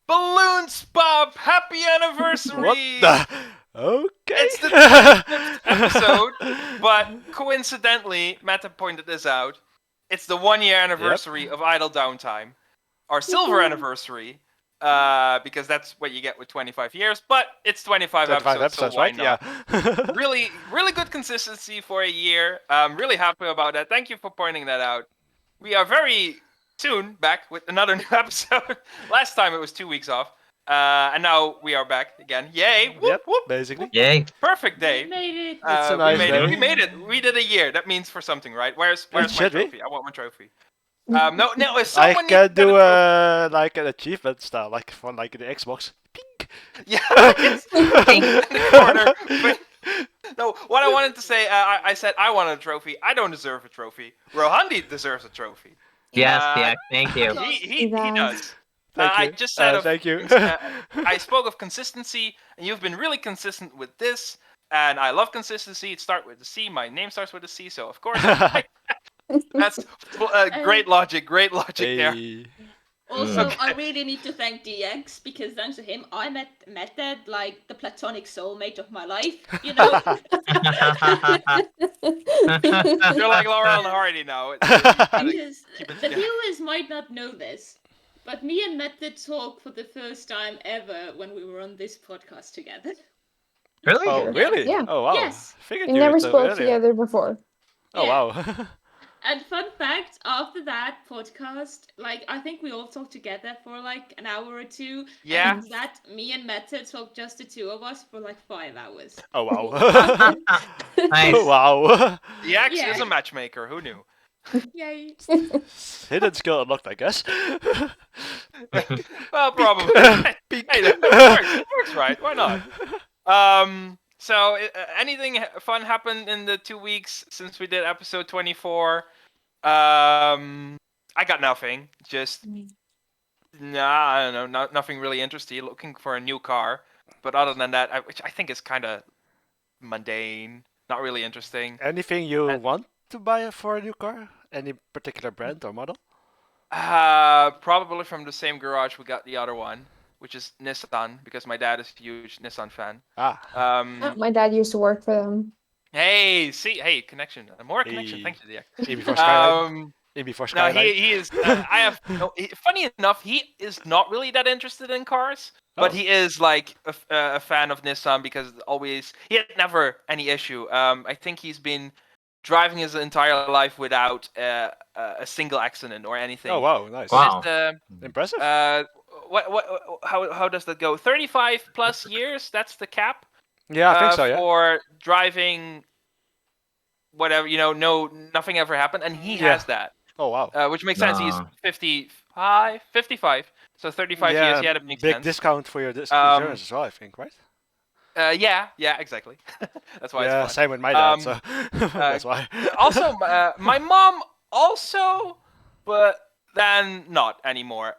Balloons Bob, happy anniversary! What the? Okay. It's the 25th episode, but coincidentally, Meta pointed this out. It's the 1-year anniversary of Idol Downtime, our silver anniversary, because that's what you get with 25 years. But it's 25 episodes, so why right? not? Yeah. Really, really good consistency for a year. I'm really happy about that. Thank you for pointing that out. We are very soon back with another new episode. Last time it was 2 weeks off. And now we are back again. Yay! Whoop, Yep, whoop. basically. Yay. Perfect day. We made it. It's a nice we made day. it. We made it. We did a year. That means for something, right? Where's my should be. trophy? I want my trophy. No, if I someone can needs to do get a like an achievement style, like from like the Xbox. Pink. trophy- yeah, it's in the corner. But, no, what I wanted to say, I said I wanted a trophy. I don't deserve a trophy. Rohandi deserves a trophy. Yes, thank you. He does. Thank you. I just said thank you. I spoke of consistency, and you've been really consistent with this. And I love consistency. It starts with a C. My name starts with a C, so of course. That's great logic. Great logic there. Hey. Also, Okay. I really need to thank DX because thanks to him, I met that like the platonic soulmate of my life. You know. You're like Laurel and Hardy now. Because keep it the together. viewers might not know this, but me and Matt did talk for the first time ever when we were on this podcast together. Really? Oh, really? Yeah. Oh, wow. Yes. Figured We you never were so spoke earlier. together before. Oh, Yeah. wow. And fun fact, after that podcast, like I think we all talked together for like an hour or two. Yeah. And that me and Meta talked just the two of us for like 5 hours. Oh, wow. Nice. Oh, wow. The X Yeah. is a matchmaker. Who knew? Yay. Hidden skill unlocked, I guess. Well, probably. Hey, it works, right? Why not? So, anything fun happened in the 2 weeks since we did episode 24? I got nothing. Just, I don't know, nothing really interesting. Looking for a new car. But other than that, which I think is kind of mundane, not really interesting. Anything you want to buy for a new car? Any particular brand or model? Probably from the same garage we got the other one, which is Nissan, because my dad is a huge Nissan fan. Ah. My dad used to work for them. Hey, connection, more connection. Hey. Thank you, Diak. In before Skyline. In before No, Skyline. he is. I have. No, funny enough, he is not really that interested in cars, but Oh. he is like a fan of Nissan because he had never any issue. I think he's been driving his entire life without a single accident or anything. Oh, wow. Nice. Wow. Just, Impressive. how does that go? 35 plus years. That's the cap. Yeah, I think so, yeah. For driving, whatever, nothing ever happened, and he has that. Oh, wow. Which makes sense. He's Nah. 55, so 35 years. Yeah, that makes big sense. discount for your insurance as well, I think, right? Yeah, exactly. That's why Yeah, it's fun. same with my dad, so that's why. Also, my mom also, but then not anymore,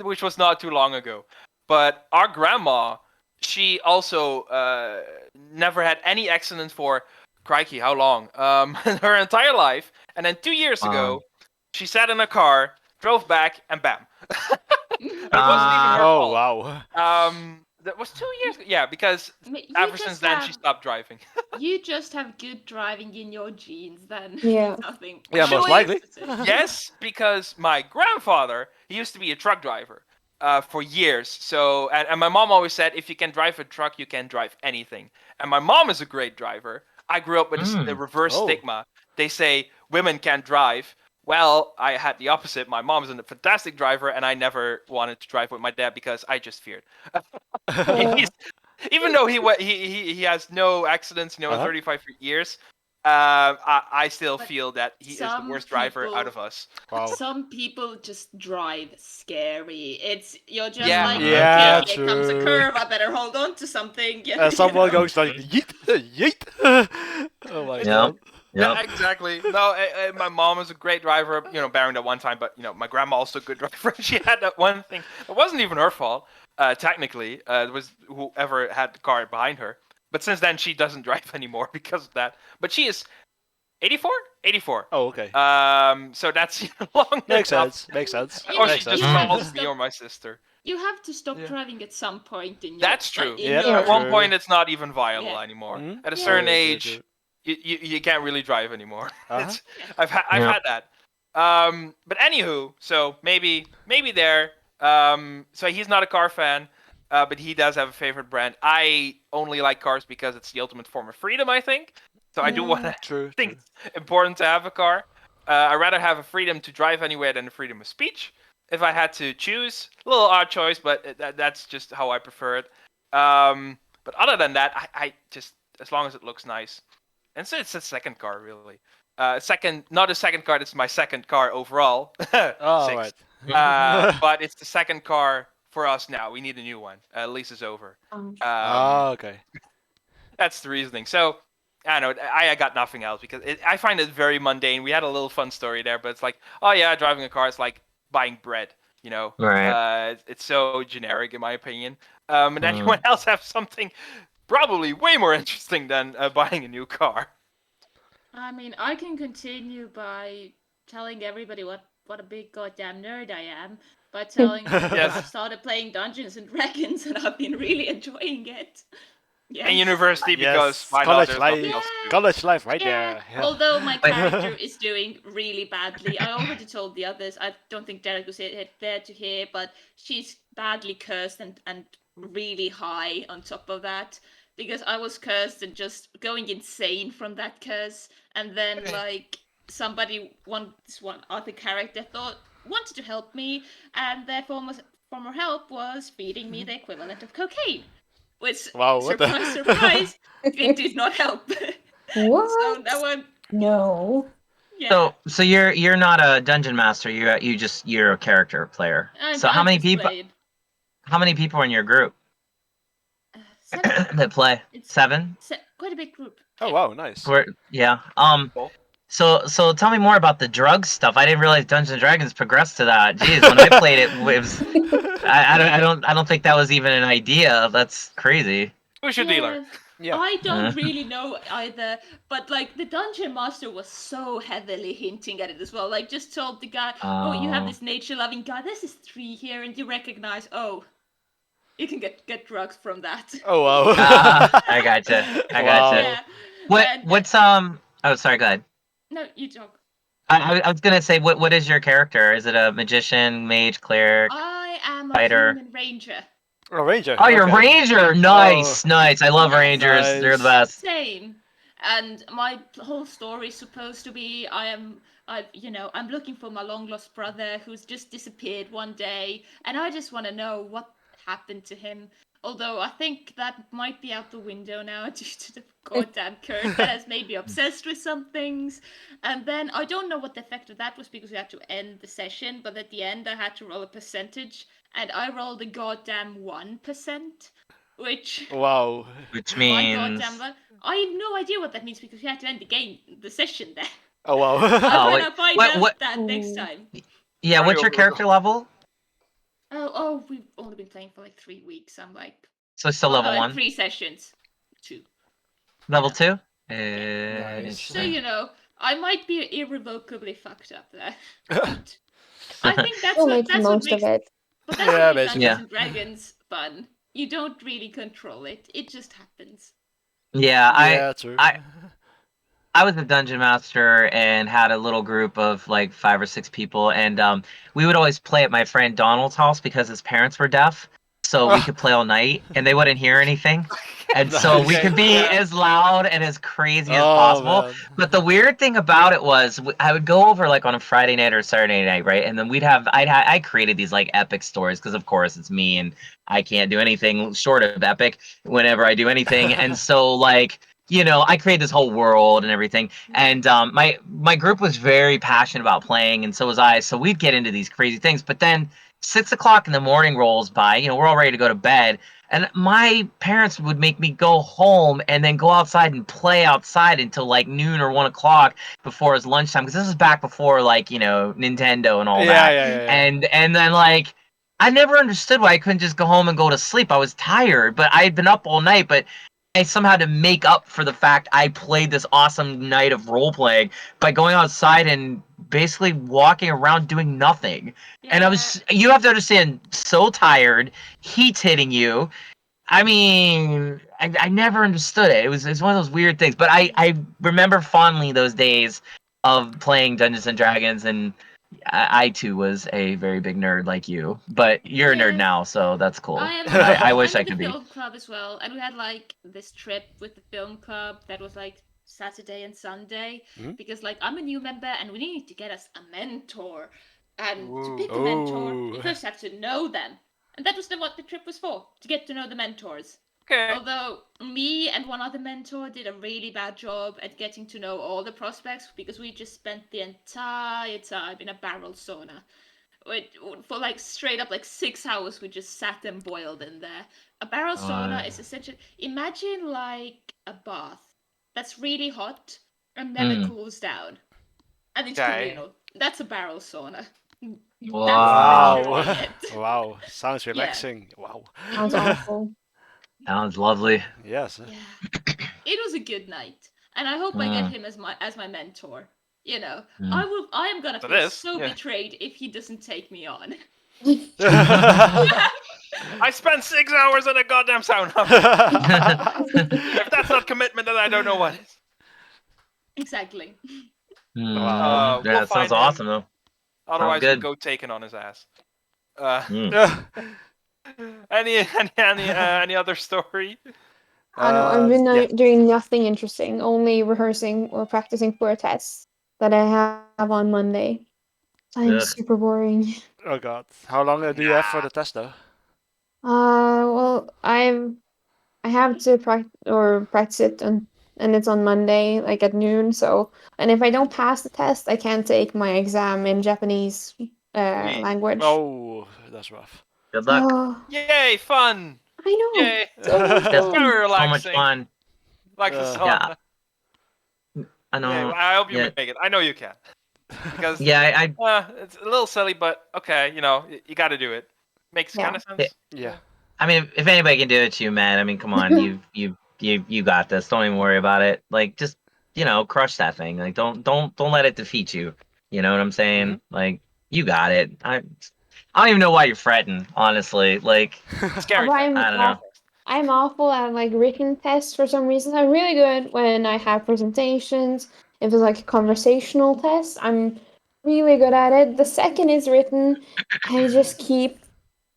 which was not too long ago. But our grandma, she also never had any accidents for, crikey, how long? Her entire life. And then 2 years ago, she sat in a car, drove back, and bam. It wasn't even her Oh, fault. wow. That was 2 years ago. Yeah, because ever since then, she stopped driving. You just have good driving in your genes, then. Yeah. Nothing. Yeah, most likely. Yes, because my grandfather, he used to be a truck driver for years. So, and my mom always said, if you can drive a truck, you can drive anything. And my mom is a great driver. I grew up with the reverse stigma. They say women can't drive. Well, I had the opposite. My mom is a fantastic driver, and I never wanted to drive with my dad because I just feared. Even though he has no accidents, in 35 years, I still feel that he is the worst driver out of us. Wow. Some people just drive scary. You're just Yeah. like, Yeah, okay, here comes a true. curve. I better hold on to something. Someone goes like, yeet, yeet. Oh my god. Yeah, exactly. No, my mom was a great driver, bearing that one time, but, my grandma also a good driver. She had that one thing. It wasn't even her fault, technically. It was whoever had the car behind her. But since then, she doesn't drive anymore because of that. But she is 84? 84. Oh, okay. So that's long Makes enough. sense. Makes sense. You Or know, she Makes just sense. you have calls to me stop- or my sister. You have to stop Yeah. driving at some point in your. That's true. In Yeah, your, At one true. point, it's not even viable Yeah. anymore. Mhm. At a Yeah. certain True, true, age, true. you can't really drive anymore. Uh-huh. It's, I've Yeah. had that. But anywho, so maybe there. So he's not a car fan, but he does have a favorite brand. I only like cars because it's the ultimate form of freedom, I think. So I do Yeah, want to True. think True. it's important to have a car. I'd rather have a freedom to drive anywhere than the freedom of speech. If I had to choose, a little odd choice, but that's just how I prefer it. But other than that, I just, as long as it looks nice. And so it's a second car, really. Not a second car. It's my second car overall. Oh, Six. right. But it's the second car for us now. We need a new one. Lease is over. Okay. That's the reasoning. So I don't know. I got nothing else because I find it very mundane. We had a little fun story there, but it's like, oh yeah, driving a car is like buying bread. You know, Right. it's so generic in my opinion. And anyone else have something probably way more interesting than buying a new car? I mean, I can continue by telling everybody what a big goddamn nerd I am by telling them that Yes. I started playing Dungeons and Dragons and I've been really enjoying it. Yes. In university because Yes, why not? college There's life. nothing else to do. College life, right Yeah. there. Yeah. Although my Wait. character is doing really badly. I already told the others. I don't think Derek was there to hear, but she's badly cursed and really high on top of that. Because I was cursed and just going insane from that curse. And then like this one other character wanted to help me, and their form of help was feeding me the equivalent of cocaine. Which, Wow, what the- surprise, surprise, it did not help. What? So that one, No. yeah. So you're not a dungeon master. You're a character player. So how many people? How many people are in your group Seven. that play? It's 7? quite a big group. Oh wow, nice. Yeah. Cool. So tell me more about the drug stuff. I didn't realize Dungeons and Dragons progressed to that. Jeez, when I played it, I don't think that was even an idea. That's crazy. Who's your dealer? Yeah. I don't really know either, but like the dungeon master was so heavily hinting at it as well. Like just told the guy, "Oh, you have Oh. this nature-loving guy. There's this tree here, and you recognize. Oh, you can get drugs from that." Oh wow. I gotcha. Wow. Yeah. What's Oh, sorry. Go ahead. No, you talk. I was gonna say, what is your character? Is it a magician, mage, cleric? I am a Fighter. human ranger. Oh, Ranger. Oh, you're a okay. ranger. Nice, nice. I love Yes. rangers. They're the best. Same. And my whole story is supposed to be I'm looking for my long lost brother who's just disappeared one day, and I just want to know what happened to him. Although I think that might be out the window now due to the goddamn curse that has made me obsessed with some things. And then I don't know what the effect of that was because we had to end the session, but at the end I had to roll a percentage, and I rolled a goddamn 1%, which Wow. Which my means goddamn one. I have no idea what that means because we had to end the session there. Oh wow. I'm wait, gonna find what- out what- that next Ooh. time. yeah. What's your Mario character level? Oh, we've only been playing for like 3 weeks. I'm like, So still level 1, 3 sessions, 2. level 2. Nice. So I might be irrevocably fucked up there. But I think that's We'll what make the that's what most of makes it. but that's Yeah, what makes basically. Dungeons and Dragons fun. You don't really control it; it just happens. Yeah, Yeah, true. I was a dungeon master and had a little group of like 5 or 6 people, and we would always play at my friend Donald's house because his parents were deaf, so we could play all night and they wouldn't hear anything, and so we Nice. could be Yeah. as loud and as crazy as Oh, possible. man. But the weird thing about it was I would go over like on a Friday night or Saturday night, right? And then I created these like epic stories because of course it's me and I can't do anything short of epic whenever I do anything, and so like. I created this whole world and everything, and my group was very passionate about playing, and so was I. So we'd get into these crazy things, but then 6 o'clock in the morning rolls by. We're all ready to go to bed, and my parents would make me go home and then go outside and play outside until like noon or 1 o'clock before it was lunchtime. Because this was back before like Nintendo and all that. Yeah. And then like I never understood why I couldn't just go home and go to sleep. I was tired, but I had been up all night, but somehow had to make up for the fact I played this awesome night of role playing by going outside and basically walking around doing nothing. And you have to understand, so tired, heat's hitting you. I mean, I never understood it. It's one of those weird things. But I remember fondly those days of playing Dungeons and Dragons, and I too was a very big nerd like you. But you're a nerd Yes. now, so that's cool. I am. I wish I'm I in the could be. film club as well, and we had like this trip with the film club that was like Saturday and Sunday Mhm. because like I'm a new member and we need to get us a mentor, and to pick a Ooh. mentor, Ooh. you first have to know them, and that was what the trip was for, to get to know the mentors. Okay. Although me and one other mentor did a really bad job at getting to know all the prospects because we just spent the entire time in a barrel sauna. For like straight up like 6 hours, we just sat and boiled in there. A barrel sauna is essentially, imagine like a bath that's really hot and never cools down, and it's Okay. communal. That's a barrel sauna. Wow. That's Wow. literally it. Wow. Sounds relaxing. Wow. Sounds awful. Sounds lovely. Yes. Yeah, it was a good night, and I hope I get him as my mentor. You know, I am gonna So feel this, so yeah. betrayed if he doesn't take me on. I spent 6 hours in a goddamn sauna. If that's not commitment, then I don't know what is. Exactly. Wow. We'll That find sounds awesome him. though. Otherwise, good. we'll go taken on his ass. Uh, Yeah. any other story? I know, I've been Yeah. doing nothing interesting, only rehearsing or practicing for a test that I have on Monday. I'm Ugh. super boring. Oh God. How long do you have for the test though? Well, I have to practice it and it's on Monday, like at noon. So, and if I don't pass the test, I can't take my exam in Japanese language. Oh, that's rough. Good luck. Oh, Yay, fun! I know. Yay! So much That's fun. Very so much relaxing. fun. Like the Yeah. sauna. I know. Yeah, I hope you Yeah. make it. I know you can. Because Yeah, it's a little silly, but okay, you got to do it. Makes Yeah. kind of sense. Yeah. I mean, if anybody can do it, you, man. I mean, come on, you got this. Don't even worry about it. Like, just crush that thing. Like, don't let it defeat you. You know what I'm saying? Mhm. Like, you got it. I don't even know why you're fretting, honestly. Like, Scary Although test. I don't know. I'm awful at like written tests for some reason. I'm really good when I have presentations. If it's like a conversational test, I'm really good at it. The second is written, I just keep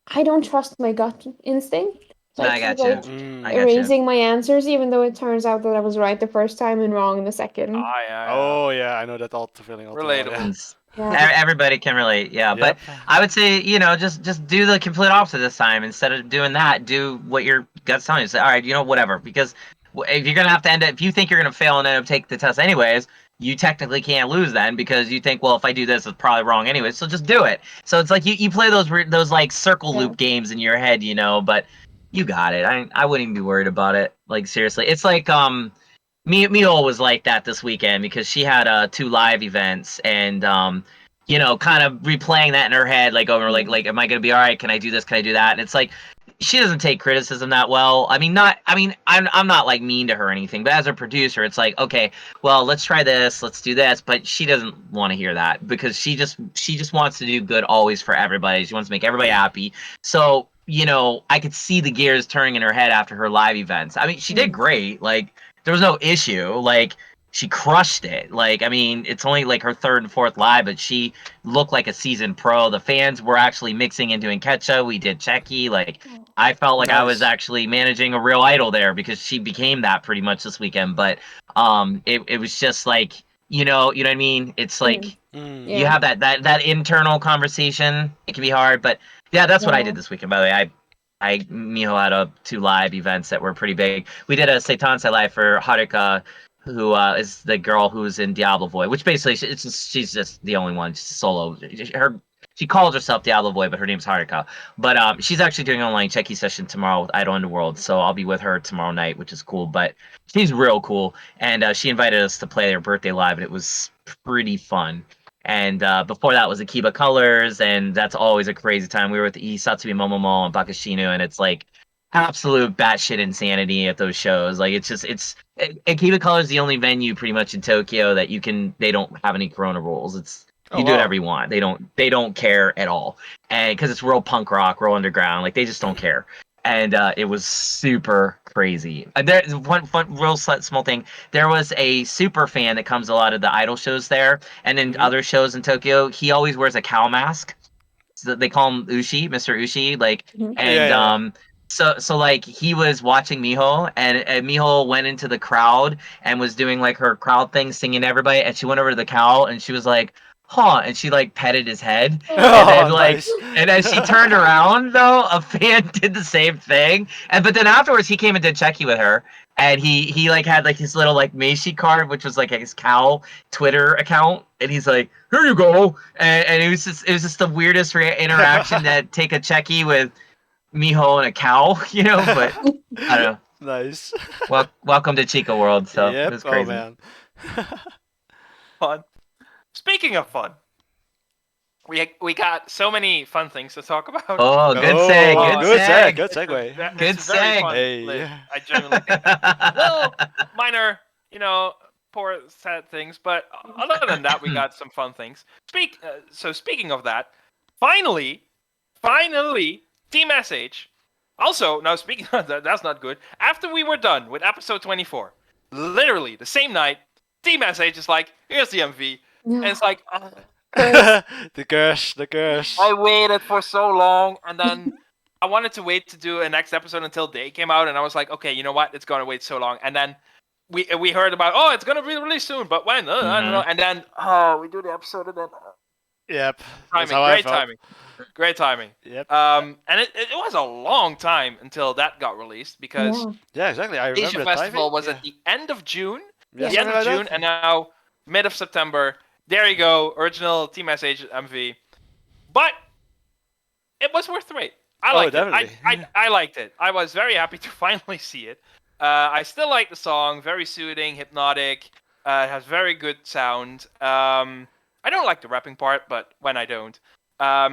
I don't trust my gut instinct. So I I keep got you. like I Mm. got you. erasing my answers even though it turns out that I was right the first time and wrong the second. Oh yeah, I know that feeling all too well. Relatable. Yeah. Everybody can relate, yeah. But Yep. I would say, just do the complete opposite this time. Instead of doing that, do what your gut's telling you. Say, all right, whatever. Because if you're gonna have to if you think you're gonna fail and end up take the test anyways, you technically can't lose then because you think, well, if I do this, it's probably wrong anyway. So just do it. So it's like you play those like circle Yeah. loop games in your head, but you got it. I wouldn't even be worried about it. Like seriously, it's like Mio was like that this weekend because she had 2 live events and kind of replaying that in her head, like over like am I gonna be all right? Can I do this? Can I do that? And it's like she doesn't take criticism that well. I'm not like mean to her or anything, but as a producer, it's like, okay, well, let's try this, let's do this, but she doesn't want to hear that because she just wants to do good always for everybody. She wants to make everybody happy. So I could see the gears turning in her head after her live events. I mean, she did great. Like there was no issue. Like she crushed it. Like I mean, it's only like her third and fourth live, but she looked like a seasoned pro. The fans were actually mixing and doing catch-up. We did Checky. Like I felt like I was Nice. actually managing a real idol there because she became that pretty much this weekend. But it was just like you know what I mean. It's like Mm. you Yeah. have that internal conversation. It can be hard, but yeah, that's what I Yeah. did this weekend. By the way, Miho had 2 live events that were pretty big. We did a Seitanse live for Haruka, who is the girl who's in Diablo Boy, which basically she's just the only one. She's solo. She calls herself Diablo Boy, but her name's Haruka. But she's actually doing an online checky session tomorrow with Idol Underworld, so I'll be with her tomorrow night, which is cool. But she's real cool, and she invited us to play their birthday live, and it was pretty fun. And before that was Akiba Colors, and that's always a crazy time. We were with Isatsumi Momomo and Bakashinu, and it's like absolute batshit insanity at those shows. Like it's Akiba Color is the only venue pretty much in Tokyo that they don't have any Corona rules. It's Oh, you do wow. whatever you want. They don't care at all, and because it's real punk rock, real underground. Like they just don't care. And it was super crazy. There's one real small thing. There was a super fan that comes to a lot of the idol shows there, and then other shows in Tokyo. He always wears a cow mask. So they call him Ushi, Mr. Ushi. Like, Mhm. and Yeah. so like he was watching Miho, and Miho went into the crowd and was doing like her crowd thing, singing to everybody, and she went over to the cow and she was like, "Huh," and she like petted his head, and then Oh, like. nice. And as she turned around, though, a fan did the same thing. But then afterwards, he came and did Checky with her, and he like had like his little like Meishi card, which was like his cow Twitter account, and he's like, "Here you go," and it was just the weirdest interaction that take a Checky with Miho and a cow, you know. But I don't know. Nice. Welcome to Chica World. So it Yep. was Oh crazy. man. Fun. Speaking of fun, we got so many fun things to talk about. Oh, good seg. Oh, Good seg. Good It's a segue. ve- it's a very seg. fun Hey. list. I genuinely think that. Well, minor, poor sad things, but other than that, we got some fun things. So speaking of that, finally, Team SH. Also, now speaking of that, that's not good. After we were done with episode 24, literally the same night, Team SH is like, here's the MV. And it's like, The curse. I waited for so long, and then I wanted to wait to do a next episode until Day came out, and I was like, okay, you know what? It's gonna wait so long, and then we heard about, oh, it's gonna be released soon, but when? I don't know. And then we do the episode, and then Yep. That's how great I felt. timing, great timing. Yep. And it was a long time until that got released because Yeah. Yeah, exactly. I remember Asia the Festival timing. was Yeah. at the end of June. Yeah, The end something of like June, that. and now mid of September. There you go, original Team SH MV. But it was worth the wait. I liked it. definitely. I liked it. I was very happy to finally see it. I still like the song. Very soothing, hypnotic. It has very good sound. I don't like the rapping part, but when I don't.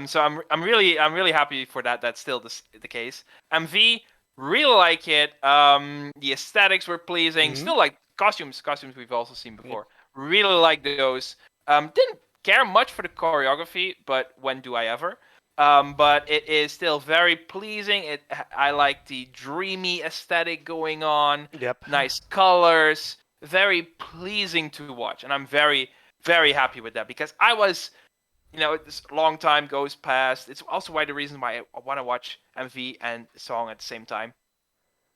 So I'm really happy for that. That's still the case. MV, really like it. The aesthetics were pleasing. Mhm. Still like costumes we've also seen before. Really like those. Didn't care much for the choreography, but when do I ever? But it is still very pleasing. I like the dreamy aesthetic going on. Yep. Nice colors, very pleasing to watch, and I'm very, very happy with that because I was, this long time goes past. It's also the reason why I want to watch MV and song at the same time.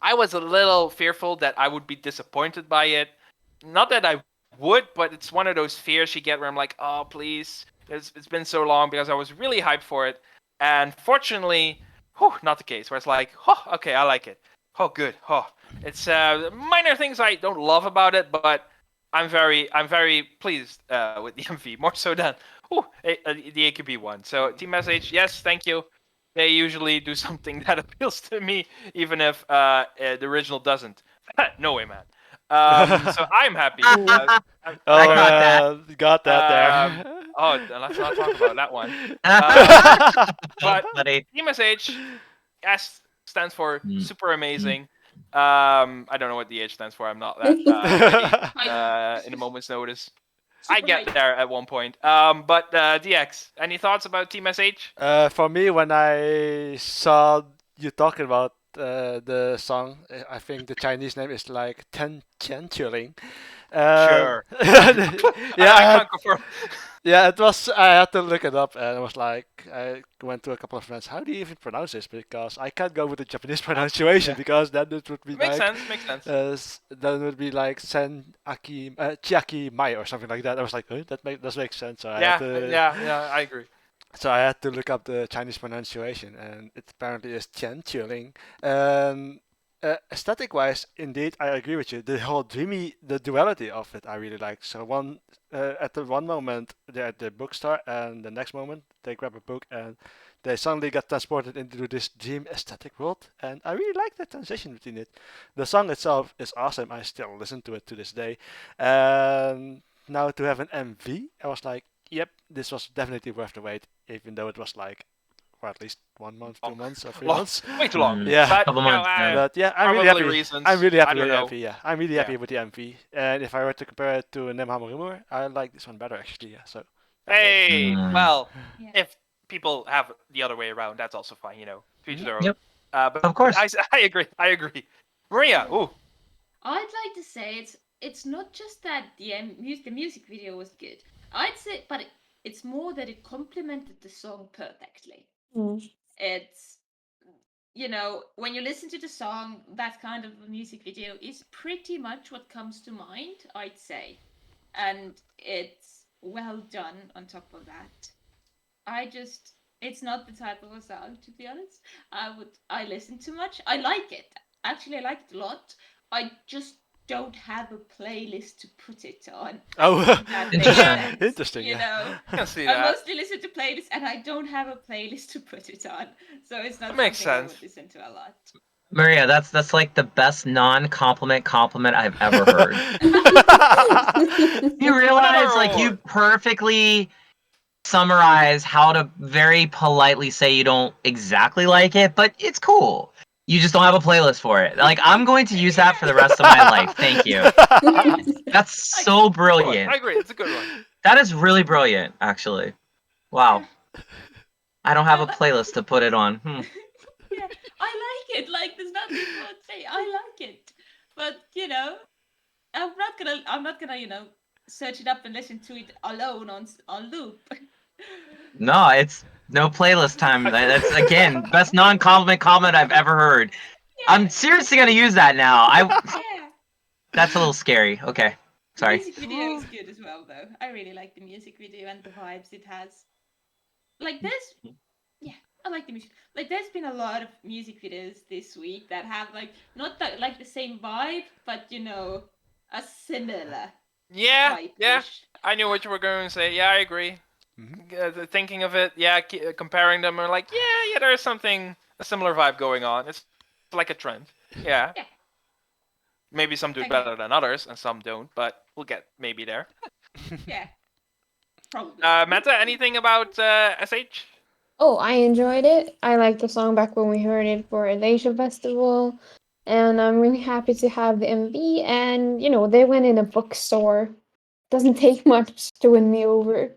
I was a little fearful that I would be disappointed by it. Not that I would, but it's one of those fears you get where I'm like, oh, please. It's been so long because I was really hyped for it. And fortunately, not the case. Where it's like, okay, I like it. Oh, good. It's minor things I don't love about it, but I'm very pleased with the MV, more so than the AKB one. So Team SH, yes, thank you. They usually do something that appeals to me, even if the original doesn't. No way, man. So I'm happy. Oh, I got that. Got that there. Let's not talk about that one. But Buddy. Team SH, S stands for super amazing. I don't know what the H stands for. I'm not that ready, in a moment's notice. I get there at one point. But DX, any thoughts about Team SH? For me, when I saw you talking about the song, I think the Chinese name is like Ten Qian Chuling. Sure. Yeah, I can't confirm. yeah, it was. I had to look it up, and it was like I went to a couple of friends. How do you even pronounce this? Because I can't go with the Japanese pronunciation because then it would be Makes like sense. then it would be like Chiaki Mai or something like that. I was like, that does make sense. So I had to, yeah, I agree. So I had to look up the Chinese pronunciation, and it apparently is Tian Chuling. And aesthetic-wise, indeed, I agree with you. The whole the duality of it, I really like. So at the one moment they're at the bookstore, and the next moment they grab a book and they suddenly get transported into this dream aesthetic world. And I really like that transition between it. The song itself is awesome. I still listen to it to this day. And now to have an MV, I was like, yep, this was definitely worth the wait, even though it was like for at least 1 month, Long. 2 months, or 3 Long. months. Way too long. Yeah. But, Couple you know, months, yeah. But yeah, I'm really probably happy. reasons. I'm really happy I with the don't know. MV. Yeah, I'm really happy Yeah. with the MV. And if I were to compare it to Nemham Rumor, I like this one better actually. Yeah. So. Hey, Mm. well, Yeah. if people have the other way around, that's also fine. You know, to each their own. Yep. But Of course. I agree. I agree. Maria, ooh, I'd like to say it's not just that the music video was good. I'd say, but it's more that it complemented the song perfectly. Mm. It's, you know, when you listen to the song, that kind of a music video is pretty much what comes to mind, I'd say. And it's well done on top of that. It's not the type of a song, to be honest. I listen too much. I like it. Actually, I like it a lot. I just don't have a playlist to put it on. Oh, That makes Interesting. sense, Interesting. You Yeah. know, I can see I that. mostly listen to playlists, and I don't have a playlist to put it on, so it's not That makes something I sense. would listen to a lot. Maria, that's like the best non-compliment compliment I've ever heard. You realize, like, you award. perfectly summarize how to very politely say you don't exactly like it, but it's cool. You just don't have a playlist for it. Like, I'm going to use that for the rest of my life. Thank you. Yes. That's so Good one. brilliant. I agree. It's a good one. That is really brilliant, actually. Wow. I don't have a playlist to put it on. Yeah, I like it. Like, there's nothing more to say. I like it, but you know, I'm not gonna, search it up and listen to it alone on loop. No, it's no playlist time. That's, again, best non-compliment comment I've ever heard. I'm Yeah, seriously gonna use that now. yeah. That's a little scary. Okay, The sorry. music video is good as well, though. I really like the music video and the vibes it has. Like, I like the music. Like, there's been a lot of music videos this week that have not the same vibe, but a similar Yeah, yeah. vibe-ish. I knew what you were going to say. Yeah, I agree. Thinking of it, yeah, comparing them are like, yeah, there's a similar vibe going on. It's like a trend. Yeah. Yeah. Maybe some do Okay. better than others, and some don't, but we'll get maybe there. Yeah, probably. Meta, anything about SH? Oh, I enjoyed it. I liked the song back when we heard it for the Asia Festival. And I'm really happy to have the MV. And, they went in a bookstore. Doesn't take much to win me over.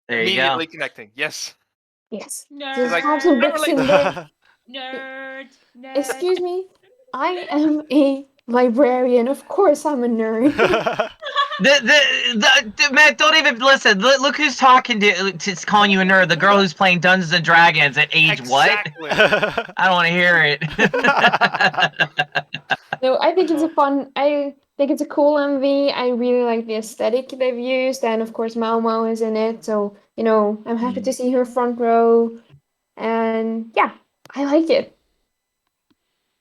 There you go. Immediately connecting. Yes. Yes. Nerd. Just Like, have some I books relate in to there. Nerd. Nerd. Excuse me? I am a librarian. Of course I'm a nerd. Man, don't even listen. Look who's talking to calling you a nerd. The girl who's playing Dungeons and Dragons at age Exactly. what? I don't want to hear it. No, I think it's a cool MV. I really like the aesthetic they've used, and of course Mao Mao is in it, so I'm happy to see her front row, and yeah, I like it.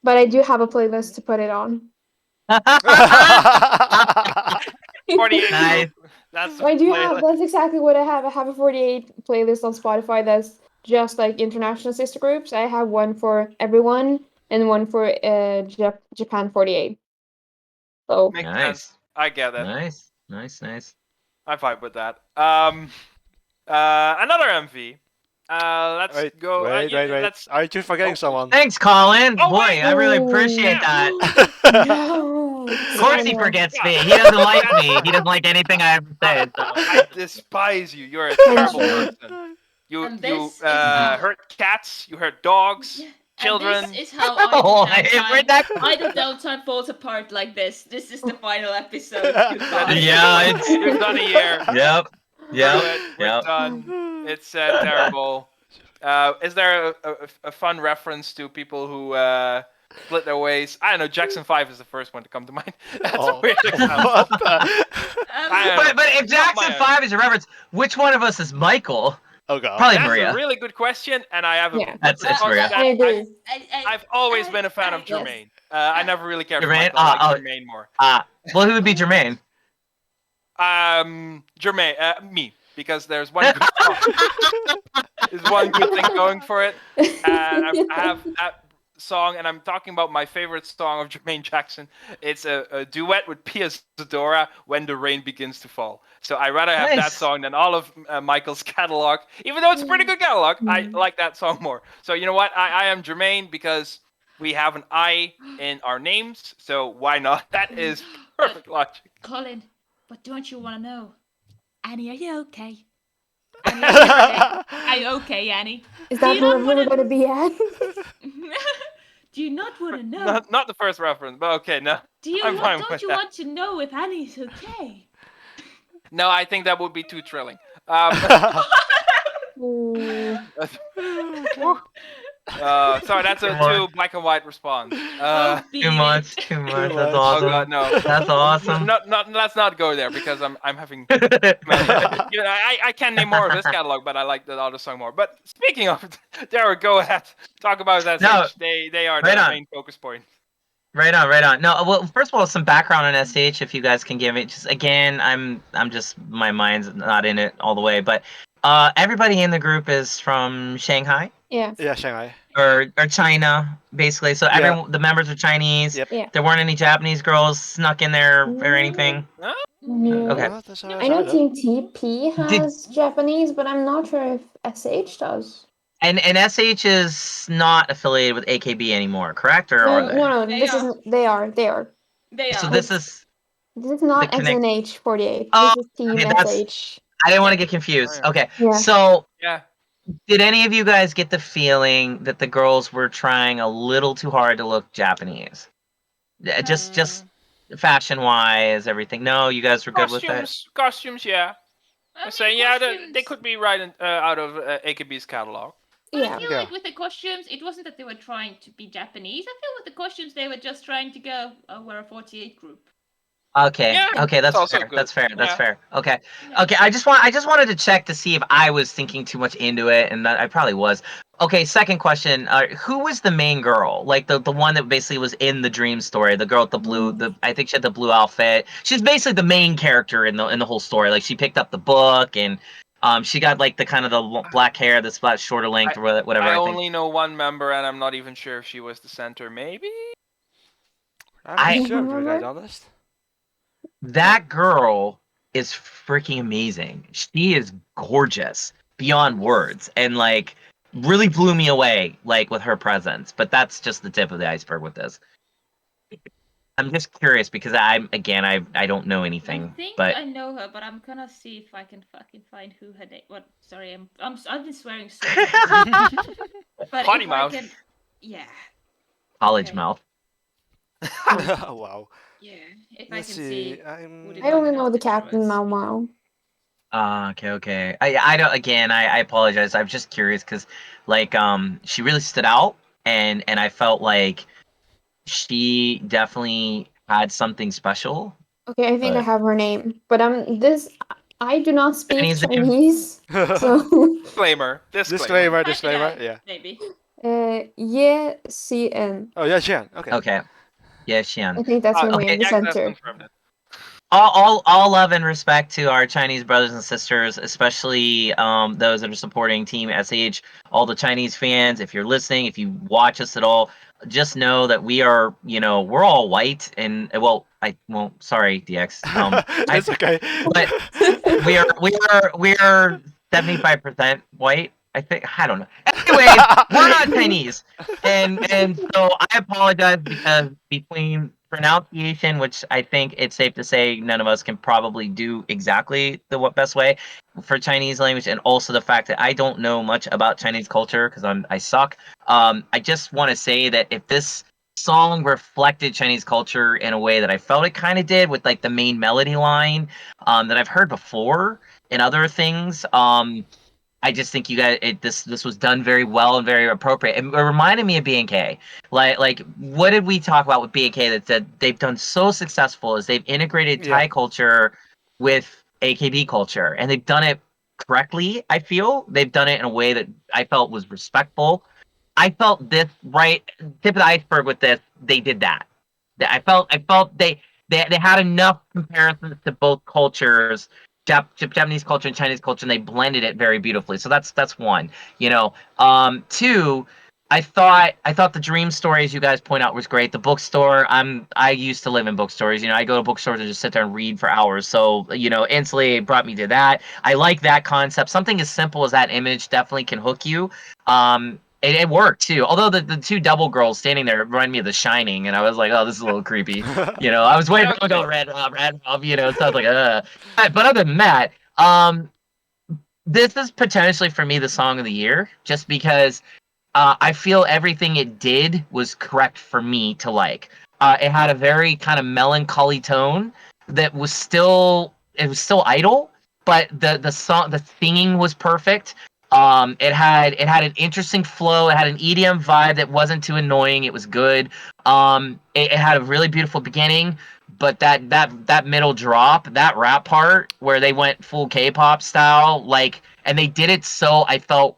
But I do have a playlist to put it on. 48. Nice. That's I do playlist. that's exactly what I have. I have a 48 playlist on Spotify that's just like international sister groups. I have one for everyone and one for Japan 48. So Makes Nice. sense. I get it. Nice. I vibe with that. Another MV. Let's Wait, go. wait. Let's. Aren't you forgetting someone? Thanks, Colin. Oh, Boy, wait. I really Oh. appreciate that. No. Of course he Someone. forgets me. He doesn't like me. He doesn't like anything I ever say. So. I despise you. You're a Thank terrible you. person. You And this is hurt cats. You hurt dogs. Yeah. Children. And this is how Oh, Idle where'd that Downtime falls apart like this. This is the final episode. Goodbye. Yeah, it's- We've done a year. Yep. Screw it. We're Yep. done. It's terrible. Is there a fun reference to people who split their ways? I don't know. Jackson 5 is the first one to come to mind. That's a weird example. What the? I don't know. But if Jackson my- 5 is a reference, which one of us is Michael? Oh god. Probably That's Maria. a really good question, and I have a. Yeah. It's Maria. I agree. I've always been a fan of Yes. Jermaine. I never really cared for Jermaine? Michael. I like Oh. Jermaine more. Well, who would be Jermaine? Jermaine, me, because there's one good there's one good thing going for it, and I have that song, and I'm talking about my favorite song of Jermaine Jackson. It's a duet with Pia Zadora, When the Rain Begins to Fall. So I rather have that Nice. song than all of Michael's catalog. Even though it's a pretty good catalog, I like that song more. So you know what? I am Jermaine because we have an I in our names, so why not? That is perfect logic. Colin, but don't you want to know? Annie, are you okay? Annie, are you okay? Are you okay, Annie? Is Do that you not where we're wanna- going to be at? Do you not want to know? Not the first reference, but okay, no. Do you I'm fine don't with you that. want to know if Annie's okay? No, I think that would be too thrilling. Ooh. Sorry, that's a Come on. too black and white response. Oh, beat Too it. much. Too much. much. That's Oh awesome. god, no. That's awesome. Let's not go there because I'm having. I can name more of his catalog, but I like the other song more. But speaking of, Derek, go ahead. Talk about SH. No, They are right the on. main focus point. Right on, right on. No, well, first of all, some background on SH, if you guys can give it. Just again, I'm just my mind's not in it all the way, but everybody in the group is from Shanghai Yeah. Yeah, Shanghai. or China, basically. So Yeah. the members are Chinese. Yep. Yeah. There weren't any Japanese girls snuck in there or Mm. anything. No. Okay. Well, that's No, how I know heard of. Team TP has Japanese, but I'm not sure if SH does. And SH is not affiliated with AKB anymore, correct? Or are No, they? no, They this are. isn't. They are. They are. They So are. this is This is not The connect- XNH48. Oh, This is Team okay, that's- SH. I didn't want to Yeah. get confused. Oh, Okay. Yeah. So Yeah. did any of you guys get the feeling that the girls were trying a little too hard to look Japanese? Just fashion wise, everything. No, you guys were good with it. Costumes, yeah. I I'm saying, mean, yeah, costumes. they could be right out of AKB's catalog. But Yeah. I feel Yeah. like with the costumes, it wasn't that they were trying to be Japanese. I feel with the costumes, they were just trying to go, oh, we're a 48 group. Okay. Yeah, Okay, that's also fair. good. That's fair. That's Yeah. fair. Okay. Yeah. Okay, I just wanted to check to see if I was thinking too much into it, and that I probably was. Okay, second question. Who was the main girl? Like the one that basically was in the dream story, the girl with the blue, I think she had the blue outfit. She's basically the main character in the whole story. Like she picked up the book and she got like the kind of the black hair that's about shorter length or whatever. I I think. only know one member, and I'm not even sure if she was the center. Maybe. I'm not I- sure, to be quite honest. That girl is freaking amazing. She is gorgeous beyond words and like really blew me away like with her presence. But that's just the tip of the iceberg with this. I'm just curious because I don't know I anything. think But I know her, but I'm gonna see if I can fucking find who her name. What? Sorry, I've been swearing so much. But Potty if mouth. I can, yeah, college Okay. mouth. Wow. yeah. If Let's I can see. see. I'm... Would it I only Like know the picture captain was- Mau Mau. Okay. I don't. Again, I apologize. I'm just curious because like she really stood out and I felt like she definitely had something special. Okay, I think I But- have her name, but I do not speak Chinese name. Chinese, so Disclaimer. Disclaimer, Type it disclaimer. out, Yeah. Maybe. Ye CN. Oh, yeah, Xian. Okay. Okay. Yeah, I Xian. think that's her okay, name, the Jack has center. confirmed it. All love and respect to our Chinese brothers and sisters, especially those that are supporting Team SH. All the Chinese fans, if you're listening, if you watch us at all, just know that we are, we're all white and sorry, DX. It's okay. But we are 75% white. I think I don't know. Anyways, we're not Chinese, and so I apologize because between pronunciation, which I think it's safe to say none of us can probably do exactly the best way for Chinese language, and also the fact that I don't know much about Chinese culture because I suck. I just want to say that if this song reflected Chinese culture in a way that I felt it kind of did with like the main melody line that I've heard before in other things. I just think you guys this was done very well and very appropriate. It reminded me of BNK. Like what did we talk about with BNK that they've done so successful is they've integrated Thai Yeah. culture with AKB culture and they've done it correctly. I feel they've done it in a way that I felt was respectful. I felt this right tip of the iceberg with this. They did that. I felt they had enough comparisons to both cultures, Japanese culture and Chinese culture, and they blended it very beautifully. So that's one. Two, I thought the dream story, as you guys point out, was great. The bookstore, I used to live in bookstores. You know, I go to bookstores and just sit there and read for hours. So, you know, instantly it brought me to that. I like that concept. Something as simple as that image definitely can hook you. It worked too. Although the two double girls standing there remind me of The Shining, and I was like, oh, this is a little creepy. You know, I was waiting for them to go red, you know, so I was like, But other than that, this is potentially for me the song of the year, just because I feel everything it did was correct for me to like. It had a very kind of melancholy tone that was still idle, but the singing was perfect. It had an interesting flow. It had an EDM vibe that wasn't too annoying. It was good. It had a really beautiful beginning, but that middle drop, that rap part where they went full K-pop style, like, and they did it so I felt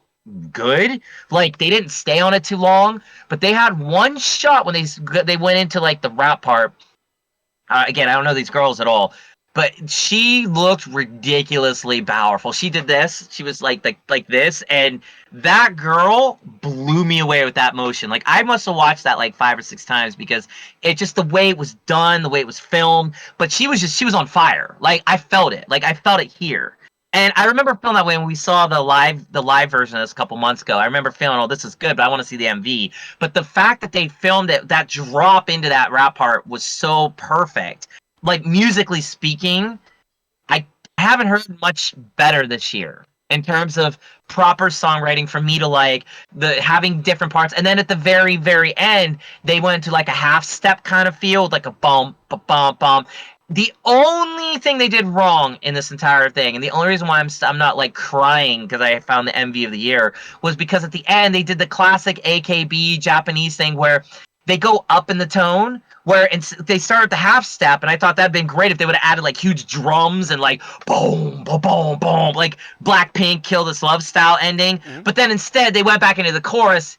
good. Like, they didn't stay on it too long, but they had one shot when they went into like the rap part. Again, I don't know these girls at all, but she looked ridiculously powerful. She did this. She was like this, and that girl blew me away with that motion. Like, I must have watched that like 5 or 6 times because it just, the way it was done, the way it was filmed. But she was on fire. Like, I felt it. Like, I felt it here. And I remember feeling that way when we saw the live version of this a couple months ago. I remember feeling, oh, this is good, but I want to see the MV. But the fact that they filmed it, that drop into that rap part was so perfect. Like, musically speaking, I haven't heard much better this year in terms of proper songwriting for me to like the having different parts. And then at the very, very end, they went into like a half step kind of feel, like a bump, a bump, bump. The only thing they did wrong in this entire thing, and the only reason why I'm not like crying because I found the MV of the year, was because at the end they did the classic AKB Japanese thing where they go up in the tone, where they start at the half step, and I thought that'd been great if they would have added like huge drums and like boom, boom, boom, boom, like Blackpink Kill This Love style ending. Mhm. But then instead they went back into the chorus,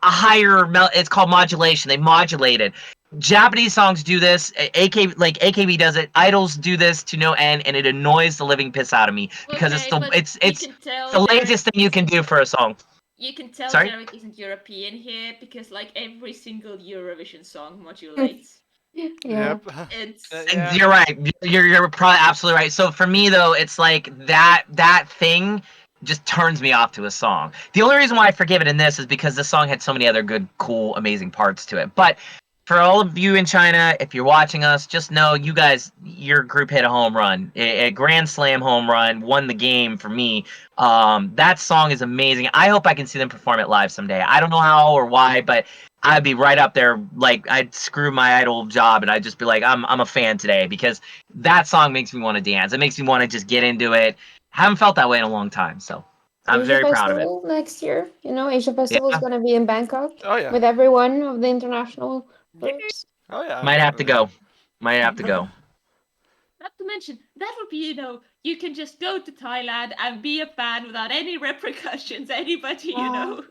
a higher it's called modulation. They modulated. Japanese songs do this. AKB does it. Idols do this to no end, and it annoys the living piss out of me because Okay, but it's you can tell the Derek laziest thing you can do for a song. You can tell Sorry? Derek isn't European here because like every single Eurovision song modulates. Yeah. Yep. It's Yeah. You're right. You're probably absolutely right. So for me though, it's like that thing just turns me off to a song. The only reason why I forgive it in this is because this song had so many other good, cool, amazing parts to it. But for all of you in China, if you're watching us, just know you guys, your group hit a home run, a grand slam home run, won the game for me. That song is amazing. I hope I can see them perform it live someday. I don't know how or why, but I'd be right up there. Like, I'd screw my idol job and I'd just be like, I'm a fan today because that song makes me want to dance. It makes me want to just get into it. Haven't felt that way in a long time, so I'm Asia very proud of it. Festival next year. You know, Asia Festival is Yeah. going to be in Bangkok Oh yeah. with every one of the international groups. Oh yeah. Might have to go. Might have to go. not to mention that would be, you can just go to Thailand and be a fan without any repercussions. Anybody, Wow.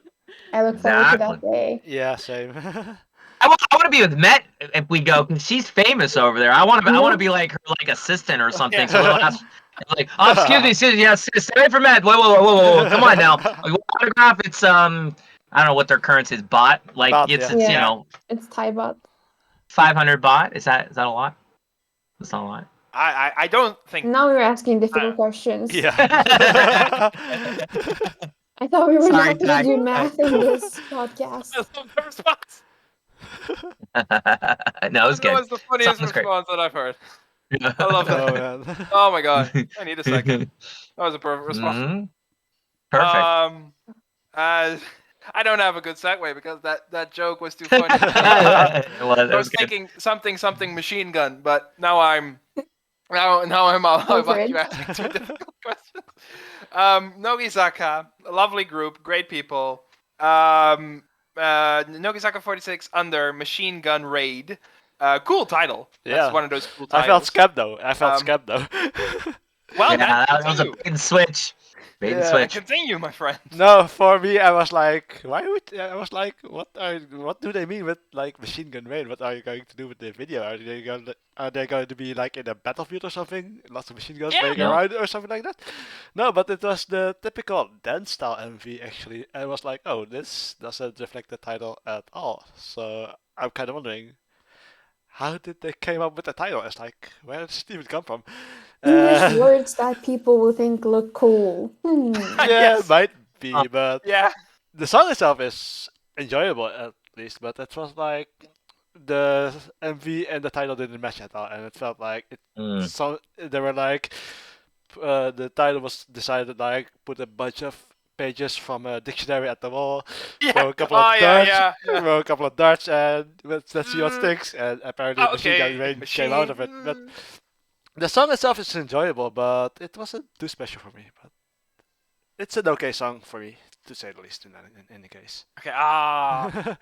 I look forward to that day. Yeah, same. I want to be with Met if we go, because she's famous over there. I want to be like her like assistant or something. So they'll ask, like, oh, excuse me, yes, stay away from Met. Whoa, come on now. Like, what autograph? It's I don't know what their currency is. Bot, like Baht, it's yeah. you know, It's Thai bot. 500 baht. Is that a lot? That's not a lot. I don't think. Now we're asking difficult questions. Yeah. I thought we were Sorry, not going Ty. to do math in this podcast. That's not the response. No, it was That good. was the funniest Sounds great. response that I've heard. I love that. Oh man. Oh my god, I need a second. That was a perfect response. Mhm. Perfect. I don't have a good segue because that joke was too funny. It was I was good. thinking something machine gun, but now I'm about Over it. you asking two difficult questions. Nogizaka, a lovely group, great people. Nogizaka46 under Machinegun Rain. Cool title. Yeah. That's one of those cool I titles. felt scared though. Well, Yeah, that that was a too. big switch. Bait and Yeah. switch. Continue, my friend. No, for me, I was like, what do they mean with like Machinegun Rain? What are you going to do with the video? Are they going to be like in a battlefield or something? Lots of machine guns Yeah. playing Yeah. around or something like that? No, but it was the typical dance style MV actually. I was like, oh, this doesn't reflect the title at all. So I'm kind of wondering, how did they came up with the title? It's like, where did it even come from? English Uh, words that people will think look cool. yeah, Yes. might be, but Yeah. the song itself is enjoyable at least, but it was like the MV and the title didn't match at all, and it felt like it. Mm. So they were like, the title was decided like put a bunch of pages from a dictionary at the wall, Yeah. throw a couple Oh, of yeah, darts, yeah, yeah. throw a couple of darts, and let's see what sticks. And apparently, Machine Gun Okay. Rain came out of it. But Machine. the song itself is enjoyable, but it wasn't too special for me. But it's an okay song for me, to say the least. In any case. Okay.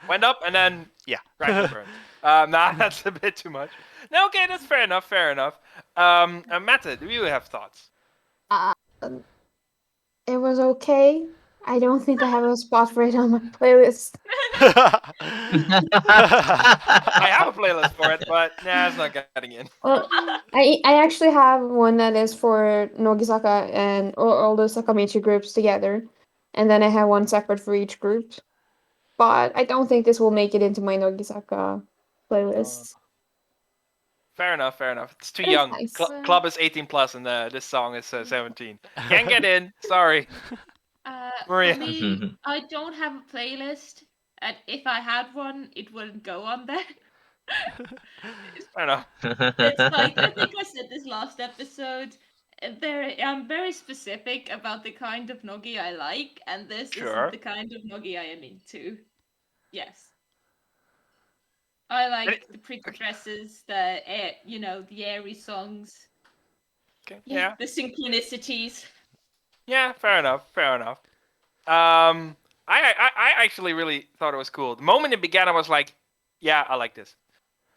Went up and then Yeah. cracked and burned. Nah, that's a bit too much. No, okay, that's fair enough. Fair enough. Mette, do you have thoughts? It was okay. I don't think I have a spot for it on my playlist. I have a playlist for it, but nah, it's not getting in. Well, I actually have one that is for Nogizaka and all the Sakamichi groups together, and then I have one separate for each group. But I don't think this will make it into my Nogizaka playlist. Fair enough. Fair enough. It's too It's young. nice. Club is 18 plus, and this song is 17. Can't get in. Sorry. Maria. For me, I don't have a playlist, and if I had one, it wouldn't go on there. Fair enough. It's like I think I said this last episode. I'm very specific about the kind of nogi I like, and this Sure. isn't the kind of nogi I am into. Yes, I like the pretty dresses, the the airy songs, Okay. Yeah. the synchronicities. Yeah. Fair enough. Fair enough. I actually really thought it was cool. The moment it began, I was like, yeah, I like this.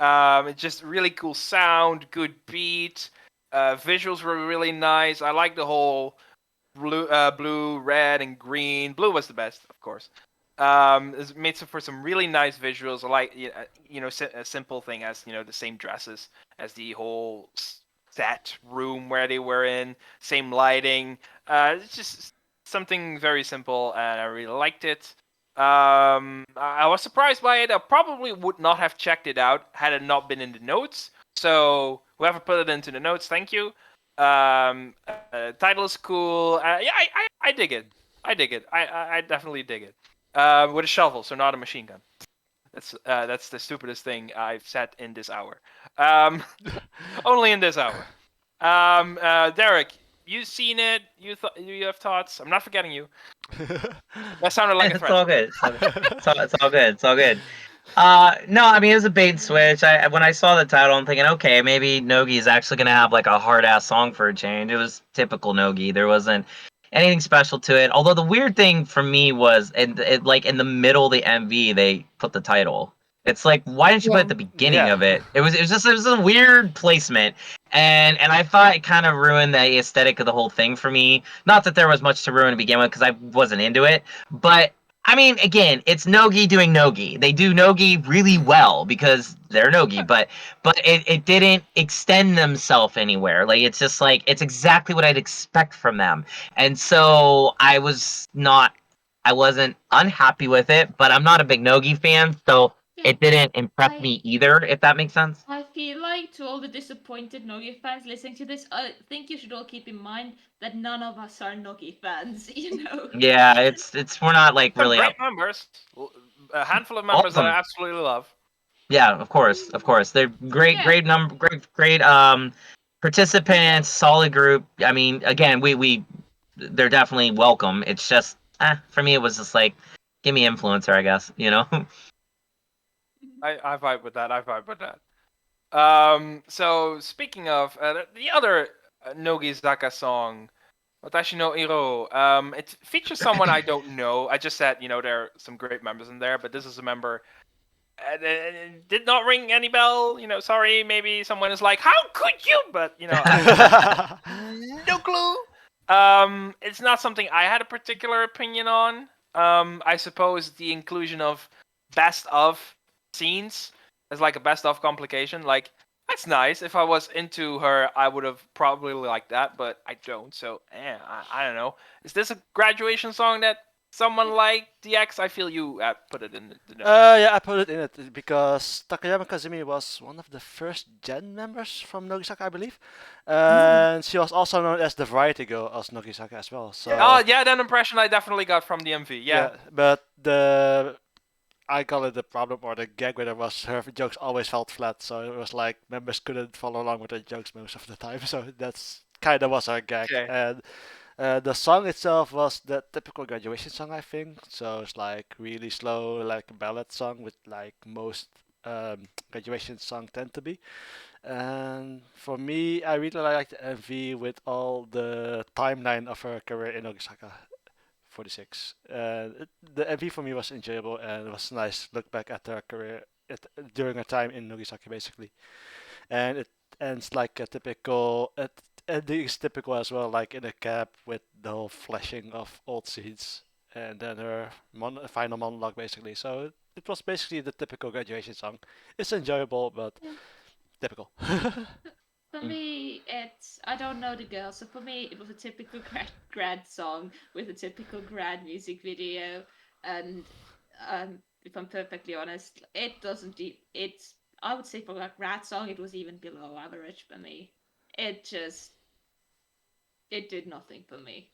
It's just really cool sound, good beat. Visuals were really nice. I like the whole blue, red, and green. Blue was the best, of course. It's made for some really nice visuals. I like, a simple thing as the same dresses as the whole set room where they were in, same lighting. It's just something very simple, and I really liked it. I was surprised by it. I probably would not have checked it out had it not been in the notes. So whoever put it into the notes, thank you. Title is cool. Yeah, I dig it. I dig it. I definitely dig it. With a shovel, so not a machine gun. That's the stupidest thing I've said in this hour. Only in this hour. Derek, you've seen it. You have thoughts. I'm not forgetting you. That sounded like a It's threat. all good. It's all good. It's all good. No, I mean it was a bait and switch. When I saw the title, I'm thinking, okay, maybe Nogi is actually gonna have like a hard ass song for a change. It was typical Nogi. There wasn't anything special to it. Although the weird thing for me was, like in the middle of the MV, they put the title. It's like, why didn't you put it at the beginning Yeah. of it? It was a weird placement, and I thought it kind of ruined the aesthetic of the whole thing for me. Not that there was much to ruin to begin with, because I wasn't into it, but I mean, again, it's Nogi doing Nogi. They do Nogi really well because they're Nogi, but it didn't extend themselves anywhere. Like it's just like it's exactly what I'd expect from them. And so I wasn't unhappy with it, but I'm not a big Nogi fan, so it didn't impress me either, if that makes sense. I feel like to all the disappointed Nogi fans listening to this, I think you should all keep in mind that none of us are Nogi fans, Yeah, it's we're not like Some really great up. members. A handful of members that I absolutely love. Yeah, of course. They're great, Yeah. great participants, solid group. I mean, again, they're definitely welcome. It's just, for me, it was just like, give me influencer, I guess, I vibe with that. So speaking of the other Nogizaka song, Watashi no Iro, it features someone I don't know. I just said, there are some great members in there, but this is a member. Did not ring any bell. Sorry, maybe someone is like, how could you? But, no clue. It's not something I had a particular opinion on. I suppose the inclusion of best of scenes as like a best of complication, like that's nice. If I was into her, I would have probably liked that, but I don't. So, I don't know. Is this a graduation song that someone like DX? I feel you put it in the notes. Yeah, I put it in it because Takayama Kazumi was one of the first Gen members from Nogizaka, I believe, and she was also known as the variety girl as Nogizaka as well. So Oh yeah, that impression I definitely got from the MV. Yeah. but I call it the problem or the gag with her was her jokes always felt flat, so it was like members couldn't follow along with her jokes most of the time. So that's kind of was her gag. Okay. And the song itself was the typical graduation song, I think. So it's like really slow, like a ballad song, with like most graduation songs tend to be. And for me, I really liked the MV with all the timeline of her career in Nogizaka 46. The MV for me was enjoyable and it was nice look back at her career during her time in Nogizaka basically. And it ends like a typical. Ending is typical as well, like in a cab with the whole flashing of old scenes and then her final monologue basically. So it was basically the typical graduation song. It's enjoyable, but typical. For me, it's I don't know the girl, so for me it was a typical grad song with a typical grad music video, and if I'm perfectly honest, it doesn't. It's I would say for a grad song, it was even below average for me. It did nothing for me.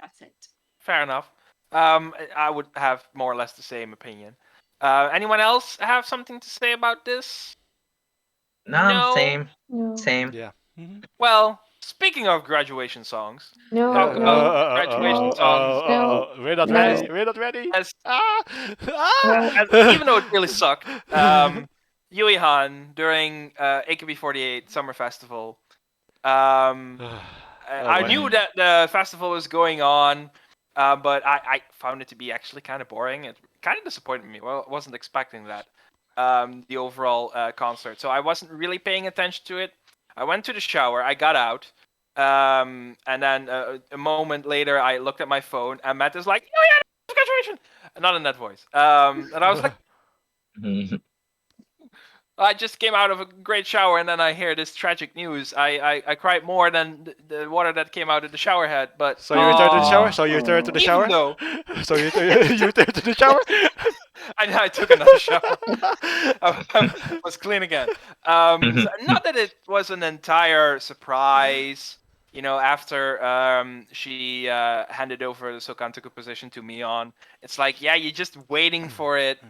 That's it. Fair enough. I would have more or less the same opinion. Anyone else have something to say about this? No, same. No. Same. Yeah. Mhm. Well, speaking of graduation songs, No, talk no, about graduation songs We're not No. ready. We're not ready. as, Ah! even though it really sucked. Yuihan during AKB48 Summer Festival. I boy. knew that the festival was going on, but I found it to be actually kind of boring. It kind of disappointed me. Well, I wasn't expecting that. The overall concert, so I wasn't really paying attention to it. I went to the shower. I got out, and then a moment later, I looked at my phone, and Matt is like, "Oh yeah, it's graduation," not in that voice. And I was like, I just came out of a great shower and then I hear this tragic news. I cried more than the water that came out of the shower head. But So you returned to the shower? Aw. So you returned to the even shower? though So you returned to the shower? I took another shower, I was clean again. So not that it was an entire surprise. You know, after she handed over the Sokantoku position to Mion, it's like, yeah, you're just waiting for it.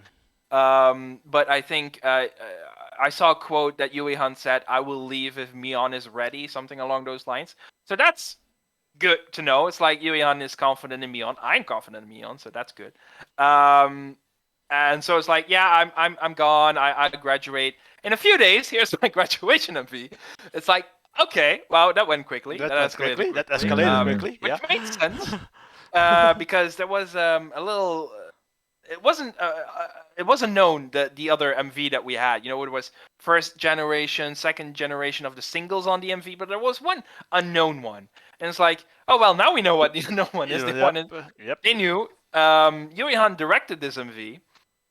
But I think I saw a quote that Yuihan said, "I will leave if Mion is ready," something along those lines. So that's good to know. It's like Yuihan is confident in Mion. I'm confident in Mion, so that's good. And so it's like, yeah, I'm gone. I graduate in a few days. Here's my graduation MV. It's like, okay, well, that went quickly. That escalated quickly. Which Yeah. made sense because there was a little. It wasn't. It wasn't known that the other MV that we had. You know, it was first generation, second generation of the singles on the MV, but there was one unknown one, and it's like, oh well, now we know what the unknown one is. The one Yep. they knew. Yuihan directed this MV,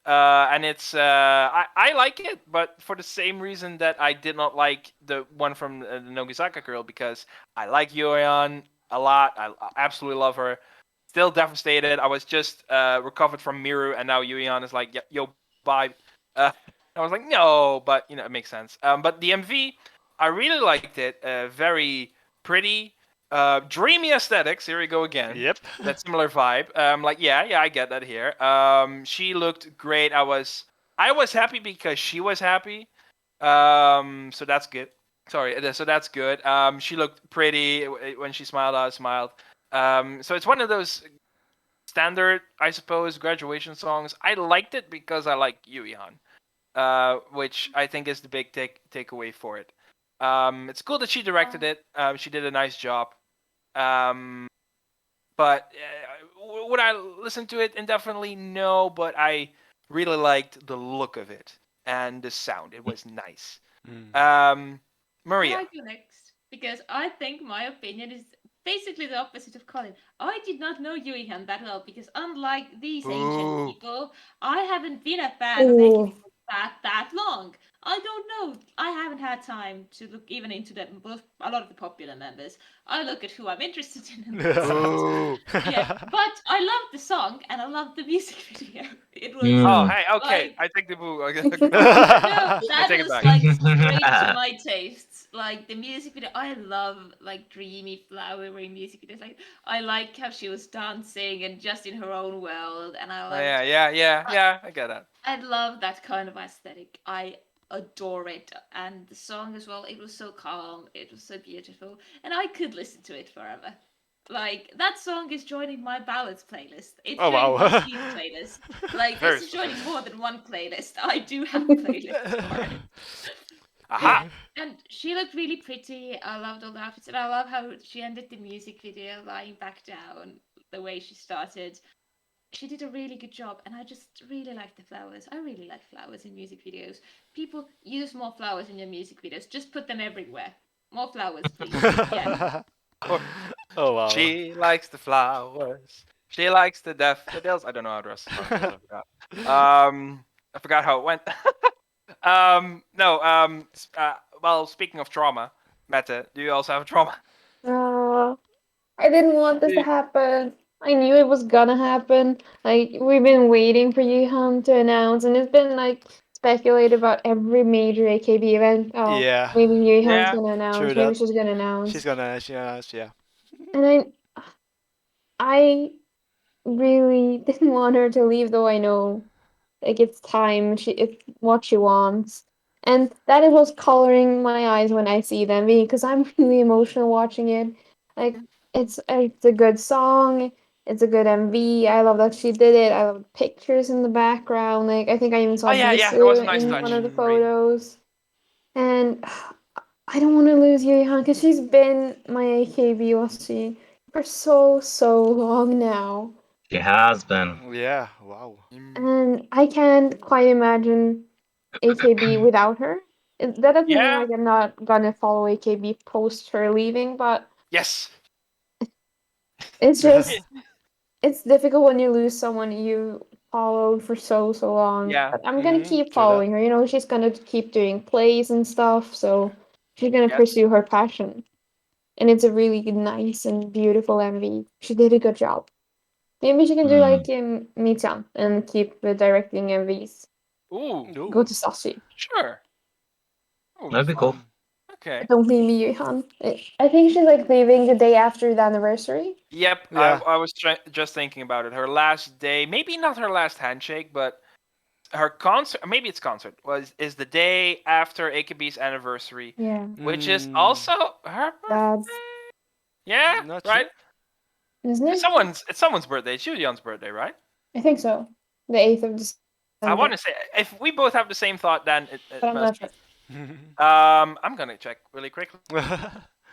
and it's I like it, but for the same reason that I did not like the one from the Nogizaka girl, because I like Yuihan a lot. I absolutely love her. Still devastated. I was just recovered from Miru, and now Yuihan is like, yo, bye. I was like, no, but you know, it makes sense. But the MV, I really liked it. Very pretty, dreamy aesthetics. Here we go again. Yep. That similar vibe. Like, yeah, I get that here. She looked great. I was happy because she was happy. So that's good. Sorry, so that's good. She looked pretty when she smiled. I smiled. So it's one of those standard, I suppose, graduation songs. I liked it because I like Yuihan, which I think is the big takeaway for it. It's cool that she directed it. She did a nice job. But would I listen to it indefinitely? No, but I really liked the look of it and the sound. It was nice. Mm. Can Maria. I go next? Because I think my opinion is basically the opposite of Colin. I did not know Yuihan that well because unlike these ancient Ooh. people, I haven't been a fan of Ooh. AKB that long. I don't know. I haven't had time to look even into a lot of the popular members. I look at who I'm interested in. And that's it. Ooh. Yeah, but I loved the song and I loved the music video. It was Oh, Mm. hey, okay. like I take the boo. Okay. no, I that take it was back. like straight to my tastes. Like the music video, I love like dreamy, flowery music videos. Like I like how she was dancing and just in her own world, and I Oh, loved. yeah. I get that. I love that kind of aesthetic. I adore it, and the song as well. It was so calm. It was so beautiful, and I could listen to it forever. Like that song is joining my ballads playlist. It's Oh, joining wow. my sleep playlist. Like Very this is specific. joining more than one playlist. I do have a playlist for it. Aha. And she looked really pretty. I loved all the outfits, and I love how she ended the music video lying back down. The way she started, she did a really good job, and I just really like the flowers. I really like flowers in music videos. People use more flowers in your music videos. Just put them everywhere. More flowers, please. Yeah. Oh, wow. She likes the flowers. She likes the daffodils. I don't know how the rest of the song goes. I forgot. I forgot how it went. No. Well, speaking of trauma, Mette, do you also have a trauma? I didn't want this to happen. I knew it was gonna happen. Like we've been waiting for Yuhan to announce, and it's been like speculated about every major AKB event. Oh, Yeah. maybe Yuhan's Yeah. gonna announce. True Maybe that. she's gonna announce. She's gonna, yeah. And I really didn't want her to leave, though I know like it's time. It's what she wants, and that is what's coloring my eyes when I see them because I'm really emotional watching it. Like it's a good song. It's a good MV. I love that she did it. I love the pictures in the background. Like I think I even Oh saw yeah. That was a Bisu nice in one touch. of the Mm. photos. And I don't want to lose Yuihan because she's been my AKB Lassie for so long now. She has been. Yeah, wow. And I can't quite imagine AKB without her. That doesn't mean Yeah. like I'm not gonna follow AKB post her leaving, but Yes. it's just it's difficult when you lose someone you followed for so long. Yeah. But I'm gonna keep True that. following her. You know, she's gonna keep doing plays and stuff, so she's gonna Yes. pursue her passion. And it's a really nice and beautiful MV. She did a good job. Maybe she can do Mm. like Mi-chan and keep directing MVs. Ooh. Go Ooh. to Sashi. Sure. That would That'd be fun. cool. Okay. Don't leave me, Yuhan. I think she's like leaving the day after the anniversary. Yep. Yeah. I was just thinking about it. Her last day, maybe not her last handshake, but her concert, maybe it's concert, is the day after AKB's anniversary, Yeah, which is Mm, also her that's birthday. Yeah, not right. isn't It's it? someone's birthday. It's Julian's birthday, right? I think so. The 8th of I want December, to say if we both have the same thought, then it but I'm not must sure. be. I'm gonna check really quickly But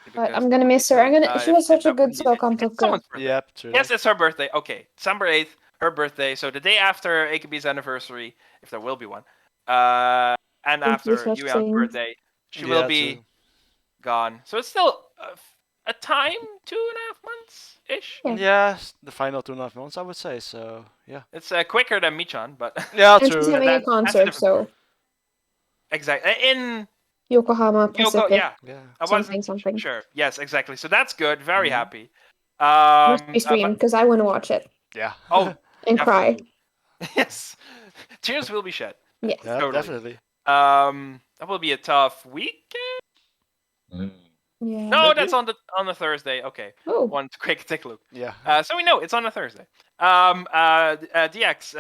because I'm that gonna would be miss her. I'm silly. gonna. She If, was if such a that good wouldn't be the, it's Sokantoku. someone's birthday. Yep, true Yes, that. it's her birthday. Okay, December 8th, her birthday. So the day after AKB's anniversary, if there will be one, and Thank you after for Yuan's saying. birthday, she will Yeah, be true. gone. So it's still a time, 2.5 months ish. Yeah. Yeah, the final 2.5 months, I would say. So yeah. It's quicker than Michan, but Yeah, And she's true. having a that's a concert, different story. so Exactly. In Yokohama Yoko, Pacific yeah, Yeah. I wasn't something. sure. Yes, exactly. So that's good. Very Mhm. happy. Must be streamed But because I want to watch it Yeah. oh, and cry. definitely. Yes, tears will be shed. Yes. Yeah, Totally. definitely. That will be a tough week. Mm. Yeah. No, Could that's be. on the Thursday. Okay, Oh. one quick take a look. Yeah. So we know it's on a Thursday. DX,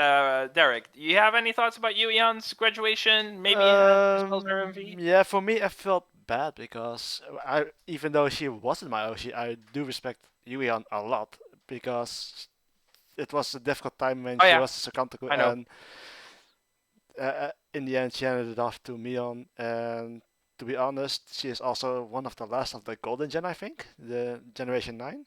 Derek, do you have any thoughts about Yuihan's graduation? Maybe as well as her MV? Yeah, for me, I felt bad because even though she wasn't my OC, I do respect Yuihan a lot because it was a difficult time when Oh she yeah, was a Sakurazaka, I know. and in the end, she handed it off to Mion. And to be honest, she is also one of the last of the Golden Gen, I think, the Generation 9.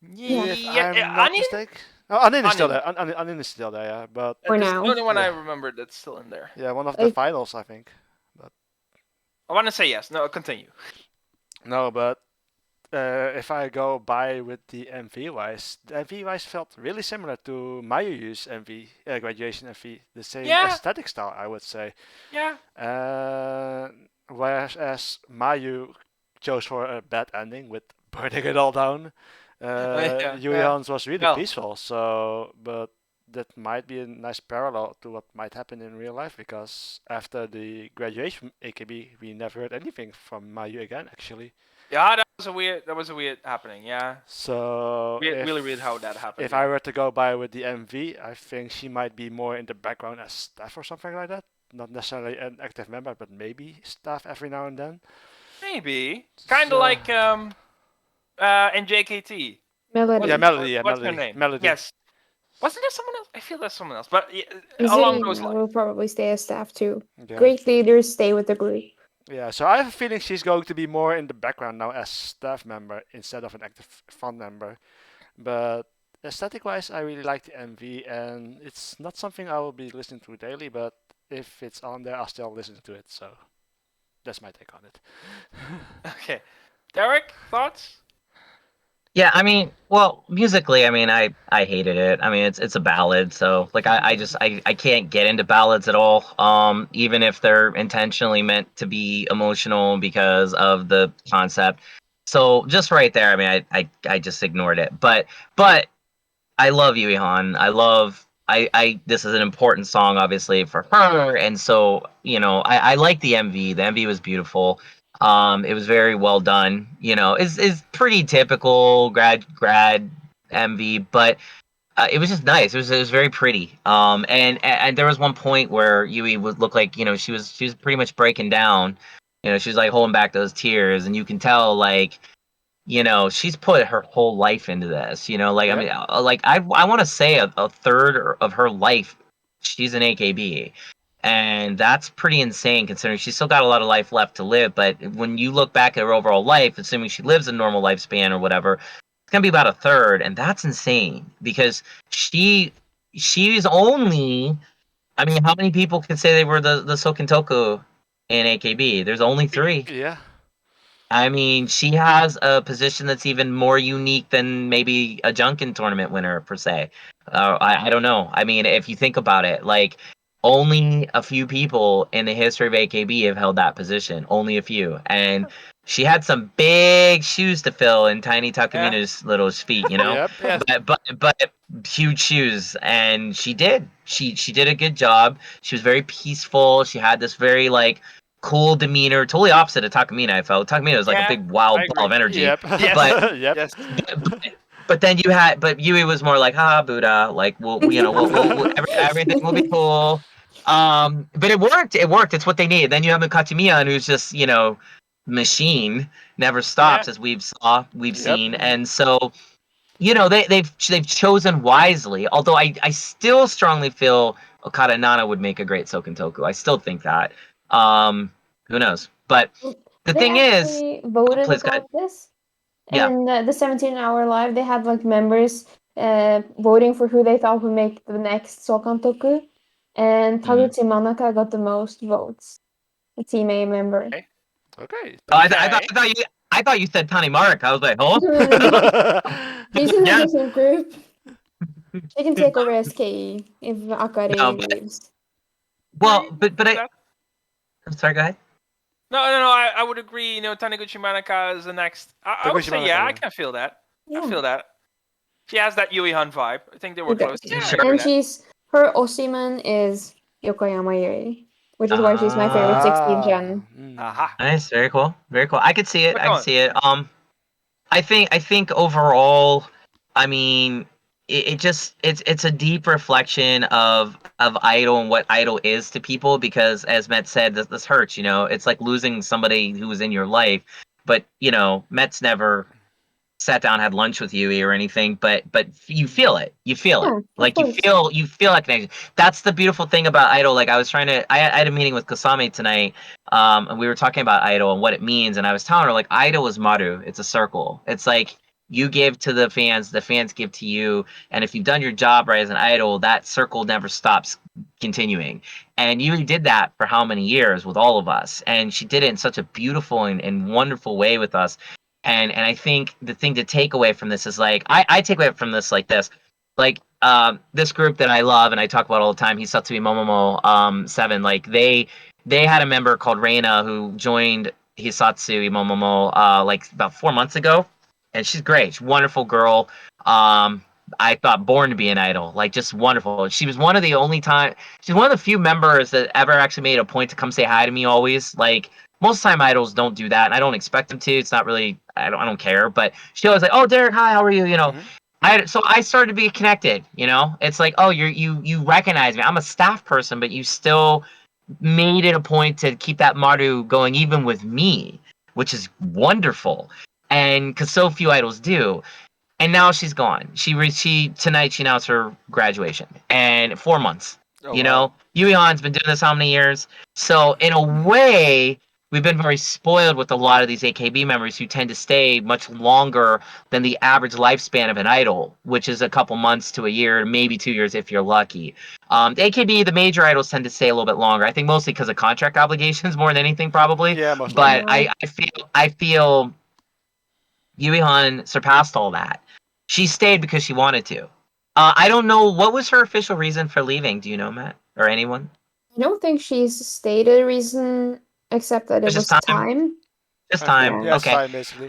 If Yeah, I'm not Anin? mistaken. Oh, Anin is still Anin. there. Anin is still there, yeah. But For That's the now. only one I Yeah. remember that's still in there. yeah, one of the Like- finals, I think. I want to say yes. No, continue. No, but if I go by with the MV wise, the MV wise felt really similar to Mayu's MV, graduation MV, the same Yeah. aesthetic style, I would say. Yeah. Whereas Mayu chose for a bad ending with burning it all down. Yeah. Yuihan's was really Well. peaceful, so but that might be a nice parallel to what might happen in real life because after the graduation AKB, we never heard anything from Mayu again, actually. Yeah, that was a weird happening. Yeah. So Really weird how that happened. if I were to go by with the MV, I think she might be more in the background as staff or something like that. Not necessarily an active member, but maybe staff every now and then. Maybe kind So- of like in JKT. Melody. Yeah, Melody. Yeah, What's her Melody. name? Melody. Yes. Wasn't there someone else? I feel there's someone else, but yeah, Zarina along those lines. will probably stay as staff too. Yeah. Great leaders stay with the group. Yeah, so I have a feeling she's going to be more in the background now as staff member instead of an active fund member. But aesthetic-wise, I really like the MV, and it's not something I will be listening to daily, but if it's on there, I'll still listen to it. So that's my take on it. Okay, Derek, thoughts? Yeah, I mean, well, musically, I mean, I hated it. I mean, it's a ballad, so like I can't get into ballads at all. Even if they're intentionally meant to be emotional because of the concept. So just right there, I mean, I just ignored it. But I love Yuihan. I this is an important song obviously for her, and so I like the MV. The MV was beautiful. It was very well done. Is pretty typical grad MV, but it was just nice. It was very pretty. And there was one point where Yui would look like she was pretty much breaking down. She was like holding back those tears, and you can tell like she's put her whole life into this. Like Yep. I mean, like I want to say a third of her life she's an AKB. And that's pretty insane considering she's still got a lot of life left to live. But when you look back at her overall life, assuming she lives a normal lifespan or whatever, it's gonna be about a third, and that's insane because she's only. I mean, how many people can say they were the Sokentoku in AKB? There's only 3. Yeah. I mean, she has a position that's even more unique than maybe a Junkin tournament winner per se. I don't know. I mean, if you think about it, like only a few people in the history of AKB have held that position. Only a few, and she had some big shoes to fill in Tiny Takumina's little feet. Yep. Yeah. But huge shoes, and she did. She did a good job. She was very peaceful. She had this very like cool demeanor, totally opposite of Takamina. I felt Takamina was like Yeah, a big wild I ball of agree. energy. Yep. But Yep. Yes. but then but Yui was more like, Buddha, like we'll everything will be cool. But it worked. It worked. It's what they need. Then you have Katsumiya, who's just machine, never stops, as we've Yep. seen, and so they've chosen wisely. Although I still strongly feel Okada Nana would make a great Sokentoku. I still think that. Who knows? But the They thing is, actually voted please, go ahead. about this. Yeah. And the 17-hour live, they had like members voting for who they thought would make the next Sokantoku. And Taguchi Manaka got the most votes. A Team A member. Okay. Okay. Oh, I thought you said Tani Mark. I was like, oh. He's in a Yeah. different group. They can take over SKE if Akari No, but- leaves. Well, but I'm sorry. Go ahead. No, I would agree. Taniguchi Manaka is the next. I would Taguchi say, Manaka, yeah, I yeah. can feel that. Yeah. I feel that. She has that Yuihan vibe. I think they were She close. does. Yeah, I Sure. agree And with that. her Oshiman is Yokoyama Yui, which is why she's my favorite 16 gen. Aha. Nice. Very cool. Very cool. I could see it. But I go can on. see it. I think overall, I mean, it's a deep reflection of Idol and what Idol is to people because, as Met said, this hurts. It's like losing somebody who was in your life, but Met's never sat down, had lunch with Yui or anything, but you feel it. You feel Yeah, it. of Like course. you feel that connection. That's the beautiful thing about Idol. Like I had a meeting with Kasame tonight, and we were talking about Idol and what it means, and I was telling her like Idol is Maru. It's a circle. It's like you give to the fans give to you, and if you've done your job right as an Idol, that circle never stops continuing. And Yui did that for how many years with all of us, and she did it in such a beautiful and wonderful way with us. And I think the thing to take away from this is like I take away from this like this, like this group that I love and I talk about all the time, Hisatsui Momomo 7, like they had a member called Reina who joined Hisatsui Momomo like about 4 months ago, and she's great. She's a wonderful girl. I thought born to be an idol, like just wonderful. She's one of the few members that ever actually made a point to come say hi to me always. Like most of the time idols don't do that, and I don't expect them to. It's not really I don't care, but she always like, "Oh, Derek, hi, how are you?" You know. So I started to be connected, you know? It's like, "Oh, you recognize me. I'm a staff person, but you still made it a point to keep that Maru going even with me, which is wonderful." And cuz so few idols do. And now she's gone. Tonight she announced her graduation, and 4 months. Oh, You wow. know, Yuihan's been doing this how many years? So in a way, we've been very spoiled with a lot of these AKB members who tend to stay much longer than the average lifespan of an idol, which is a couple months to a year, maybe 2 years if you're lucky. The AKB, the major idols tend to stay a little bit longer. I think mostly because of contract obligations more than anything, probably. Yeah, most But likely. I feel Yuihan surpassed all that. She stayed because she wanted to. I don't know what was her official reason for leaving. Do you know, Matt, or anyone? I don't think she's stated a reason except that it It's just was time. time. Just time. Yeah. Yeah, it's Okay. fine, basically.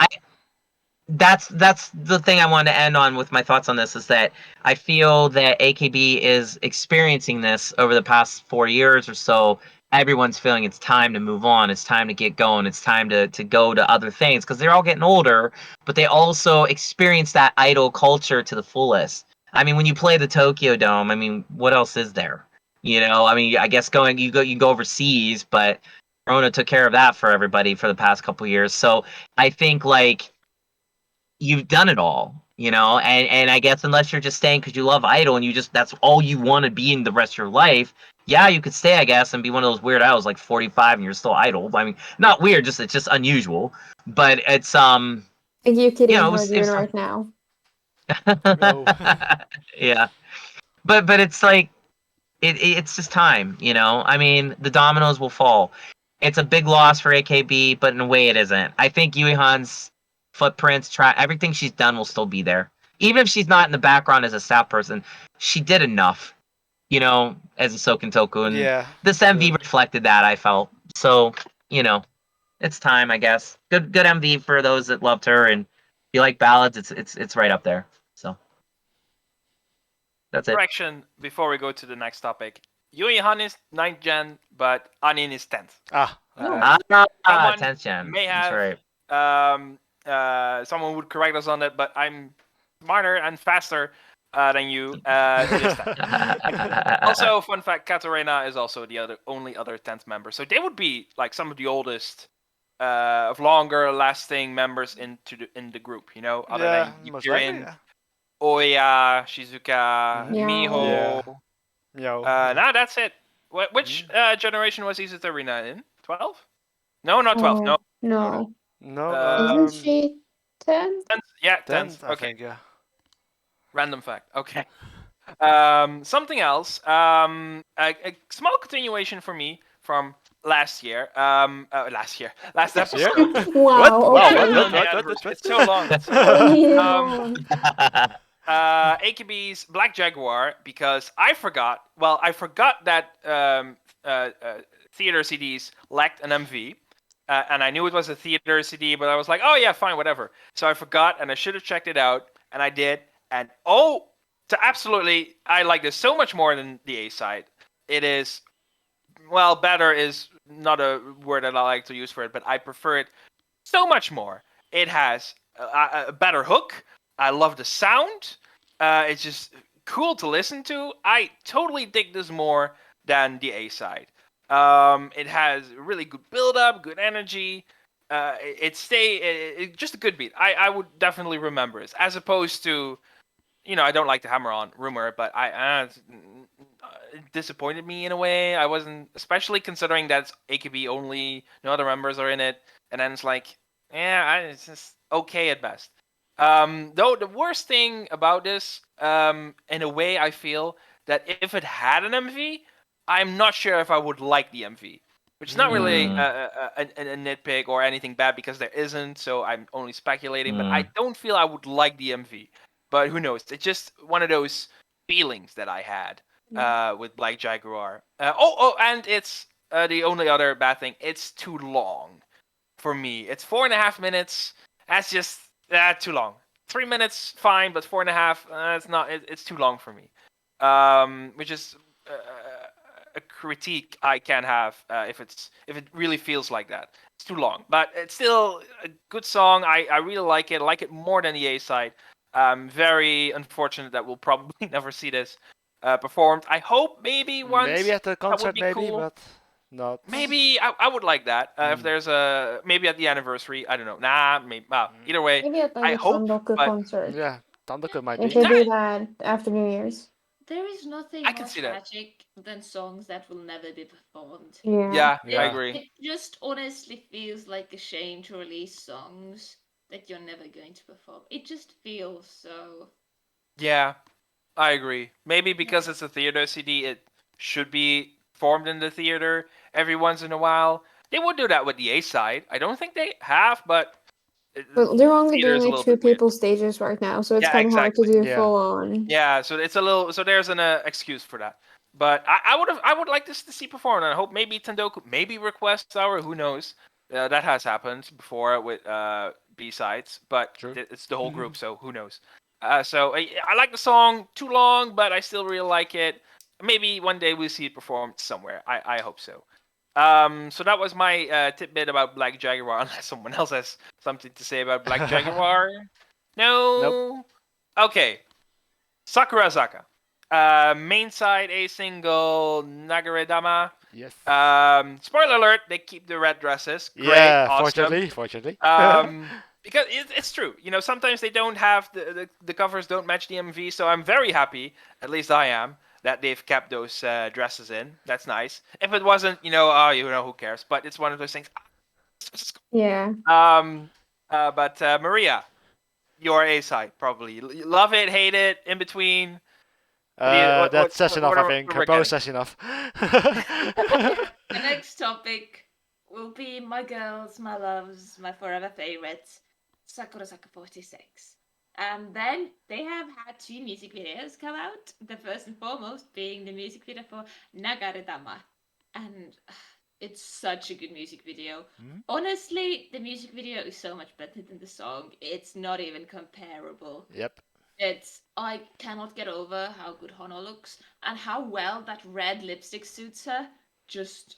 That's the thing I wanted to end on with my thoughts on this is that I feel that AKB is experiencing this over the past 4 years or so. Everyone's feeling it's time to move on. It's time to get going. It's time to go to other things because they're all getting older, but they also experience that idol culture to the fullest. I mean, when you play the Tokyo Dome, I mean, what else is there? You know, I mean, I guess you go overseas, but Corona took care of that for everybody for the past couple years. So I think like you've done it all, you know, and I guess unless you're just staying because you love idol and that's all you want to be in the rest of your life, yeah, you could stay, I guess, and be one of those weird idols like 45 and you're still idol. I mean, not weird, it's just unusual, but it's Like you kidding you know, what we're it doing was right now. No. yeah, but it's like it's just time, you know. I mean, the dominoes will fall. It's a big loss for AKB, but in a way, it isn't. I think Yuihan's footprints, everything she's done will still be there. Even if she's not in the background as a staff person, she did enough, you know, as a Soken Toku, and Yeah. this MV reflected that. I felt so, you know, it's time, I guess. Good MV for those that loved her, and if you like ballads, it's right up there. So that's it. Correction before we go to the next topic. Yuihan is 9th gen, but Anin is 10th. Ah. Oh. Okay. Someone 10th gen. may That's have right. someone would correct us on that, but I'm smarter and faster than you. It is 10th. Also, fun fact: Katarina is also the only other 10th member, so they would be like some of the oldest, of longer lasting members in the group. You know, other Yeah, than most likely. Yukirin, Yeah. Oya, Shizuka, Mhm. Yeah. Miho. Yeah. Now that's it. Which generation was Katarina in? 12? No, not 12. No. No. No. Isn't she 10? 10th. Yeah, 10th, 10th. I Okay. think. Yeah. Random fact. Okay. Something else. A small continuation for me from last year. Last Last year? episode. Wow, Wow, okay. what? It's so long. It's so long. Leading on. AKB's Black Jaguar, because I forgot that theater CDs lacked an MV. And I knew it was a theater CD, but I was like, oh yeah, fine, whatever. So I forgot, and I should have checked it out, and I did. And I like this so much more than the A side. It is, well, better is not a word that I like to use for it, but I prefer it so much more. It has a better hook. I love the sound. It's just cool to listen to. I totally dig this more than the A side. It has really good build up, good energy. Just a good beat. I would definitely remember it, as opposed to, I don't like to hammer on rumor, but it disappointed me in a way. I wasn't, especially considering that it's AKB only, no other members are in it, and then it's like, it's just okay at best. Though the worst thing about this, in a way, I feel that if it had an MV, I'm not sure if I would like the MV. which is not really Mm. a nitpick or anything bad because there isn't. So I'm only speculating. But I Mm. don't feel I would like the MV. But who knows? It's just one of those feelings that I had with Black Jaguar. And it's the only other bad thing. It's too long for me. It's 4.5 minutes. That's just too long. 3 minutes, fine, but 4.5, it's not. It's too long for me. Which is a critique I can have if it really feels like that. It's too long, but it's still a good song. I really like it. I like it more than the A side. Very unfortunate that we'll probably never see this performed. I hope maybe once. Maybe at the That would concert, be maybe, cool. but not. Maybe I would like that if Mm. there's a maybe at the anniversary. I don't know. Nah, maybe. Well, either way, Maybe at I like a hope. Sandoku But concert. Yeah, Tandoku might If be. they do that after New Year's. There is nothing I can more see that. tragic than songs that will never be performed. Yeah. Yeah, I Yeah. agree. It just honestly feels like a shame to release songs that you're never going to perform. It just feels so. Yeah, I agree. Maybe because it's a theater CD, it should be formed in the theater every once in a while. They would do that with the A side. I don't think they have, but But they're only theater doing is a like little two bit weird. people stages right now, so it's Yeah, kind of hard to exactly. do Yeah. full on. Yeah, so it's a little. So there's an excuse for that. But I would like this to see performed, and I hope maybe Tendoku maybe request hour. Who knows? That has happened before with B sides, but True. it's the whole group, so who knows? So I like the song. Too long, but I still really like it. Maybe one day we'll see it performed somewhere. I hope so. So that was my tidbit about Black Jaguar. Unless someone else has something to say about Black Jaguar. No. Nope. Okay. Sakurazaka. Main side A single Nagaredama. Yes. Spoiler alert, they keep the red dresses. Great, Yeah, awesome. fortunately. Because it's true. You know, sometimes they don't have the covers don't match the MV, so I'm very happy, at least I am, that they've kept those dresses in. That's nice. If it wasn't, who cares? But it's one of those things. Yeah. But Maria, your A side probably. Love it, hate it, in between. That's such enough, I what think. we're Both getting. such enough. The next topic will be my girls, my loves, my forever favorites, Sakurazaka46. And then they have had two music videos come out. The first and foremost being the music video for Nagaredama. And it's such a good music video. Hmm? Honestly, the music video is so much better than the song. It's not even comparable. Yep. I cannot get over how good Hono looks and how well that red lipstick suits her. Just,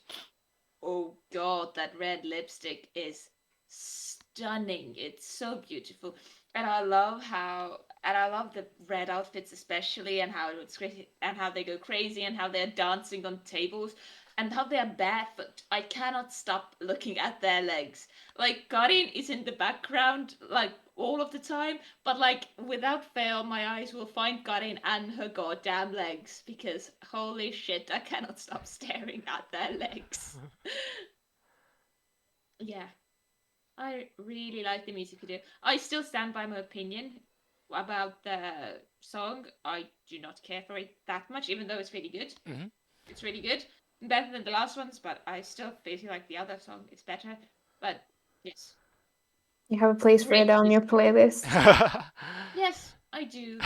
oh god, that red lipstick is stunning. It's so beautiful. And I love the red outfits especially, and how it's crazy, and how they go crazy, and how they're dancing on tables, and how they're barefoot. I cannot stop looking at their legs. Like Karin is in the background, like all of the time, but like without fail, my eyes will find Karin and her goddamn legs because holy shit, I cannot stop staring at their legs. Yeah. I really like the music video. I still stand by my opinion about the song. I do not care for it that much, even though it's really good. Mhm. It's really good. Better than the last ones, but I still feel like the other song is better. But yes. You have a place for it Great on your music. playlist. Yes, I do.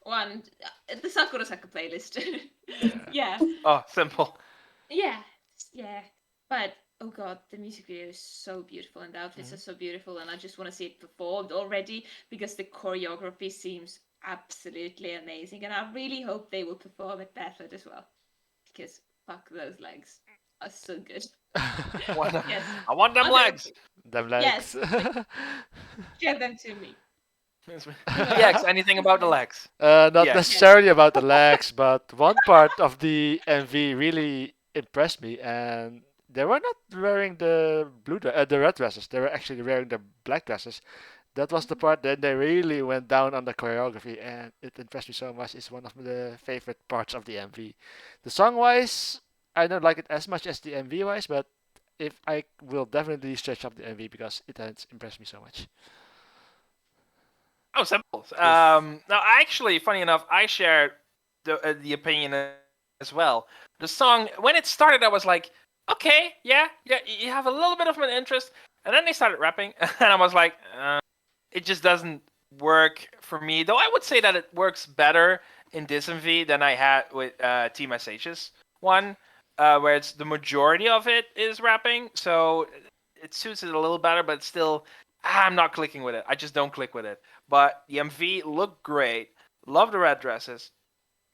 One. The Sakurazaka playlist. Yeah. Oh, simple. Yeah. Yeah. But oh god, the music video is so beautiful and the outfits are so beautiful, and I just want to see it performed already because the choreography seems absolutely amazing, and I really hope they will perform it barefoot as well because fuck, those legs are so good. Yes. I want them Other- legs. Them legs. Yes. Give them to me. Yes, anything about the legs. Not Yeah. necessarily about the legs, but one part of the MV really impressed me, and they were not wearing the the red dresses. They were actually wearing the black dresses. That was the part that they really went down on the choreography, and it impressed me so much. It's one of the favorite parts of the MV. The song wise, I don't like it as much as the MV wise, but if I will definitely search up the MV because it has impressed me so much. Oh, simple. Now, actually, funny enough, I shared the opinion as well. the song, when it started, I was like, okay, yeah, you have a little bit of an interest. And then they started rapping, and I was like, it just doesn't work for me. Though I would say that it works better in this MV than I had with Team SH's one, where it's the majority of it is rapping. So it suits it a little better, but still, I'm not clicking with it. I just don't click with it. But the MV looked great. Love the red dresses.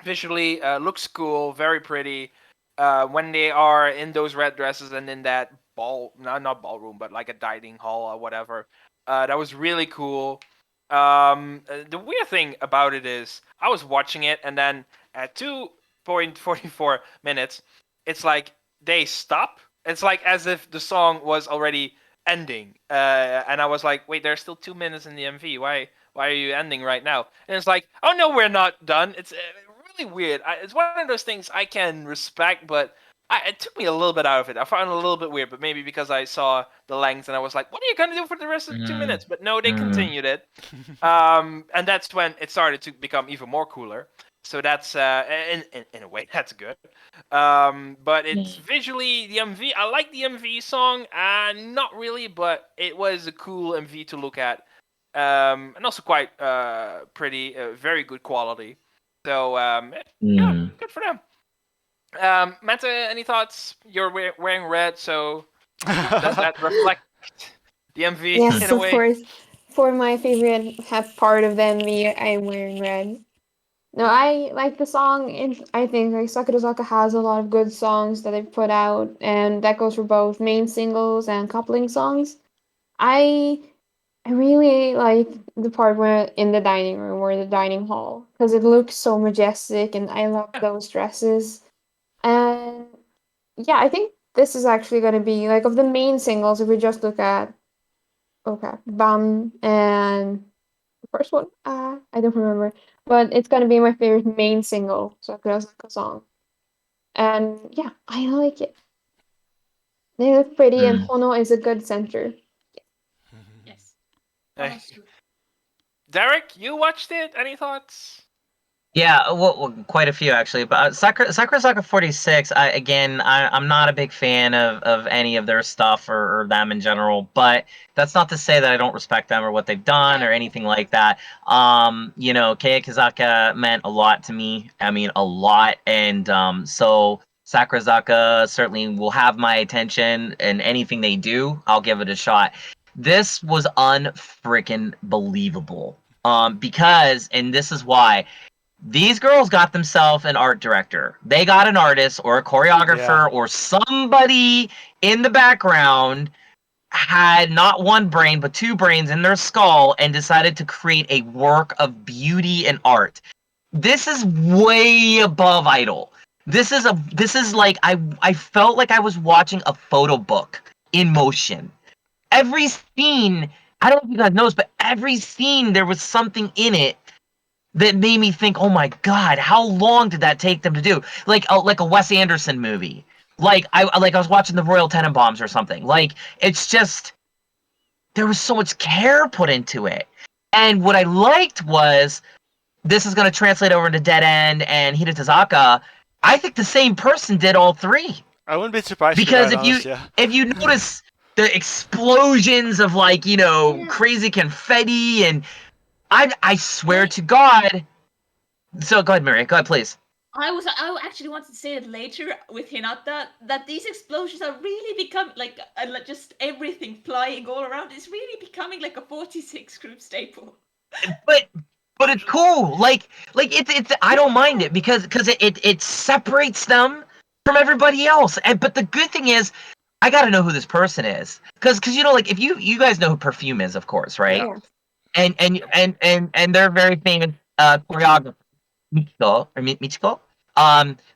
Visually, looks cool, very pretty. When they are in those red dresses and in that not ballroom, but like a dining hall or whatever, that was really cool. The weird thing about it is, I was watching it, and then at 2.44 minutes, it's like they stop. It's like as if the song was already ending, and I was like, wait, there's still 2 minutes in the MV. Why are you ending right now? And it's like, oh no, we're not done. It's really weird. It's one of those things I can respect, but it took me a little bit out of it. I found it a little bit weird, but maybe because I saw the length and I was like, what are you gonna do for the rest of 2 minutes? But no, they continued it. And that's when it started to become even more cooler. So that's in a way that's good. But it's visually the MV. I like the MV song. Not really, but it was a cool MV to look at. And also quite pretty, very good quality. So yeah, good for them. Manta, any thoughts? You're wearing red, so does that reflect the MV Yes, in a of way? course. For my favorite part of the MV, I'm wearing red. No, I like the song. I think like Sakurazaka has a lot of good songs that they've put out, and that goes for both main singles and coupling songs. I I really like the part where in the dining room or the dining hall because it looks so majestic, and I love those dresses. And yeah, I think this is actually going to be like of the main singles. If we just look at Bam and the first one, I don't remember, but it's gonna be my favorite main single, Sakurazaka song. And yeah, I like it. They look pretty, and Hono is a good center. Yes. Hey. Derek, you watched it? Any thoughts? Yeah, well, quite a few actually. But Sakurazaka46, I'm not a big fan of any of their stuff or them in general. But that's not to say that I don't respect them or what they've done or anything like that. Kei Kazaka meant a lot to me. I mean, a lot. And so Sakurazaka certainly will have my attention, and anything they do, I'll give it a shot. This was unfreaking believable. Because, and this is why. These girls got themselves an art director. They got an artist or a choreographer or somebody in the background had not one brain but two brains in their skull and decided to create a work of beauty and art. This is way above Idol. This is like I felt like I was watching a photo book in motion. Every scene, I don't know if you guys noticed, but every scene there was something in it that made me think, oh my god, how long did that take them to do? Like a Wes Anderson movie. Like I was watching the Royal Tenenbaums or something. Like it's just there was so much care put into it. And what I liked was this is going to translate over into Dead End and Hinatazaka. I think the same person did all three. I wouldn't be surprised Because to be quite honest, if you notice the explosions of crazy confetti, and I swear to God. So go ahead, Mary. Go ahead, please. I actually wanted to say it later with Hinata that these explosions are really become like just everything flying all around is really becoming like a 46 group staple. But it's cool. Like it's I don't mind it because it separates them from everybody else. But the good thing is I got to know who this person is because like if you guys know who Perfume is, of course, right? Yeah. And they're very famous choreographer Michiko.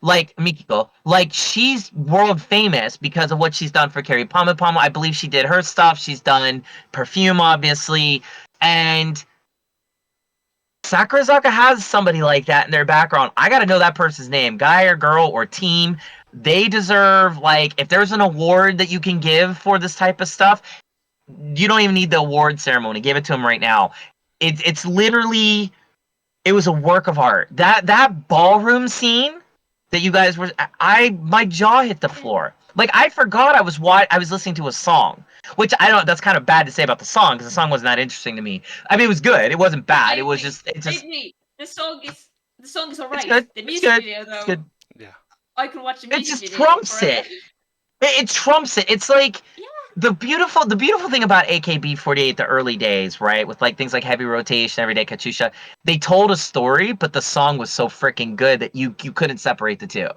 Like Mikiko, like she's world famous because of what she's done for Carrie Pama Pama. I believe she did her stuff. She's done Perfume, obviously, and Sakurazaka has somebody like that in their background. I got to know that person's name, guy or girl or team. They deserve, like, if there's an award that you can give for this type of stuff, you don't even need the award ceremony. Give it to them right now. It's literally, it was a work of art. That ballroom scene that you guys were. My jaw hit the floor. Like I forgot I was listening to a song, which I don't. That's kind of bad to say about the song because the song wasn't that interesting to me. I mean, it was good. It wasn't bad. It was just. I agree. The song is It's alright. good. The It's music good. video It's though, good. Yeah. I could watch the It music just video trumps forever. it. It trumps it. It's like Yeah. the beautiful thing about AKB48, the early days, right? With like things like Heavy Rotation, Everyday Katusha, they told a story, but the song was so freaking good that you couldn't separate the two.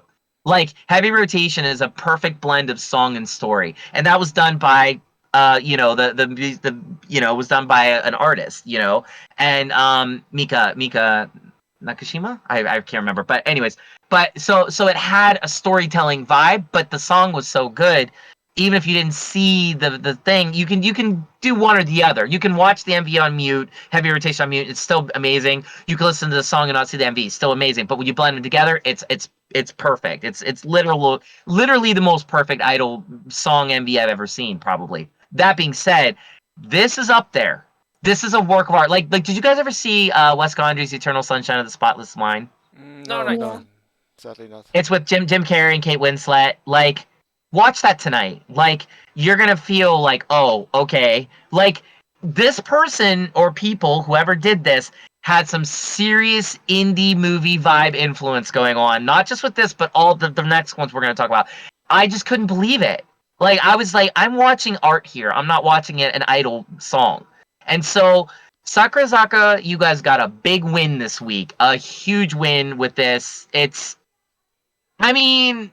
Like Heavy Rotation is a perfect blend of song and story, and that was done by the it was done by an artist, and Mika Nakashima? I can't remember. But anyways, so it had a storytelling vibe, but the song was so good. Even if you didn't see the thing, you can do one or the other. You can watch the MV on mute, Heavy Rotation on mute. It's still amazing. You can listen to the song and not see the MV. It's still amazing. But when you blend them together, it's perfect. It's literally the most perfect idol song MV I've ever seen. Probably. That being said, this is up there. This is a work of art. Like did you guys ever see Wes Gondry's Eternal Sunshine of the Spotless Mind? No, No, not Yeah. yet. sadly not. It's with Jim Carrey and Kate Winslet. Like, watch that tonight. Like, you're gonna feel like, oh, okay. Like, this person or people, whoever did this, had some serious indie movie vibe influence going on. Not just with this, but all the next ones we're gonna talk about. I just couldn't believe it. Like, I was like, I'm watching art here. I'm not watching an idol song. And so Sakurazaka, you guys got a big win this week. A huge win with this. I mean,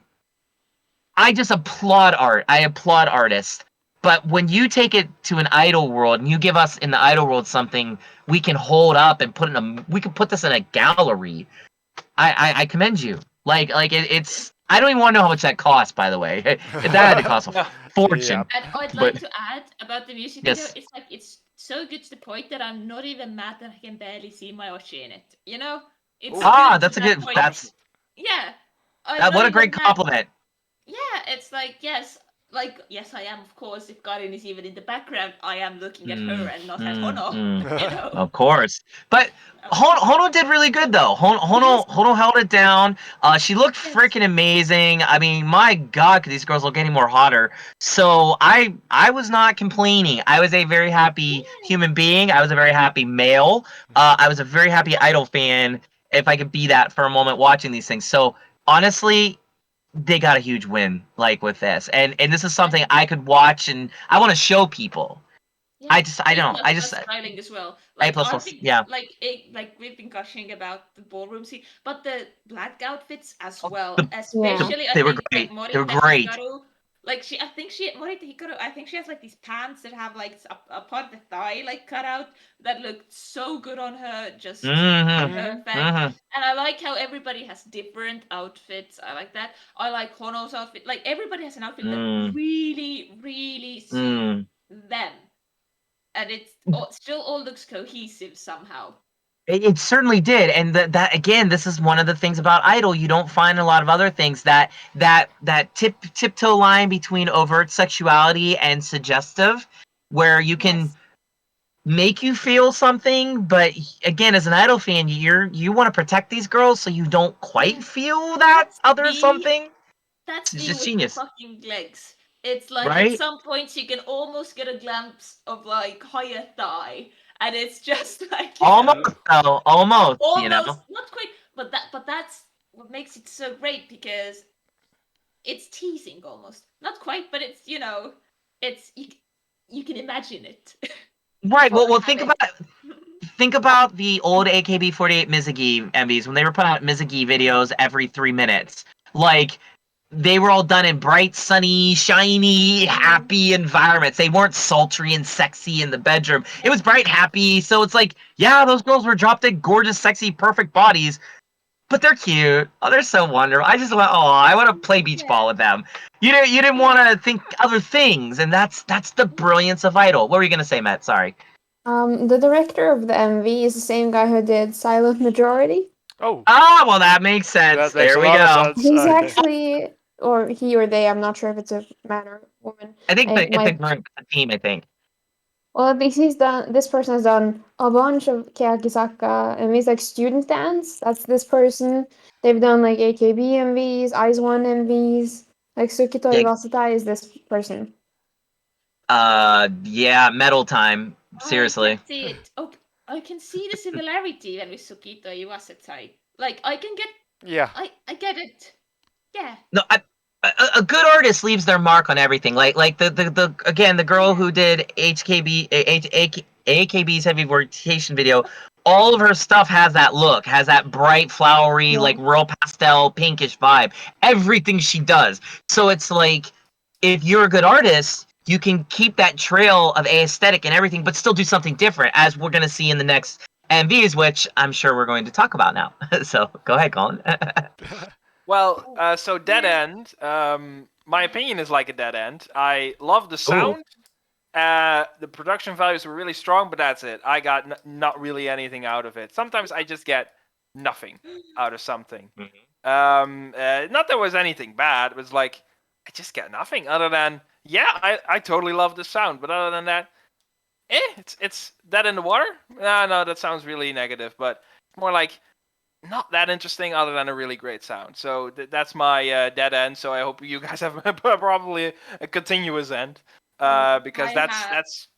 I just applaud art. I applaud artists. But when you take it to an idol world and you give us in the idol world something we can hold up and we can put this in a gallery, I commend you. It's I don't even want to know how much that costs. By the way, that had to cost a Yeah. fortune. And I'd But like to add about the music video, yes, it's so good to the point that I'm not even mad that I can barely see my Oshi in it. You know? It's Ooh. good to that's a that good. point. That's Yeah. I'm not what a even great mad. compliment. Yeah, it's yes, I am, of course. If Karin is even in the background, I am looking at her and not at Hono. You know? Of course. But Hono did really good though. Yes. Hono held it down. She looked Yes. freaking amazing. I mean, my God, could these girls look any more hotter? So I was not complaining. I was a very happy human being. I was a very happy male. I was a very happy idol fan. If I could be that for a moment watching these things. So honestly, they got a huge win like with this, and this is something I could watch and I want to show people. Yeah. I A don't plus I plus just styling as well. A Like plus our plus, thing, yeah. like we've been gushing about the ballroom scene, but the black outfits as Oh, well. Yeah. Especially, I they were think like great. They were Morita great. Hikaru. Like Morita Hikaru. I think she has like these pants that have like a part of the thigh like cut out that looked so good on her. Just Mm-hmm. perfect. Mm-hmm. And I like how everybody has different outfits. I like that. I like Hono's outfit. Like everybody has an outfit that Mm. really suits Mm. them, and still all looks cohesive somehow. It certainly did, and that again, this is one of the things about Idol. You don't find a lot of other things that tiptoe line between overt sexuality and suggestive, where you can Yes, make you feel something, but again, as an Idol fan, you want to protect these girls, so you don't quite yes. feel that That's other me. something. That's It's me just with the genius, fucking legs. It's like at right? some points you can almost get a glimpse of like higher thigh, and it's just like Almost, though, almost, almost not quite. But that's what makes it so great because it's teasing almost. Not quite, but it's it's you can imagine it. Right. While Well, I have it. think about the old AKB48 Mizugi MVs when they were putting out Mizugi videos every 3 minutes. Like they were all done in bright, sunny, shiny, happy environments. They weren't sultry and sexy in the bedroom. It was bright, happy. So it's like, yeah, those girls were drop dead, gorgeous, sexy, perfect bodies, but they're cute. Oh, they're so wonderful. I just want, oh, I want to play beach Yeah. ball with them. You didn't want to think other things, and that's the brilliance of Idol. What were you gonna say, Matt? Sorry. The director of the MV is the same guy who did Silent Majority. Oh, Ah, well, that makes sense. that makes There a we lot of go. sense. He's Okay. actually, or he or they, I'm not sure if it's a man or woman. I think It it's a might, group, a team. I think. Well, at least he's done. This person has done a bunch of Keyakizaka and he's like student dance. That's this person. They've done like AKB MVs, Eyes One MVs. Like Sukito Yeah, Iwasata is this person. yeah, Metal Time. I Seriously. can see it. Oh, I can see the similarity when with Sukito Iwasatai. Like I can get, Yeah. I get it. Yeah. No, a good artist leaves their mark on everything. Like the again the girl who did AKB's heavy rotation video. All of her stuff has that look, has that bright, flowery, Yeah. like real pastel, pinkish vibe. Everything she does. So it's like, if you're a good artist, you can keep that trail of aesthetic and everything, but still do something different, as we're gonna see in the next MVs, which I'm sure we're going to talk about now. So go ahead, Colin. Well, so Dead Yeah. End. My opinion is like a Dead End. I love the sound. The production values were really strong, but that's it. I got not really anything out of it. Sometimes I just get nothing out of something. Not there was anything bad. It was like I just get nothing other than I totally love the sound, but other than that, it's Dead in the Water. No, that sounds really negative, but more like not that interesting other than a really great sound. So that's my Dead End. So I hope you guys have probably a continuous end. Because I that's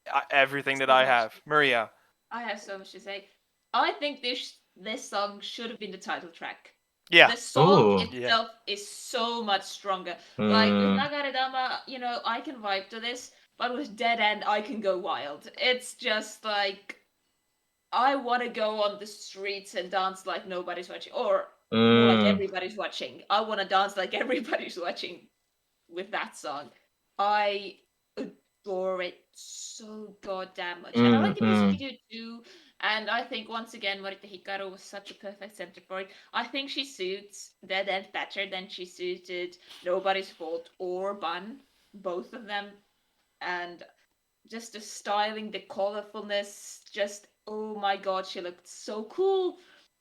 have everything that so I much. have. Maria. I have so much to say. I think this song should have been the title track. Yeah. The song Ooh. itself is so much stronger. Like with Mm. Nagaredama, I can vibe to this, but with Dead End, I can go wild. It's just like I want to go on the streets and dance like nobody's watching, or more like Mm. everybody's watching. I want to dance like everybody's watching with that song. I adore it so goddamn much. And I like the music Mm-hmm. video too. And I think once again Morita Hikaru was such a perfect center for it. I think she suits Dead End better than she suited Nobody's Fault or Bun. Both of them. And just the styling, the colorfulness, just oh my god, she looked so cool.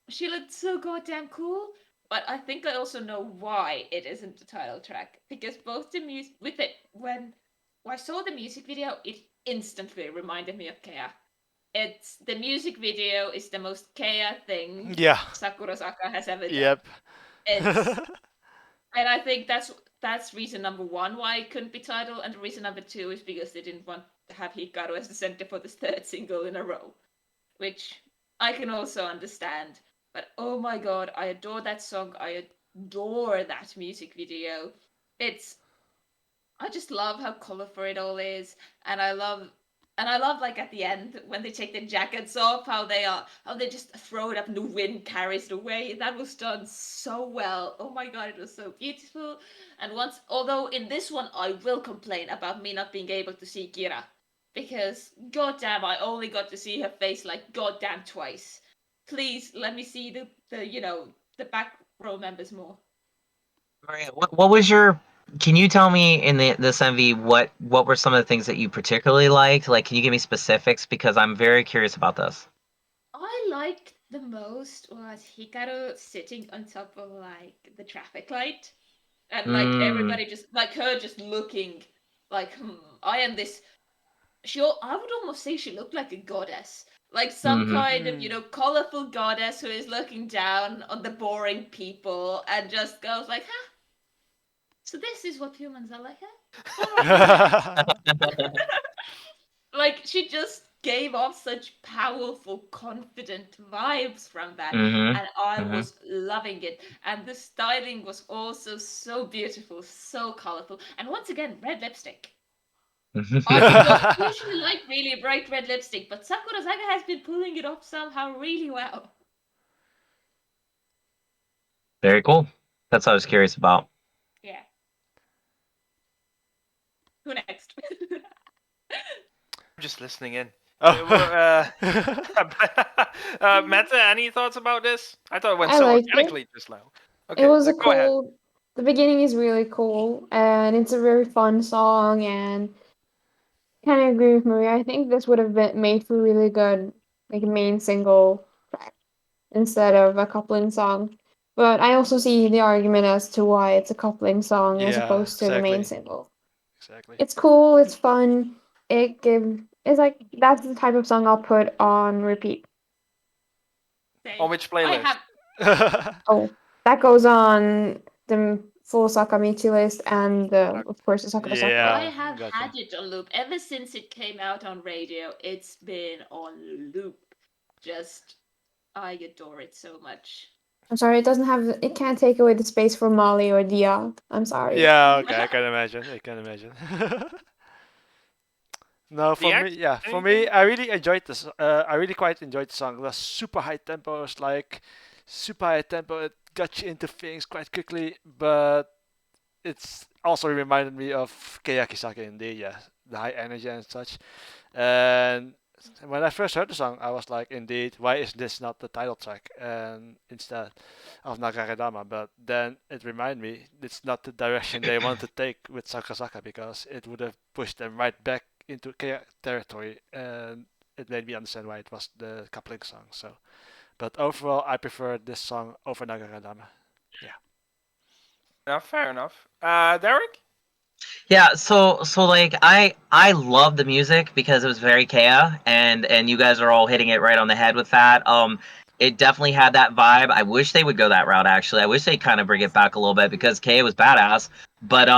She looked so goddamn cool. But I think I also know why it isn't the title track because both the music with it when I saw the music video, it instantly reminded me of Kea. It's the music video is the most Kea thing Yeah. Sakurazaka has ever done. Yep. It's and I think that's reason number one why it couldn't be titled, and reason number two is because they didn't want to have Hikaru as the center for this third single in a row, which I can also understand. But oh my god, I adore that song. I adore that music video. I just love how colorful it all is, and I love like at the end when they take their jackets off, how they just throw it up and the wind carries it away. That was done so well. Oh my god, it was so beautiful. And although in this one I will complain about me not being able to see Kira, because goddamn, I only got to see her face like goddamn twice. Please let me see the back row members more. Maria, what was your? Can you tell me in this MV what were some of the things that you particularly liked? Like, can you give me specifics because I'm very curious about this. I liked the most was Hikaru sitting on top of like the traffic light, and like Mm. everybody just like her just looking like I am this. I would almost say she looked like a goddess, like some Mm-hmm. kind of colorful goddess who is looking down on the boring people and just goes like, "Huh? So this is what humans are like, huh?" Like she just gave off such powerful, confident vibes from that, Mm-hmm. and I Mm-hmm. was loving it. And the styling was also so beautiful, so colorful, and once again, red lipstick. I don't usually like really bright red lipstick, but Sakurazaka has been pulling it off somehow really well. Very cool. That's what I was curious about. Yeah. Who next? I'm just listening in. Oh. Meta, any thoughts about this? I thought it went I so liked it. organically just now. Okay, It was a go ahead. cool. The beginning is really cool, and it's a very fun song. And kind of agree with Maria. I think this would have been made for really good, like main single track instead of a coupling song. But I also see the argument as to why it's a coupling song as Yeah, opposed to the main exactly. single. Exactly. It's cool. It's fun. It It's like that's the type of song I'll put on repeat. Same. On which I playlist? have Oh, that goes on the full Sakamichi list and of course the Sakurazaka. Yeah. I have gotcha. had it on loop ever since it came out on radio. It's been on loop. Just I adore it so much. I'm sorry, it can't take away the space for Molly or Dia. I'm sorry. Yeah, okay, I can imagine. I can imagine. No, for me, DX? yeah, for me, Anything? I really enjoyed this. I really quite enjoyed the song. It was super high tempo. It was like super high tempo. It got you into things quite quickly, but it's also reminded me of Keyakisake indeed. Yeah, the high energy and such. And when I first heard the song, I was like, indeed, why is this not the title track and instead of Nagaredama? But then it reminded me it's not the direction they want to take with Sakurazaka because it would have pushed them right back into chaos territory, and it made me understand why it was the coupling song. So, but overall, I prefer this song over Nagaredama. No, fair enough. Derek? Yeah, so like I love the music because it was very Kea, and you guys are all hitting it right on the head with that. It definitely had that vibe. I wish they would go that route actually. I wish they kind of bring it back a little bit because Kea was badass. But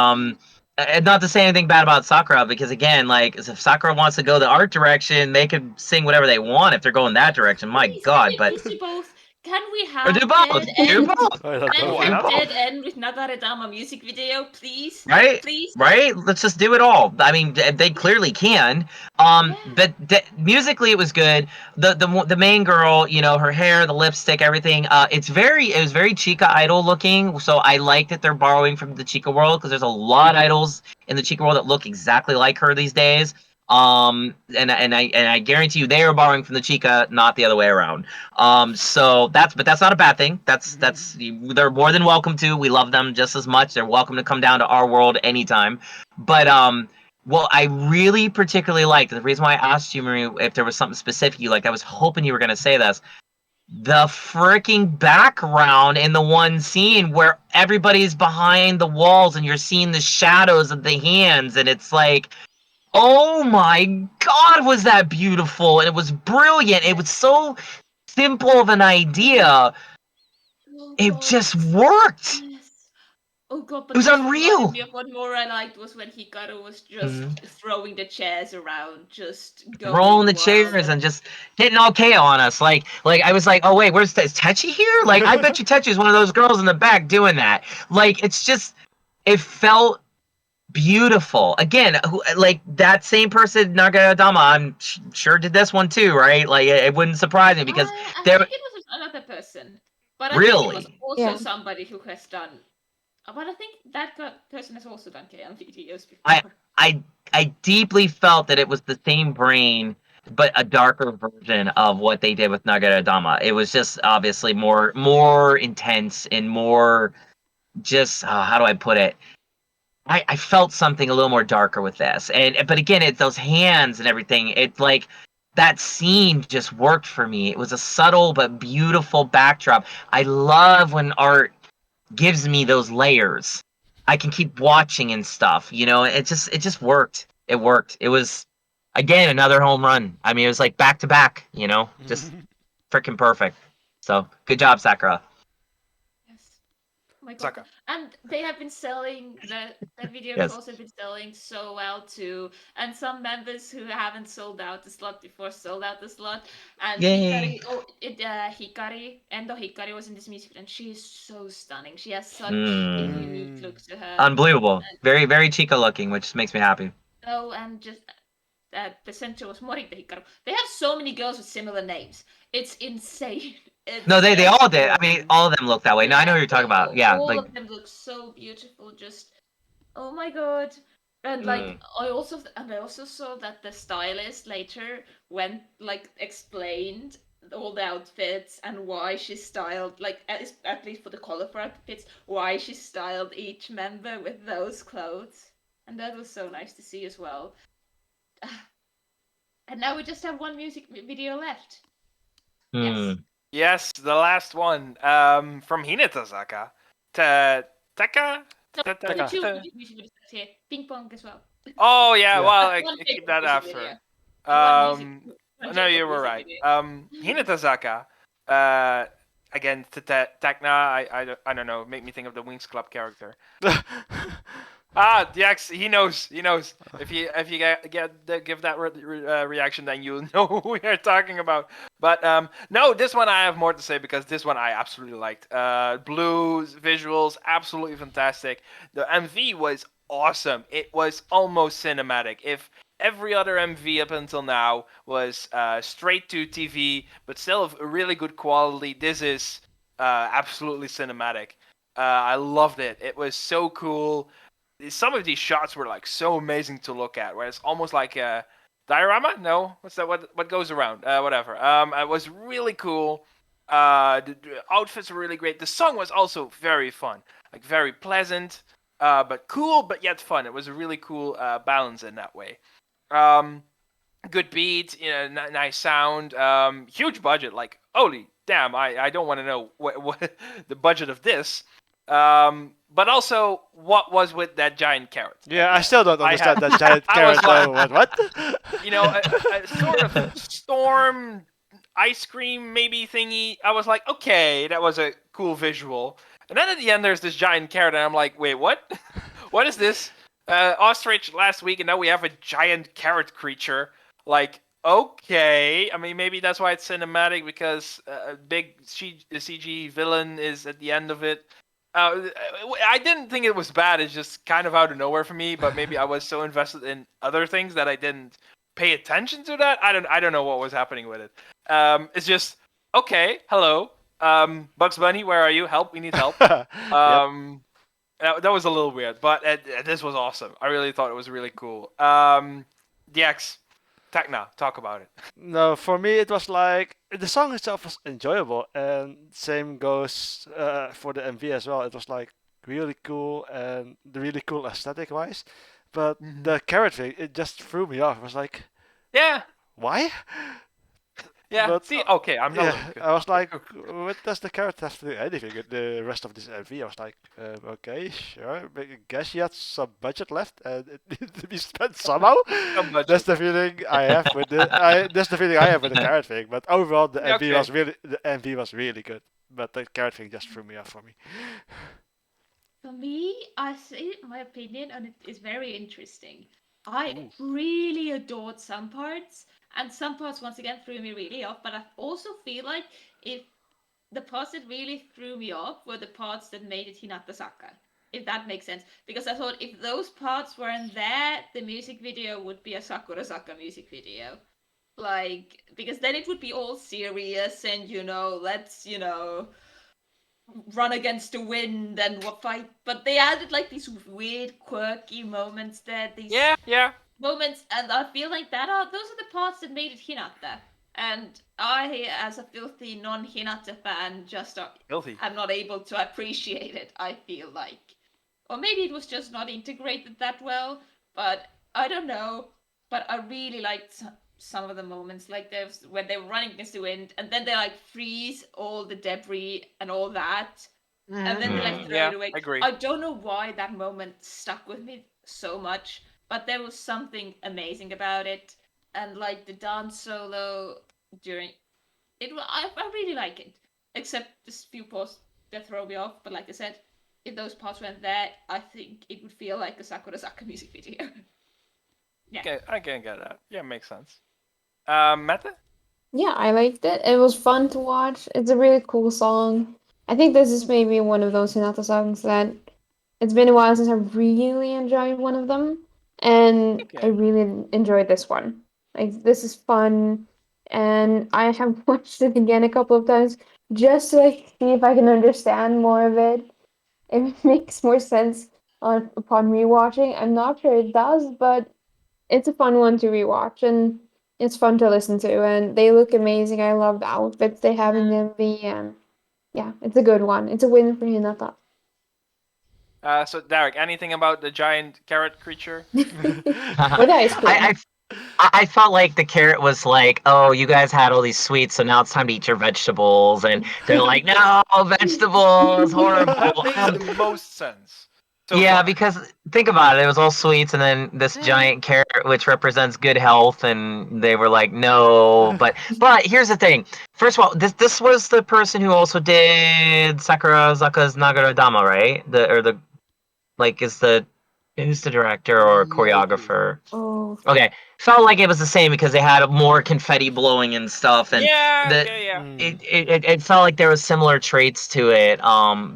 and not to say anything bad about Sakura because again, like if Sakura wants to go the art direction, they could sing whatever they want if they're going that direction. My Please, God, but please do both. Can we or do have both, Dead do End? both. Why not Can both we have Wow. now? Dead End with Nagaredama music video, please? Right? Please? Right? Let's just do it all. I mean, they clearly can. Yeah. But musically, it was good. The main girl, you know, her hair, the lipstick, everything. It was very Chica Idol looking. So I like that they're borrowing from the Chica world because there's a lot of idols in the Chica world that look exactly like her these days. And I guarantee you they are borrowing from the Chica, not the other way around. So that's not a bad thing. That's they're more than welcome to. We love them just as much. They're welcome to come down to our world anytime. But well, I really particularly liked the reason why I asked you, Marie, if there was something specific you liked. I was hoping you were gonna say this. The freaking background in the one scene where everybody's behind the walls and you're seeing the shadows of the hands, and it's like, oh my God, was that beautiful? And it was brilliant. It was so simple of an idea. Oh It God. just worked. Yes. Oh God, It but was this reminded unreal. me of what more I liked was when Hikaru was just Mhm. throwing the chairs around, just Rolling going the wild. chairs and just hitting all KO on us. Like I was like, oh wait, is Techi here? Like I bet you Techi is one of those girls in the back doing that. Like it's just, it felt beautiful. Again, like that same person, Nagaredama, I'm sure did this one too, right? Like it wouldn't surprise me because I there think it was another person, but I think it was really. also Yeah. somebody who has done. But I think that person has also done KM videos I before. I I deeply felt that it was the same brain, but a darker version of what they did with Nagaredama. It was just obviously more intense and more just how do I put it? I felt something a little more darker with this, and but again, it's those hands and everything. It's like that scene just worked for me. It was a subtle but beautiful backdrop. I love when art gives me those layers. I can keep watching and stuff. You know, it just worked. It worked. It was again another home run. I mean, it was like back to back. You know, just freaking perfect. So good job, Sakura. Yes. Oh my God. Saka. And they have been selling the video Yes. calls have been selling so well too. And some members who haven't sold out the slot before sold out the slot. And Yay. Hikari, Endo Hikari was in this music and she is so stunning. She has such a Mm. unique look to her. Unbelievable. Very very Chica looking, which makes me happy. Oh, and just the center was Morita Hikaru. They have so many girls with similar names. It's insane. No, It's they just all did. I mean, all of them look that way. No, I know what you're talking about. Yeah, all like of them look so beautiful. Just oh my God. And Mm. I also saw that the stylist later went like explained all the outfits and why she styled like at least for the colorful outfits why she styled each member with those clothes, and that was so nice to see as well. And now we just have one music video left. Yes. Mm. Yes, the last one. From Hinatazaka. Tteka? No, Tteka. two music videos here. Ping Pong as well. Oh yeah, Yeah. well One I big keep that music after. video. No, you were right. Hinatazaka, again, Tteka. I don't know. Make me think of the Wings Club character. Dex, he knows. If you give that reaction, then you'll know who we are talking about. But no, this one I have more to say because this one I absolutely liked. Blues, visuals, absolutely fantastic. The MV was awesome. It was almost cinematic. If every other MV up until now was straight to TV, but still of really good quality, this is absolutely cinematic. I loved it. It was so cool. Some of these shots were like so amazing to look at, where it's almost like a diorama. No, what's that? What goes around? Whatever. It was really cool. The outfits were really great. The song was also very fun, like very pleasant, but cool, but yet fun. It was a really cool balance in that way. Good beat, nice sound. Huge budget. Like holy damn, I don't want to know what the budget of this. But also, what was with that giant carrot? Yeah, I still don't understand that giant carrot. What? A sort of storm ice cream maybe thingy. I was like, okay, that was a cool visual. And then at the end, there's this giant carrot, and I'm like, wait, what? What is this? Ostrich last week, and now we have a giant carrot creature. Like, okay. I mean, maybe that's why it's cinematic, because a big CG villain is at the end of it. I didn't think it was bad. It's just kind of out of nowhere for me. But maybe I was so invested in other things that I didn't pay attention to that. I don't know what was happening with it. It's just okay. Hello, Bugs Bunny, where are you? Help! We need help. That was a little weird, but this was awesome. I really thought it was really cool. DX, Tteka, talk about it. No, for me it was like the song itself was enjoyable, and same goes for the MV as well. It was like really cool and really cool aesthetic wise, but the carrot thing, it just threw me off. I was like, yeah, why? Yeah. But, see, okay, I'm not. Yeah, I was like, what does the carrot have to do anything with the rest of this MV? I was like, okay, sure. I guess he had some budget left and it needed to be spent somehow. That's the feeling I have with that's the feeling I have with the carrot thing. But overall, the MV was really good. But the carrot thing just threw me off for me. For me, I say my opinion, and it is very interesting. I really adored some parts, and some parts once again threw me really off. But I also feel like if the parts that really threw me off were the parts that made it Hinatazaka, if that makes sense. Because I thought if those parts weren't there, the music video would be a Sakurazaka music video. Like, because then it would be all serious and, let's, run against the wind and fight. But they added like these weird, quirky moments there. These moments, and I feel like those are the parts that made it Hinata. And I, as a filthy non-Hinata fan, just am not able to appreciate it, I feel like. Or maybe it was just not integrated that well, but I don't know. But I really liked some of the moments, like when they were running against the wind, and then they like freeze all the debris and all that, and then they like throw it away. I don't know why that moment stuck with me so much, but there was something amazing about it, and like the dance solo during it, I really like it. Except this few parts that throw me off, but like I said, if those parts weren't there, I think it would feel like a Sakurazaka music video. Yeah. Okay, I can get that. Yeah, makes sense. Meta? Yeah, I liked it. It was fun to watch. It's a really cool song. I think this is maybe one of those Hinata songs that it's been a while since I really enjoyed one of them, and I really enjoyed this one. Like, this is fun, and I have watched it again a couple of times just to like see if I can understand more of it. If it makes more sense upon rewatching. I'm not sure it does, but it's a fun one to rewatch, and it's fun to listen to, and they look amazing. I love the outfits they have in the MV, and yeah, it's a good one. It's a win for Hinata. So Derek, anything about the giant carrot creature? With ice cream. I felt like the carrot was like, oh, you guys had all these sweets, so now it's time to eat your vegetables. And they're like, no, vegetables, horrible. That makes the most sense. so yeah, far. because think about it. It was all sweets, and then this giant carrot, which represents good health, and they were like, no. But here's the thing. First of all, this was the person who also did Sakurazaka's Nagaredama, right? Who's the director or No clue. choreographer? Oh. Okay, felt like it was the same because they had more confetti blowing and stuff, and Yeah. the Okay. Yeah. Mm. it felt like there was similar traits to it.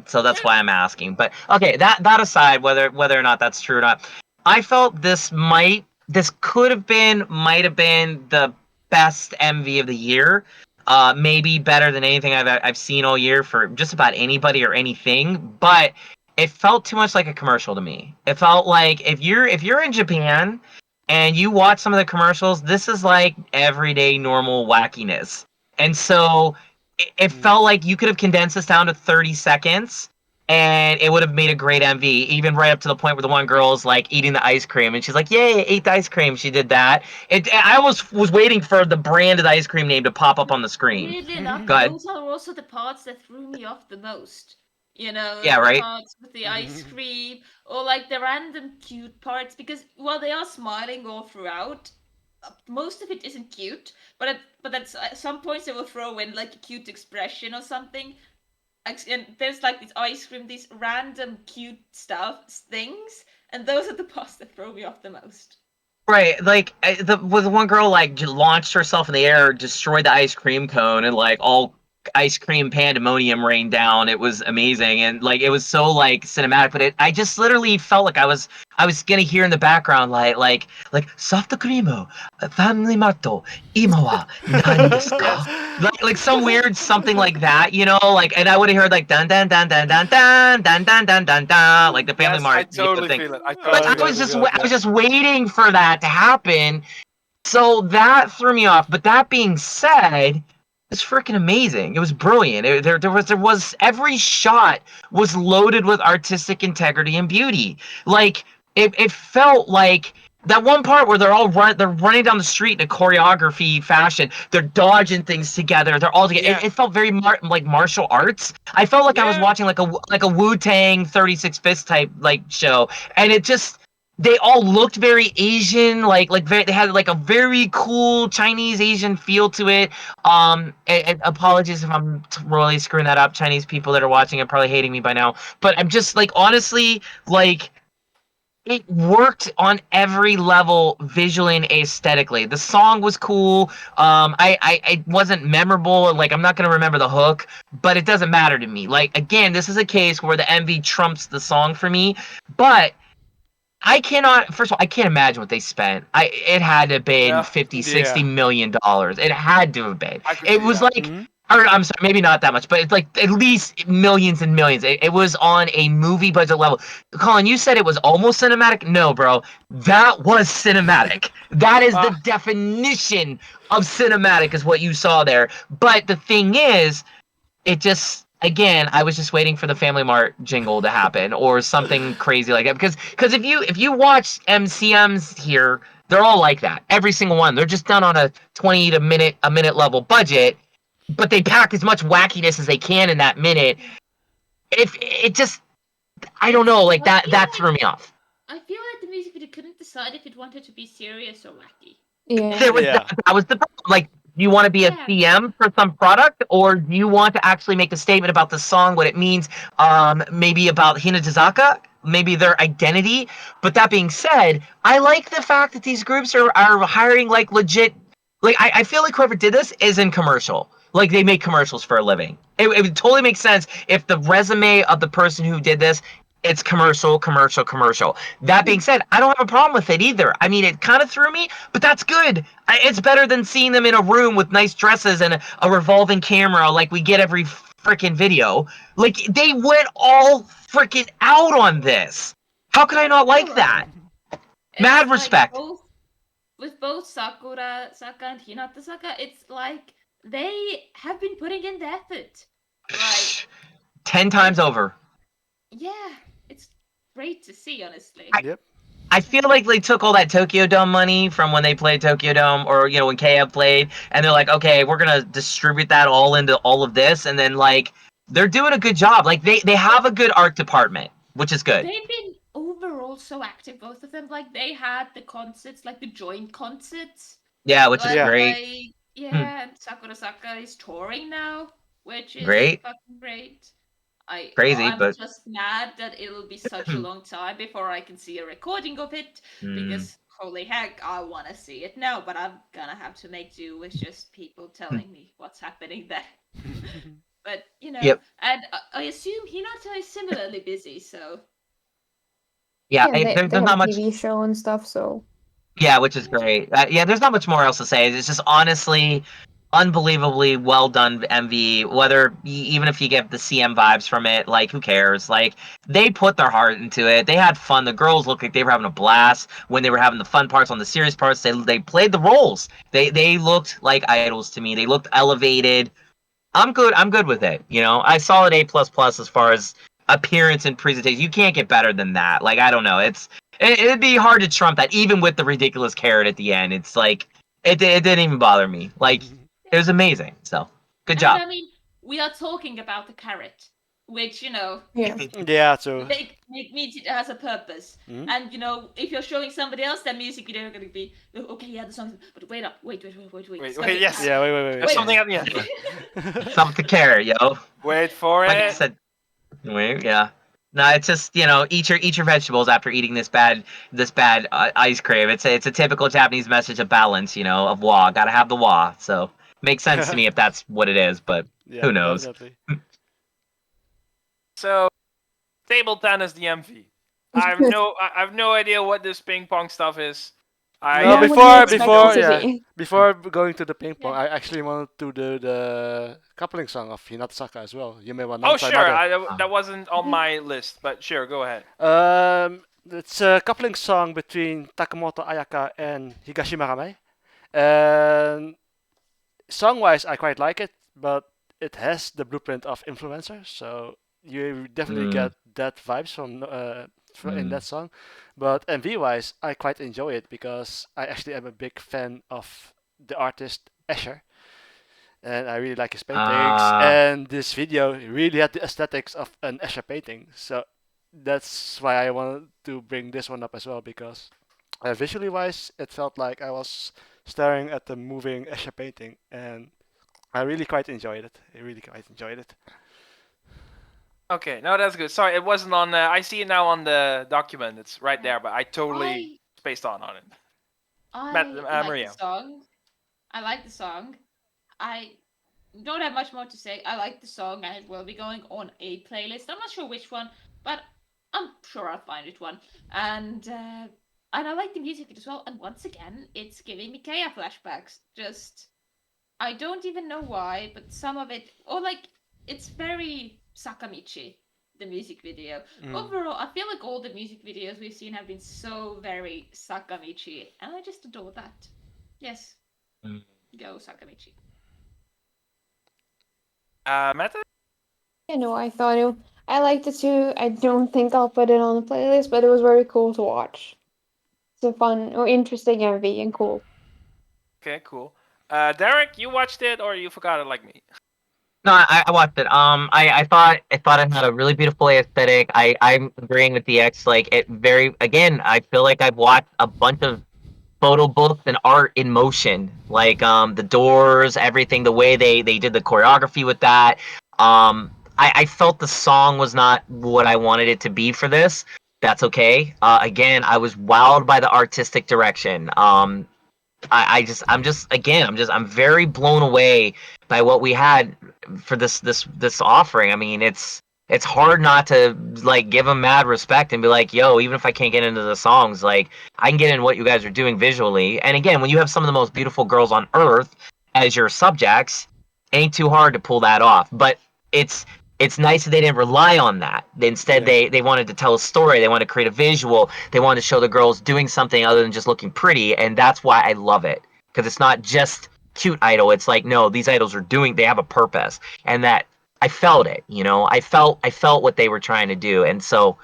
So that's why I'm asking. But okay, that aside, whether or not that's true or not, I felt this might have been the best MV of the year. Maybe better than anything I've seen all year for just about anybody or anything. But it felt too much like a commercial to me. It felt like if you're in Japan and you watch some of the commercials, this is like everyday normal wackiness. And so it felt like you could have condensed this down to 30 seconds and it would have made a great MV, even right up to the point where the one girl's like eating the ice cream and she's like, yay, I ate the ice cream. She did that. I almost was waiting for the brand of the ice cream name to pop up on the screen. Weirdly enough, Go ahead. those are also the parts that threw me off the most. You know, Yeah, the right? parts with the ice cream, or like the random cute parts, because while they are smiling all throughout, most of it isn't cute. But at some points they will throw in like a cute expression or something. And there's like this ice cream, these random cute things, and those are the parts that throw me off the most. Right, like with one girl like launched herself in the air, destroyed the ice cream cone, and like all ice cream pandemonium rained down. It was amazing, and like it was so like cinematic. But I just literally felt like I was gonna hear in the background like soft cream, family matto, ima wa nani desu ka? Like some weird something like that, you know, like, and I would have heard like dun dun dun dun dun dun dun dun dun dun dun, like the Family Yes, I Mart totally thing. feel it. I Like totally God, feel it. I was just waiting for that to happen. So that threw me off. But that being said, it's freaking amazing. It was brilliant. There was every shot was loaded with artistic integrity and beauty. Like it felt like that one part where they're running down the street in a choreography fashion. They're dodging things together. They're all together. Yeah. It felt very like martial arts. I felt like I was Yeah. watching like a Wu-Tang 36 Fist type like show, and it just they all looked very Asian, they had like a very cool Chinese Asian feel to it. And apologies if I'm really screwing that up. Chinese people that are watching are probably hating me by now, but I'm just like honestly like it worked on every level visually and aesthetically. The song was cool. I wasn't memorable. Like I'm not gonna remember the hook, but it doesn't matter to me. Like again, this is a case where the MV trumps the song for me, but I cannot. First of all, I can't imagine what they spent. It had to have been Yeah. 50, Yeah. $60 million. It had to have been. I could It see was that. like, or I'm sorry, maybe not that much, but it's like at least millions and millions. It was on a movie budget level. Colin, you said it was almost cinematic. No, bro, that was cinematic. That is the definition of cinematic, is what you saw there. But the thing is, it just again I was just waiting for the Family Mart jingle to happen or something crazy like that, because if you watch MCMs here, they're all like that, every single one. They're just done on a 20 to a minute level budget, but they pack as much wackiness as they can in that minute. If it just I don't know, like that threw me off. I feel like the music video couldn't decide if it wanted to be serious or wacky. Yeah. There was Yeah. that was the problem. Like, do you want to be a Yeah. CM for some product, or do you want to actually make a statement about the song, what it means, maybe about Hinatazaka, maybe their identity? But that being said, I like the fact that these groups are hiring like legit. Like, I feel like whoever did this is in commercial. Like, they make commercials for a living. It would totally make sense if the resume of the person who did this, it's commercial, commercial, commercial. That being said, I don't have a problem with it either. I mean, it kind of threw me, but that's good. It's better than seeing them in a room with nice dresses and a revolving camera like we get every freaking video. Like, they went all freaking out on this. How could I not like that? Mad It's respect. Like with both Sakurazaka and Hinatazaka, it's like they have been putting in the effort. Like, 10 times over. yeah, it's great to see, honestly. Yep. I feel like they took all that Tokyo Dome money from when they played Tokyo Dome, or when KF played, and they're like, okay, we're gonna distribute that all into all of this, and then like they're doing a good job. Like they have a good art department, which is good. overall so active, both of them. Like they had the concerts, like the joint concerts. Yeah, which is Like, Yeah. great. yeah, and Sakurazaka is touring now, which is Great. fucking great. Crazy, I'm but just mad that it'll be such a long time before I can see a recording of it, because holy heck, I want to see it now, but I'm gonna have to make do with just people telling me what's happening there. But Yep. and I assume Hinata is similarly busy, so Yeah, Yeah, they there's have a not much. TV show and stuff, so Yeah, which is great. Yeah, there's not much more else to say. It's just honestly unbelievably well done MV. Even if you get the CM vibes from it, like who cares? Like they put their heart into it. They had fun. The girls looked like they were having a blast when they were having the fun parts on the serious parts. They played the roles. They looked like idols to me. They looked elevated. I'm good. I'm good with it. I saw it A++ as far as appearance and presentation. You can't get better than that. Like I don't know. It'd be hard to trump that, even with the ridiculous carrot at the end. It's like it didn't even bother me. Like it was amazing. So good and job. I mean, we are talking about the carrot, which yeah. Yeah, so make means it has a purpose. Mhm. And if you're showing somebody else that music video, going to be okay. Yeah, the song, but wait up, wait. It's gonna be yes. yeah, wait. There's something at the end. Something to carrot, yo. Wait for Like I it. said, wait, yeah. No, it's just eat your vegetables after eating this bad ice cream. It's a typical Japanese message of balance, of wa. Gotta have the wa. So makes sense to me if that's what it is, but Yeah, who knows? definitely. So, table tennis, the MV. I have no idea what this ping pong stuff is. No, What would you expect it to be? before going to the ping pong, Yeah. I actually wanted to do the coupling song of Hinatazaka as well. Yume wa Oh Nansai sure, Made. that wasn't on my list, but sure, go ahead. It's a coupling song between Takamoto Ayaka and Higashima Ramei. And song-wise, I quite like it, but it has the blueprint of Influencer, so you definitely get that vibes in that song. But MV-wise, I quite enjoy it because I actually am a big fan of the artist Escher, and I really like his paintings. And this video really had the aesthetics of an Escher painting, so that's why I wanted to bring this one up as well because visually wise, it felt like I was staring at the moving Escher painting, and I really quite enjoyed it. I really quite enjoyed it. Okay, no, that's good. Sorry, it wasn't on. I see it now on the document. It's right there, but I totally spaced on it. I like Maria. the song. I like the song. I don't have much more to say. I like the song, and it will be going on a playlist. I'm not sure which one, but I'm sure I'll find it one. And I like the music as well. And once again, it's giving me Kaya flashbacks. Just I don't even know why, but some of it, or like it's very Sakamichi, the music video. Overall, I feel like all the music videos we've seen have been so very Sakamichi, and I just adore that. Yes, go Sakamichi. Meta? I liked it too. I don't think I'll put it on the playlist, but it was very cool to watch. It's a fun or interesting MV and cool. Okay, cool. Derek, you watched it or you forgot it like me? No, I watched it. I thought it had a really beautiful aesthetic. I'm agreeing with the X. Like I feel like I've watched a bunch of photo books and art in motion. Like the doors, everything, the way they did the choreography with that. I felt the song was not what I wanted it to be for this. That's okay. Again, I was wowed by the artistic direction. I'm very blown away by what we had for this offering. I mean, it's hard not to like give them mad respect and be like, yo, even if I can't get into the songs, like I can get in what you guys are doing visually. And again, when you have some of the most beautiful girls on earth as your subjects, ain't too hard to pull that off. But it's it's nice that they didn't rely on that. Instead, Yeah. they wanted to tell a story. They wanted to create a visual. They wanted to show the girls doing something other than just looking pretty, and that's why I love it. Because it's not just cute idol. It's like, no, these idols they have a purpose, and that I felt it. I felt what they were trying to do, and so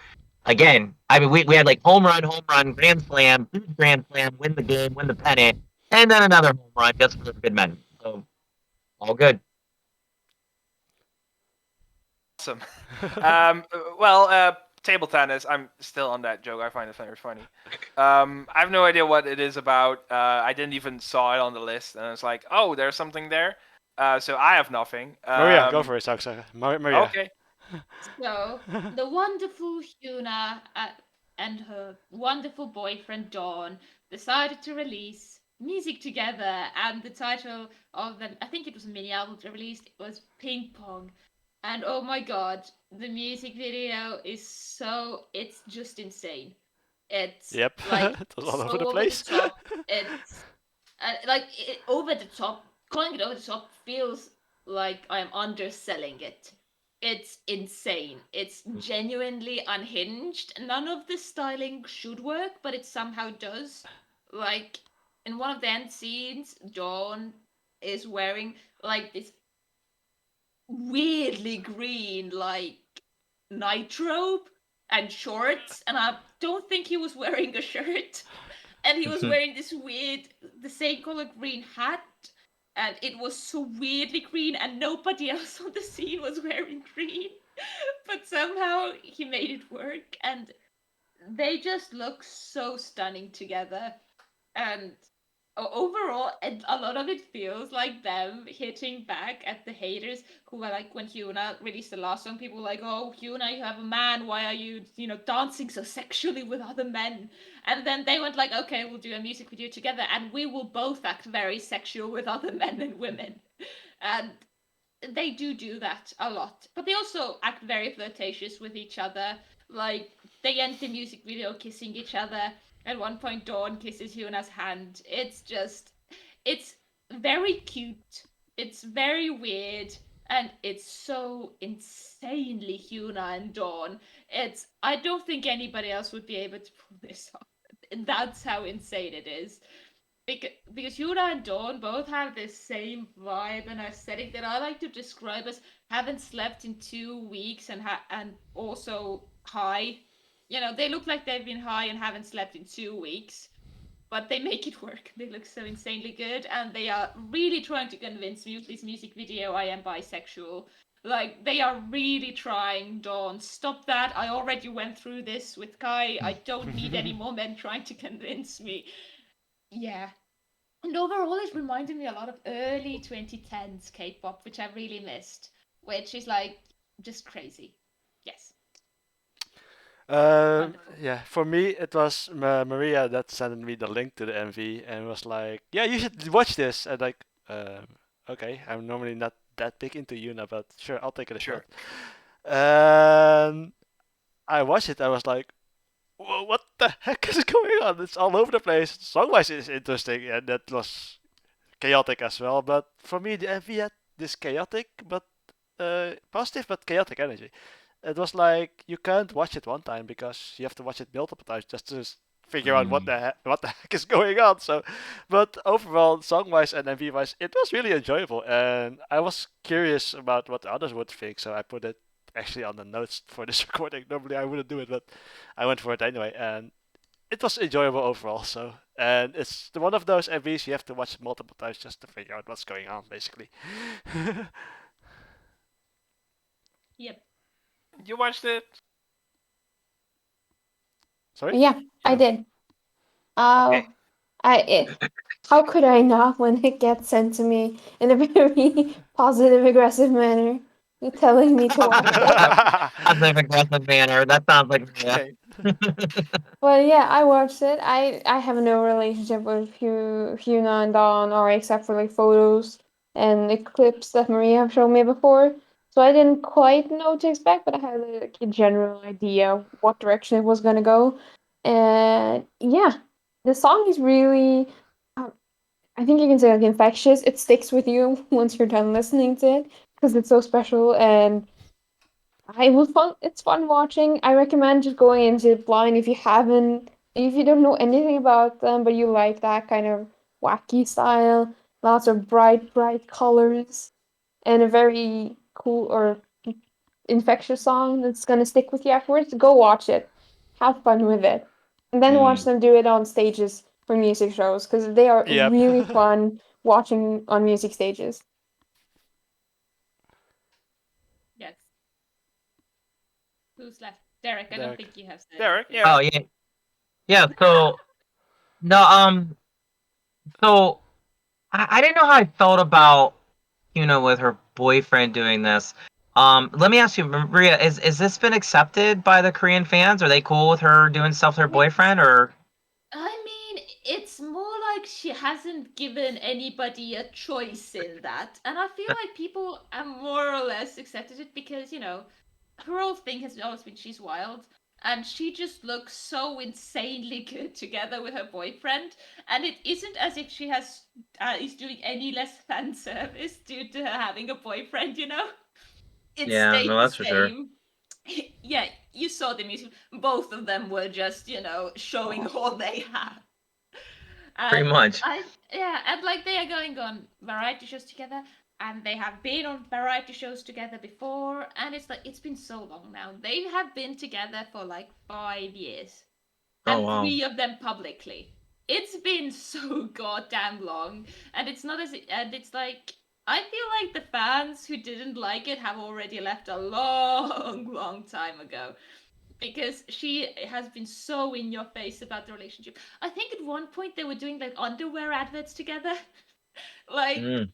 again, I mean, we had like home run, grand slam, huge grand slam, win the game, win the pennant, and then another home run just for good men. So all good. Awesome. Well, table tennis. I'm still on that joke. I find it very funny. I have no idea what it is about. I didn't even saw it on the list, and it's like, oh, there's something there. So I have nothing. Maria, go for it, Sakurazaka. Maria. Okay. So the wonderful HyunA and her wonderful boyfriend Dawn decided to release music together, and the title of the, I think it was a mini album they released, was Ping Pong. And oh my god, the music video is it's just insane. It's Yep. like It was all so over the place. top. It's over the top. Calling it over the top feels like I'm underselling it. It's insane. It's genuinely unhinged. None of the styling should work, but it somehow does. Like in one of the end scenes, Dawn is wearing like this weirdly green like night robe and shorts, and I don't think he was wearing a shirt. And he was wearing this weird, the same color green hat, and it was so weirdly green, and nobody else on the scene was wearing green. But somehow he made it work, and they just look so stunning together. And overall, a lot of it feels like them hitting back at the haters who were like, when HyunA released the last song, people were like, oh, HyunA, you have a man, why are you, dancing so sexually with other men? And then they went like, okay, we'll do a music video together, and we will both act very sexual with other men and women. And they do that a lot. But they also act very flirtatious with each other. Like, they end the music video kissing each other. At one point, Dawn kisses HyunA's hand. It's very cute. It's very weird. And it's so insanely HyunA and Dawn. I don't think anybody else would be able to pull this off. That's how insane it is. Because HyunA and Dawn both have this same vibe and aesthetic that I like to describe as haven't slept in 2 weeks and also high. They look like they've been high and haven't slept in 2 weeks, but they make it work. They look so insanely good, and they are really trying to convince me with this music video I am bisexual. Like, they are really trying. Dawn, stop that. I already went through this with Kai. I don't need any more men trying to convince me. Yeah. And overall, it reminded me a lot of early 2010s K-pop, which I really missed, which is like just crazy. Yes. Wonderful. Yeah, for me it was Maria that sent me the link to the MV and was like, "Yeah, you should watch this." And like, okay, I'm normally not that big into Yuna, but sure, I'll take it a Sure. shot. And I watched it. I was like, "Whoa, what the heck is going on? It's all over the place." Song-wise, it's interesting, and that was chaotic as well. But for me, the MV had this chaotic but positive but chaotic energy. It was like you can't watch it one time because you have to watch it multiple times just to figure out what the heck is going on. So, but overall, song wise and MV wise, it was really enjoyable, and I was curious about what the others would think. So I put it actually on the notes for this recording. Normally I wouldn't do it, but I went for it anyway, and it was enjoyable overall. So, and it's one of those MVs you have to watch multiple times just to figure out what's going on, basically. Yep. You watched it? Sorry? Yeah, I Oh. did. Okay. How could I not when it gets sent to me in a very positive, aggressive manner? You're telling me to watch it. Positive aggressive manner. That sounds like Okay. Well, yeah, I watched it. I have no relationship with HyunA and Dawn, or except for like photos and the clips that Maria have shown me before. So I didn't quite know what to expect, but I had like a general idea what direction it was gonna go. And yeah, the song is really, I think you can say like infectious. It sticks with you once you're done listening to it because it's so special, and I was fun. It's fun watching. I recommend just going into it blind if you don't know anything about them, but you like that kind of wacky style. Lots of bright colors, and a very cool or infectious song that's gonna stick with you afterwards. Go watch it. Have fun with it, and then watch them do it on stages for music shows because they are Yep. really fun watching on music stages. Yes. Who's left? Derek, I don't Derek. think you have said. Derek, anything. yeah. Oh yeah, yeah. So no, so I didn't know how I felt about with her boyfriend doing this. Let me ask you, Maria, is this been accepted by the Korean fans? Are they cool with her doing stuff with her boyfriend, or? I mean, it's more like she hasn't given anybody a choice in that. And I feel like people are more or less accepted it because, her whole thing has always been she's wild. And she just looks so insanely good together with her boyfriend. And it isn't as if she is doing any less fan service due to her having a boyfriend, It Yeah, stayed no, the that's for sure. same. Yeah, you saw the music. Both of them were just, showing all they had. Pretty And much. and like they are going on variety shows together, and they have been on variety shows together before, and it's like it's been so long now. They have been together for like 5 years, Oh and wow. 3 of them publicly. It's been so goddamn long, and it's like I feel like the fans who didn't like it have already left a long, long time ago because she has been so in your face about the relationship. I think at one point they were doing like underwear adverts together. like Mm.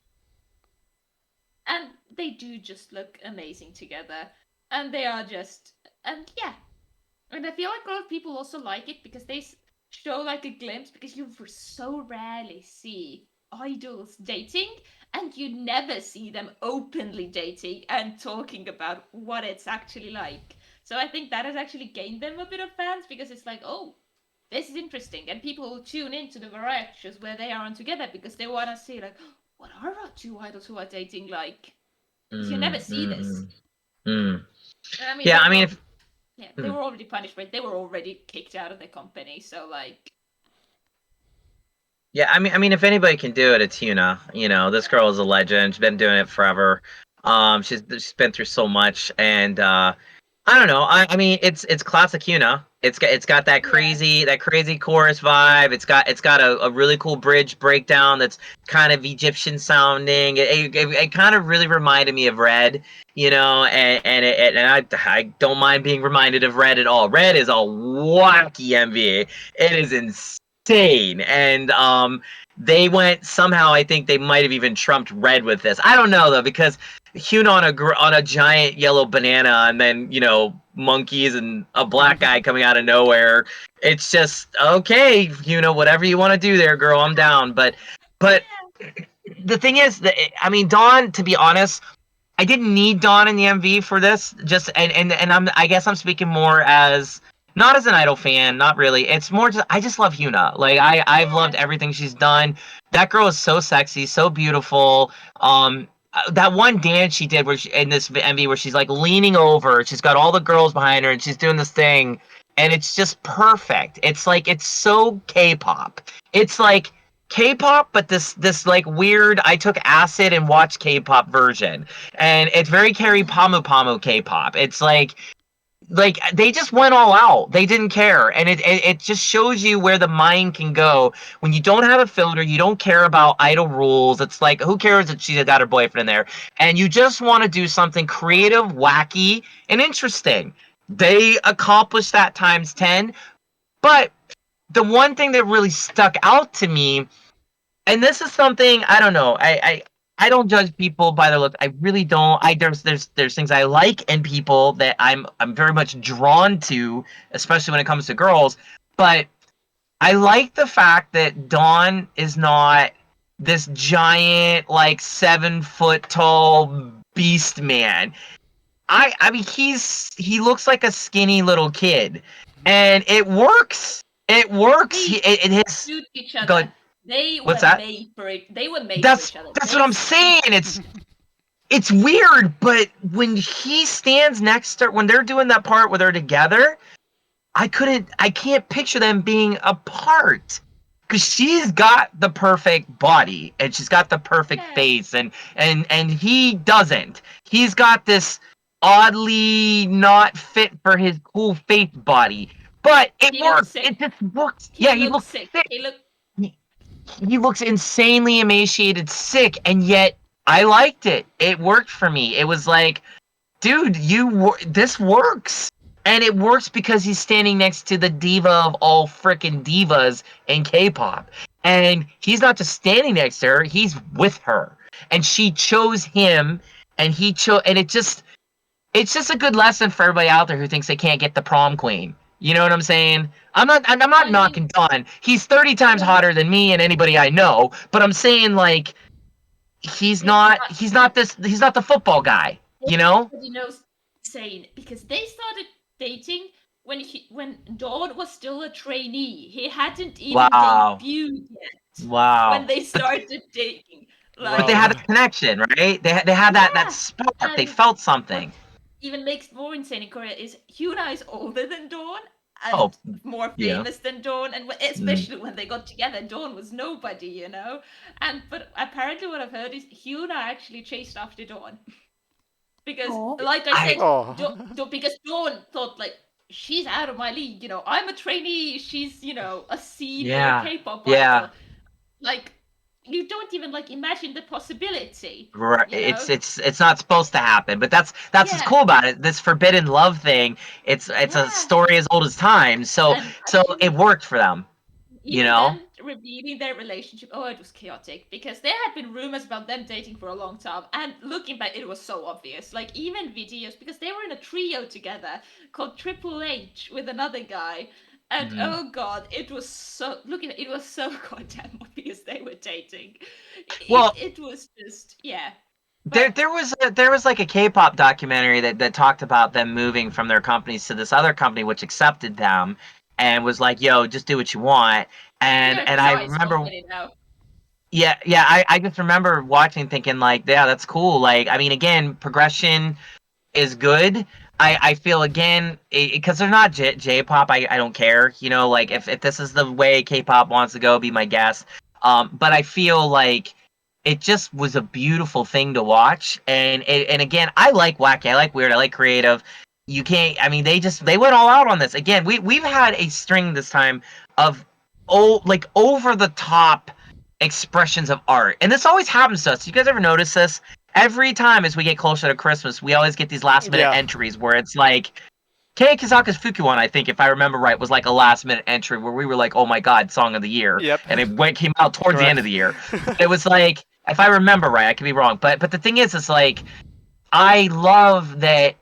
and they do just look amazing together. And they are just and yeah. And I feel like a lot of people also like it because they show like a glimpse because you so rarely see idols dating and you never see them openly dating and talking about what it's actually like. So I think that has actually gained them a bit of fans because it's like, oh, this is interesting, and people will tune into the variety shows where they are on together because they want to see like, what are our two idols who are dating like? Because you never see this. Mm. And I mean, Yeah, I mean, if they were already punished, but they were already kicked out of the company. So like, yeah, I mean, if anybody can do it, it's HyunA. This girl is a legend. She's been doing it forever. She's been through so much, and I don't know. I mean, it's classic HyunA. It's got that crazy chorus vibe. It's got a really cool bridge breakdown that's kind of Egyptian sounding. It kind of really reminded me of Red, and I don't mind being reminded of Red at all. Red is a wacky MV. It is insane, and they went somehow. I think they might have even trumped Red with this. I don't know though because HyunA on a giant yellow banana, and then monkeys and a black guy coming out of nowhere. It's just okay, whatever you want to do there, girl. I'm down. But the thing is that I mean, Dawn. To be honest, I didn't need Dawn in the MV for this. Just and I guess I'm speaking more as not as an idol fan, not really. It's more just I just love HyunA. Like I've loved everything she's done. That girl is so sexy, so beautiful. That one dance she did in this MV where she's like leaning over, she's got all the girls behind her and she's doing this thing and it's just perfect. It's like it's so K-pop. It's like K-pop, but this like weird I took acid and watched K-pop version. And it's very Carrie Pamu Pamu K-pop. It's like they just went all out. They didn't care, and it just shows you where the mind can go when you don't have a filter. You don't care about idol rules. It's like who cares that she got her boyfriend in there, and you just want to do something creative, wacky, and interesting. They accomplished that times 10. But the one thing that really stuck out to me, and this is something I don't know. I don't judge people by their look. I really don't. There's things I like in people that I'm very much drawn to, especially when it comes to girls. But I like the fact that Dawn is not this giant, like 7 foot tall beast man. I mean he looks like a skinny little kid, and it works. It works. they It his suit each go. other. They What's were that? made for it. They were made for That's each other. that's They what I'm suit saying. It's weird, but when he stands next to when they're doing that part where they're together, I can't picture them being apart. Cause she's got the perfect body and she's got the perfect Yeah. face and he doesn't. He's got this oddly not fit for his cool face body. But it He looks works. sick. It just works. He He looks looks sick. sick. He Looks insanely emaciated, sick, and yet I liked it. It worked for me. It was like, dude, this works. And it works because he's standing next to the diva of all frickin' divas in K-pop. And he's not just standing next to her, he's with her. And she chose him, and he chose, and it's just a good lesson for everybody out there who thinks they can't get the prom queen. You know what I'm saying? I'm not I knocking mean, Don. He's 30 times yeah, hotter than me and anybody I know, but I'm saying like he's yeah, not he's not the football guy, you know? everybody knows insane because they started dating when Dawn was still a trainee. He hadn't even Wow. debuted yet when Wow. they started dating. But they Like, had Wow. a connection, right? They had that yeah, spark. They and felt what something. even makes more insane in Korea is HyunA is older than Dawn Oh, and more yeah. famous than Dawn, and Mm. especially when they got together, Dawn was nobody, And but apparently, what I've heard is HyunA actually chased after Dawn because, Oh. like I I said, Oh. because Dawn thought like she's out of my league. I'm a trainee. She's a senior yeah. K-pop Yeah. idol. Like you don't even like imagine the possibility. Right. You know? It's not supposed to happen, but that's what's Yeah, cool about it. This forbidden love thing, it's a yeah. story as old as time. So And it actually, worked for them, you even know? then, revealing their relationship, oh, it was chaotic because there had been rumors about them dating for a long time. And looking back, it was so obvious. Like, even videos, because they were in a trio together called Triple H with another guy. And Mm. oh god, it was so it was so goddamn obvious they were dating. Well, It was just yeah. there But there was there was like a K-pop documentary that talked about them moving from their companies to this other company which accepted them and was like, "Yo, just do what you want." they're a And I size remember company now. yeah, I just remember watching thinking like, "Yeah, that's cool." Like, I mean, again, progression is good. I feel again because they're not J-pop. I don't care. You know, like if this is the way K-pop wants to go, be my guest. But I feel like it just was a beautiful thing to watch. And again, I like wacky. I like weird. I like creative. You can't. I mean, they went all out on this. Again, we've had a string this time of like over the top expressions of art, and this always happens to us. You guys ever notice this? Every time as we get closer to Christmas, we always get these last minute Yeah. entries where it's like Kei Kazaka's Fukuwan, I think, if I remember right, was like a last minute entry where we were like, oh my god, song of the year. Yep. And came out towards the end of Correct. the year. But it was like, if I remember right, I could be wrong. But the thing is, it's like, I love that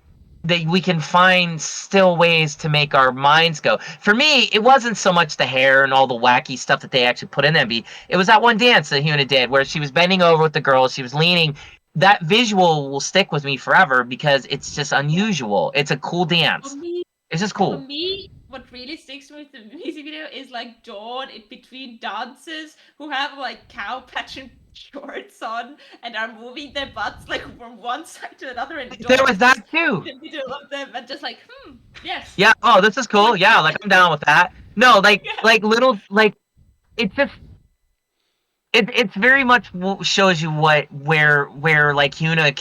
we can find still ways to make our minds go. For me, it wasn't so much the hair and all the wacky stuff that they actually put in MV. It was that one dance that HyunA did where she was bending over with the girl, she was leaning. That visual will stick with me forever because it's just unusual. It's a cool For dance. me, It's just for cool. me, what really sticks with the music video is like Dawn in between dances who have like cow pageant shorts on and are moving their butts like from one side to another, and There Dawn was is just that too. in the middle of them and just like, yes. Yeah. Oh, this is cool. Good. Yeah, like I'm down with that. No, Yeah. like little like it's just it's very much shows you where like HyunA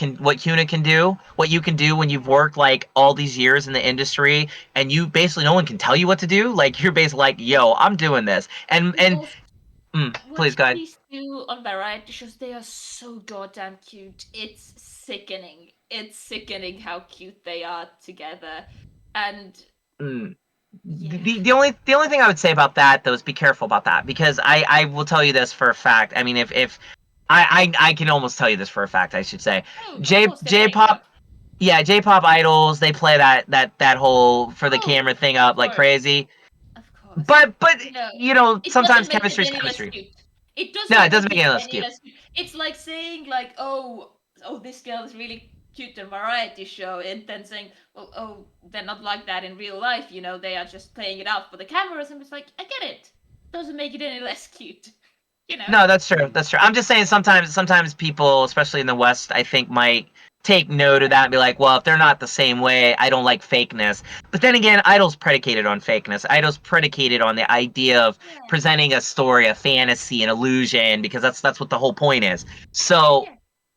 can do, what you can do when you've worked like all these years in the industry, and you basically no one can tell you what to do. Like you're basically like, yo, I'm doing this, and Also, please watching go ahead. these two on variety shows, they are so goddamn cute. It's sickening. It's sickening how cute they are together. And Mm. yeah. The only thing I would say about that though is be careful about that because I will tell you this for a fact. I mean, if I can almost tell you this for a fact, I should say, Oh, of course, they're playing it J-pop. up. Yeah, J-pop idols, they play that whole for the Oh, camera thing of up like course. crazy. Of course. But No, you know, it doesn't sometimes make it chemistry is any less chemistry. cute. It No, doesn't it doesn't make make it any less any cute. less cute. It's like saying like, oh, this girl is really cute in a variety show, and then saying, oh, they're not like that in real life. They are just playing it out for the cameras. And it's like, I get it. Doesn't make it any less cute. You know. No, that's true. That's true. I'm just saying sometimes people, especially in the West, I think might take note of that and be like, well, if they're not the same way, I don't like fakeness. But then again, Idol's predicated on fakeness. Idol's predicated on the idea of Yeah. presenting a story, a fantasy, an illusion, because that's what the whole point is. So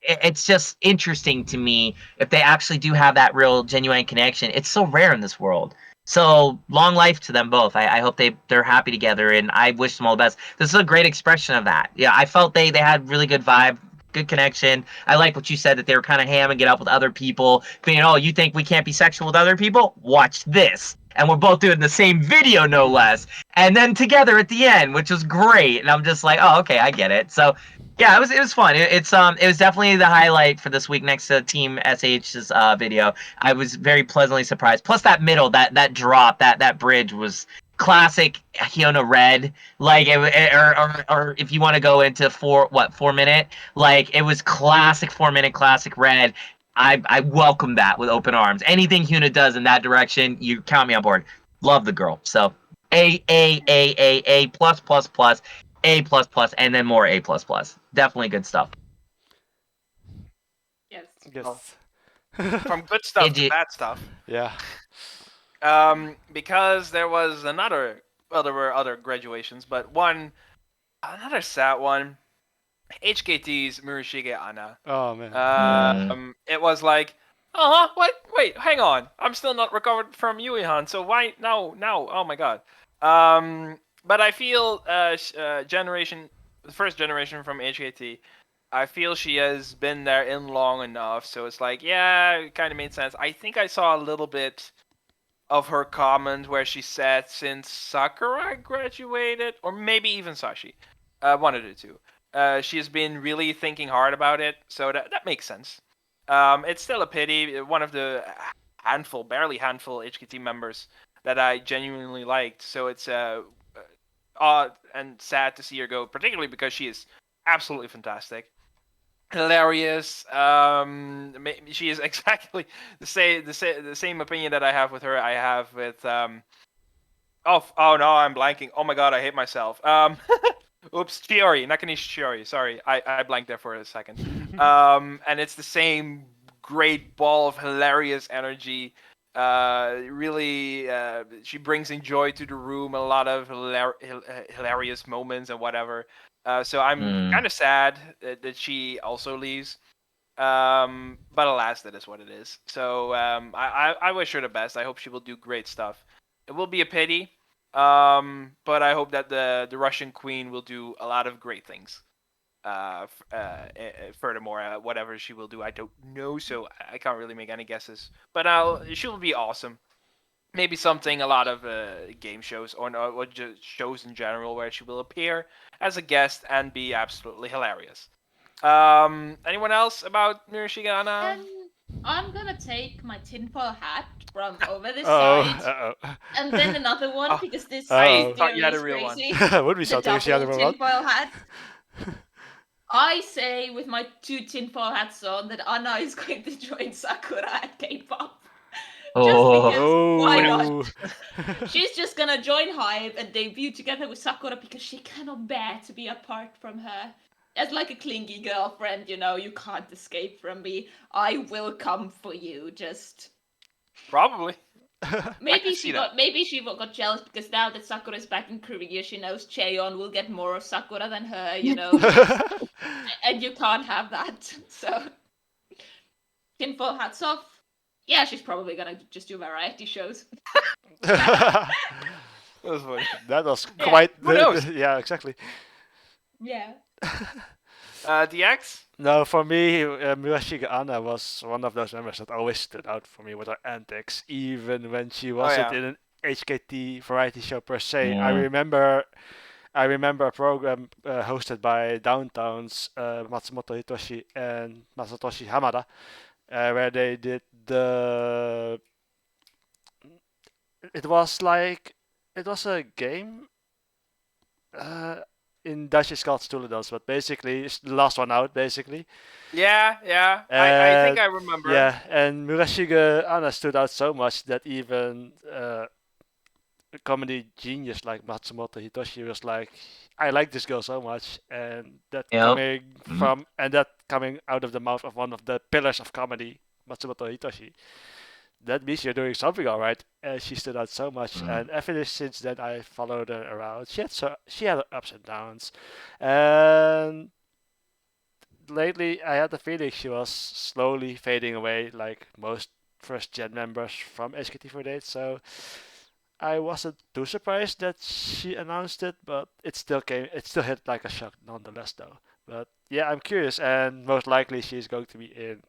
Yeah. it's just interesting to me if they actually do have that real genuine connection. It's so rare in this world. So long life to them both. I hope they're happy together, and I wish them all the best. This is a great expression of that. Yeah, I felt they had really good vibe. good connection. I like what you said that they were kind of hamming it up with other people. Being, oh, you think we can't be sexual with other people? Watch this. And we're both doing the same video, no less. And then together at the end, which was great. And I'm just like, oh, okay, I get it. So yeah, it was fun. It was definitely the highlight for this week next to Team SH's video. I was very pleasantly surprised. Plus that middle, that drop, that bridge was classic HyunA Red. Like or if you want to go into 4 minute, like it was classic 4 minute classic Red. I welcome that with open arms. Anything HyunA does in that direction, you count me on board. Love the girl. So A plus plus plus. A plus plus and then more A plus plus. Definitely good stuff. Yes. Yes. From good stuff Did to you- bad stuff. Yeah. Because there was another. Well, there were other graduations, but another sad one. HKT's Murashige Anna. Oh man. It was like, what? Wait, hang on. I'm still not recovered from Yuihan, so why now? Oh my god. But I feel the first generation from HKT, I feel she has been there in long enough, so it's like, yeah, it kind of made sense. I think I saw a little bit of her comment where she said since Sakura graduated, or maybe even Sashi, one of the two, she has been really thinking hard about it, so that makes sense. It's still a pity. One of the barely handful HKT members that I genuinely liked, so it's odd and sad to see her go, particularly because she is absolutely fantastic. Hilarious. She is exactly the same opinion that I have with her. I have with oh no, I'm blanking. Oh my god, I hate myself. Oops, Chiori, Nakanishi Chiori. Sorry, I blanked there for a second. And it's the same great ball of hilarious energy. Really, she brings in joy to the room. A lot of hilarious moments and whatever. So I'm kind of sad that she also leaves. But alas, that is what it is. So I wish her the best. I hope she will do great stuff. It will be a pity, but I hope that the Russian Queen will do a lot of great things. Furthermore, whatever she will do, I don't know, so I can't really make any guesses. But she will be awesome. Maybe something a lot of game shows or just shows in general where she will appear as a guest and be absolutely hilarious. Anyone else about Murashige Anna? I'm gonna take my tinfoil hat from over the Oh. side, and then another one Oh, because this I thought you had a is real one. crazy. Would be The something if she had double a robot. tinfoil hat. I say with my two tinfoil hats on that Anna is going to join Sakura at K-pop. Oh. Why not? She's just gonna join Hype and debut together with Sakura because she cannot bear to be apart from her. As like a clingy girlfriend, you know, you can't escape from me. I will come for you. Just Probably. maybe see she that. got jealous because now that Sakura is back in Korea, she knows Cheon will get more of Sakura than her, you know. And you can't have that. So tinfoil hats off. Yeah, she's probably gonna just do variety shows. That was funny. That was Yeah, quite. who knows? Yeah, exactly. Yeah. DX? No, for me, Murashige Anna was one of those members that always stood out for me with her antics, even when she wasn't yeah. in an HKT variety show per se. Yeah. I remember a program hosted by Downtown's Matsumoto Hitoshi and Masatoshi Hamada, where they did the. It was a game. In Dutch it's called Stoelendans, but basically it's the last one out, basically. Yeah. I think I remember. Yeah, and Murashige Anna stood out so much that even a comedy genius like Matsumoto Hitoshi was like, I like this girl so much, and that coming out of the mouth of one of the pillars of comedy, Matsumoto Hitoshi. That means you're doing something all right. She stood out so much, and ever since then I followed her around. She had her ups and downs, and lately I had the feeling she was slowly fading away, like most first gen members from HKT48. So I wasn't too surprised that she announced it, but it still hit like a shock nonetheless, though. But yeah, I'm curious, and most likely she's going to be in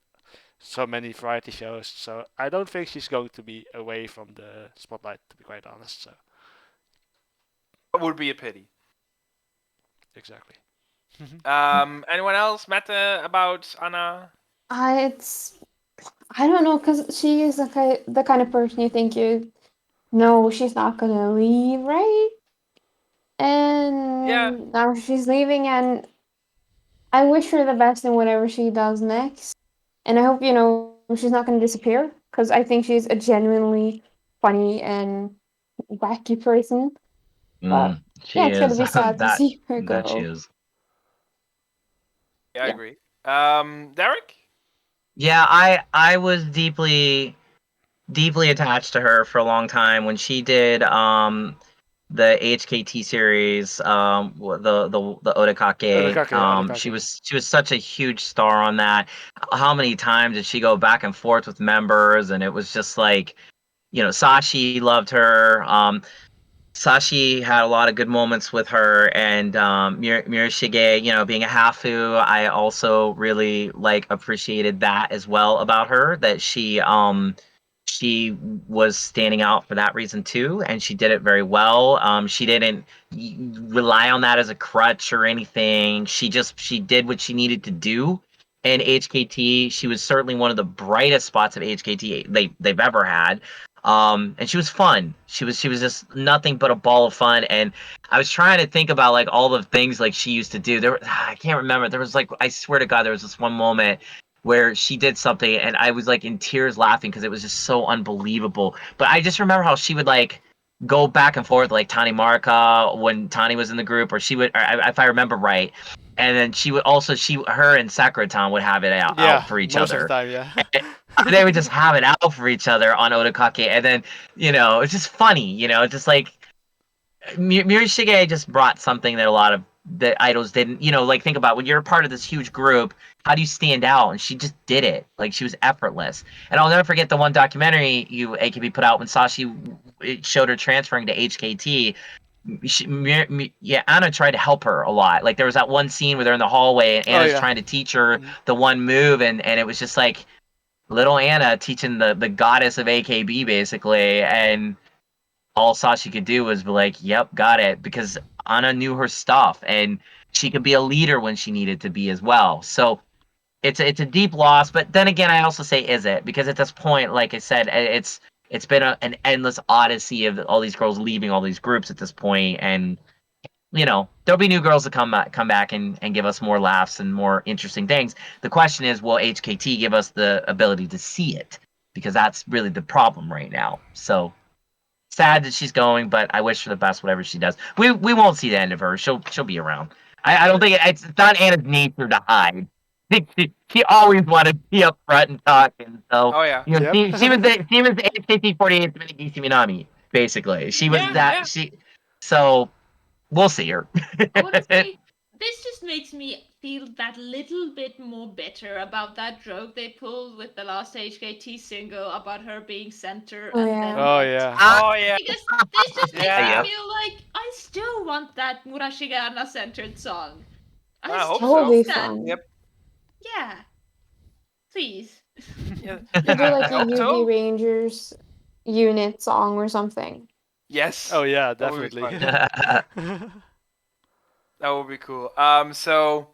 so many variety shows. So I don't think she's going to be away from the spotlight, to be quite honest. So That would be a pity. exactly. Anyone else, Meta, about Anna? It's I don't know because she is the kind of person you think no, she's not gonna leave, right? Yeah, And now she's leaving, and I wish her the best in whatever she does next. And I hope she's not gonna disappear because I think she's a genuinely funny and wacky person. But yeah, She it's gonna is be sad to that see her that she go. is. I Yeah. agree. Derek? Yeah, I was deeply attached to her for a long time when she did the HKT series, the Otakake. She Otakake. was such a huge star on that. How many times did she go back and forth with members? And it was just like, Sashi loved her. Sashi had a lot of good moments with her, and Murashige, being a hafu, I also really appreciated that as well about her. That she was standing out for that reason too, and she did it very well. She didn't rely on that as a crutch or anything. She did what she needed to do. And HKT, she was certainly one of the brightest spots of HKT they've ever had. And she was fun. She was just nothing but a ball of fun. And I was trying to think about all the things she used to do. I can't remember. There was I swear to God, there was this one moment where she did something and I was in tears laughing because it was just so unbelievable. But I just remember how she would go back and forth Tani Marika when Tani was in the group, or she would, if I remember right. And then she would also her and Sakura would have it out Yeah, for each most of the other. time, yeah. They would just have it out for each other on Otakake, and then it's just funny, just Murashige just brought something that a lot of the idols didn't. Think about when you're a part of this huge group, how do you stand out? And she just did it. She was effortless. And I'll never forget the one documentary AKB put out when Sashi it showed her transferring to HKT. Anna tried to help her a lot. There was that one scene where they're in the hallway and Oh Anna's yeah. trying to teach her the one move, and it was just little Anna teaching the goddess of AKB basically, and all Sashi could do was be "Yep, got it," because Anna knew her stuff and she could be a leader when she needed to be as well. So it's a deep loss, but then again, I also say, is it? Because at this point, like I said, it's been an endless odyssey of all these girls leaving all these groups at this point, and there'll be new girls that come back and give us more laughs and more interesting things. The question is, will HKT give us the ability to see it? Because that's really the problem right now. So sad that she's going, but I wish her the best whatever she does. We won't see the end of her. She'll be around. I don't think it's not Anna's nature to hide. She always wanted to be up front and talking. So Oh yeah. Yep. she was the HKT48's Minagi Minami, basically. She was Yeah, that yeah. she. So we'll see her. Honestly, this just makes me feel that little bit more bitter about that joke they pulled with the last HKT single about her being center Oh, and yeah. then Oh not. yeah. Oh yeah. Because this just makes me Yeah. Yep. feel like I still want that Murashige Anna centered song. I I hope still That would so. be want that. fun. Yep. Yeah, please. Yeah. They do like I a hope UV so. Rangers unit song or something. Yes. Oh yeah, That would be definitely. fun. That would be cool. So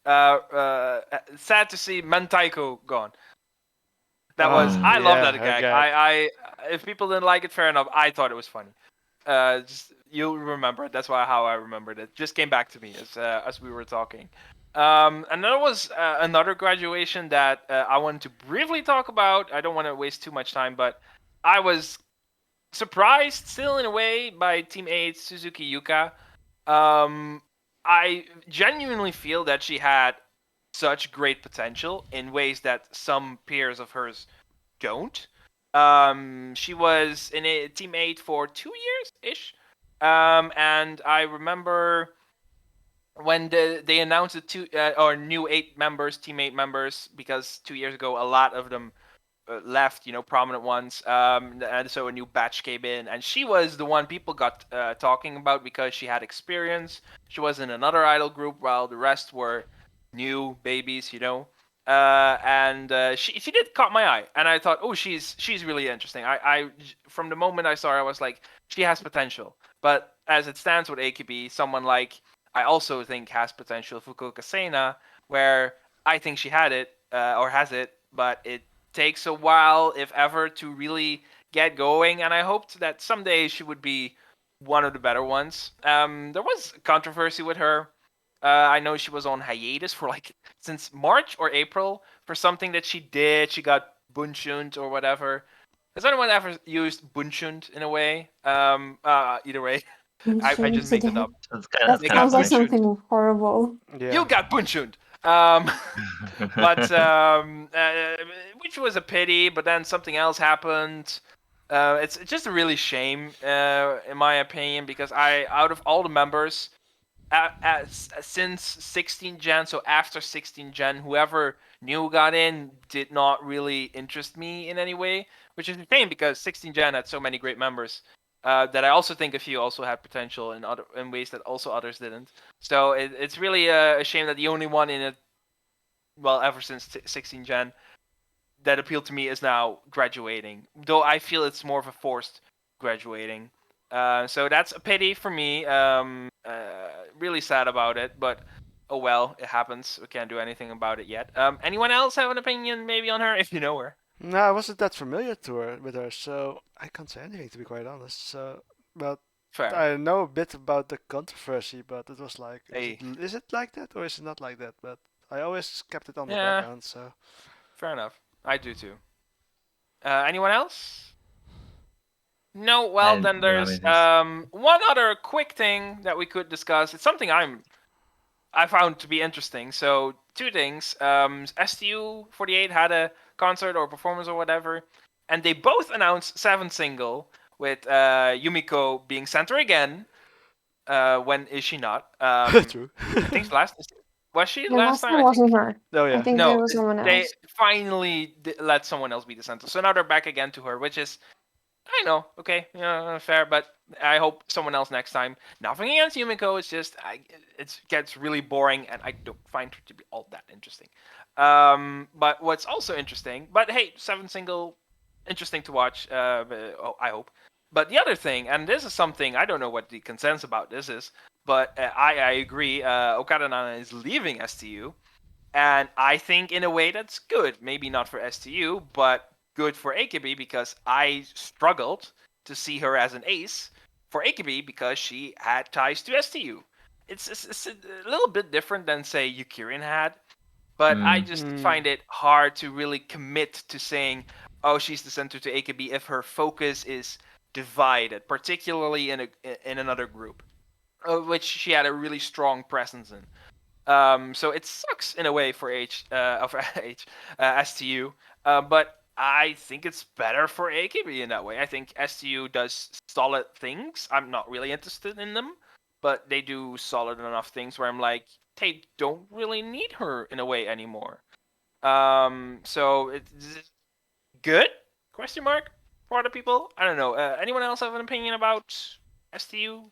sad to see Mentaiko gone. That was Ah, I love yeah, that her gag. gag. I if people didn't like it, fair enough. I thought it was funny. Just you'll remember it. That's how I remembered it. Just came back to me as we were talking. And there was another graduation that I wanted to briefly talk about. I don't want to waste too much time, but I was surprised, still in a way, by Team 8 Suzuki Yuka. Um, I genuinely feel that she had such great potential in ways that some peers of hers don't. She was in a Team 8 for 2 years ish. And I remember when they announced the two or new 8 members, Team 8 members, because 2 years ago a lot of them left, prominent ones. And so a new batch came in, and she was the one people got talking about because she had experience. She was in another idol group, while the rest were new babies, and she did caught my eye, and I thought, oh, she's really interesting. I from the moment I saw her, I was like, she has potential. But as it stands with AKB, someone like I also think has potential, Fukuoka Seina, where I think she had it or has it, but it takes a while, if ever, to really get going. And I hoped that someday she would be one of the better ones. There was controversy with her. I know she was on hiatus for like since March or April for something that she did. She got bunshund or whatever. Has anyone ever used bunshund in a way? Either way, I just make it up. That They got sounds like funny. bunshund. something horrible. Yeah. You got bunshund. Um, but which was a pity. But then something else happened. It's just a really shame, in my opinion, because out of all the members, since 16 Gen, so after 16 Gen, whoever new got in did not really interest me in any way, which is a shame because 16 Gen had so many great members. That I also think a few also had potential in ways that also others didn't. So it's really a shame that the only one in it, well, ever since 16 Gen, that appealed to me is now graduating. Though I feel it's more of a forced graduating. So that's a pity for me. Really sad about it, but oh well, it happens. We can't do anything about it yet. Anyone else have an opinion maybe on her if you know her? No, I wasn't that familiar with her, so I can't say anything to be quite honest. So, but Fair. I know a bit about the controversy, but it was like, Hey. is it like that or is it not like that? But I always kept it on the Yeah. background, so. Fair enough. I do too. Anyone else? No, well then there's one other quick thing that we could discuss. It's something I found to be interesting. So two things. STU48 had a concert or performance or whatever, and they both announced 7th single with Yumiko being center again. When is she not? True. I think last was she Yeah, last last time? time I think wasn't her. Oh I yeah. think no. it was someone They else. finally let someone else be the center. So now they're back again to her, which is I know, okay, yeah, fair, but I hope someone else next time. Nothing against Yumiko, it's just it gets really boring, and I don't find her to be all that interesting. But what's also interesting, but hey, 7th single, interesting to watch. I hope. But the other thing, and this is something I don't know what the consensus about this is, but I agree. Okada Nana is leaving STU, and I think in a way that's good. Maybe not for STU, but good for AKB because I struggled to see her as an ace for AKB because she had ties to STU. It's a little bit different than, say, Yukirin had, but I just find it hard to really commit to saying, oh, she's the center to AKB if her focus is divided, particularly in another group, which she had a really strong presence in. So it sucks in a way for STU, but I think it's better for AKB in that way. I think STU does solid things. I'm not really interested in them, but they do solid enough things where I'm like, they don't really need her in a way anymore. So it's good? Question mark for other people. I don't know. Anyone else have an opinion about STU?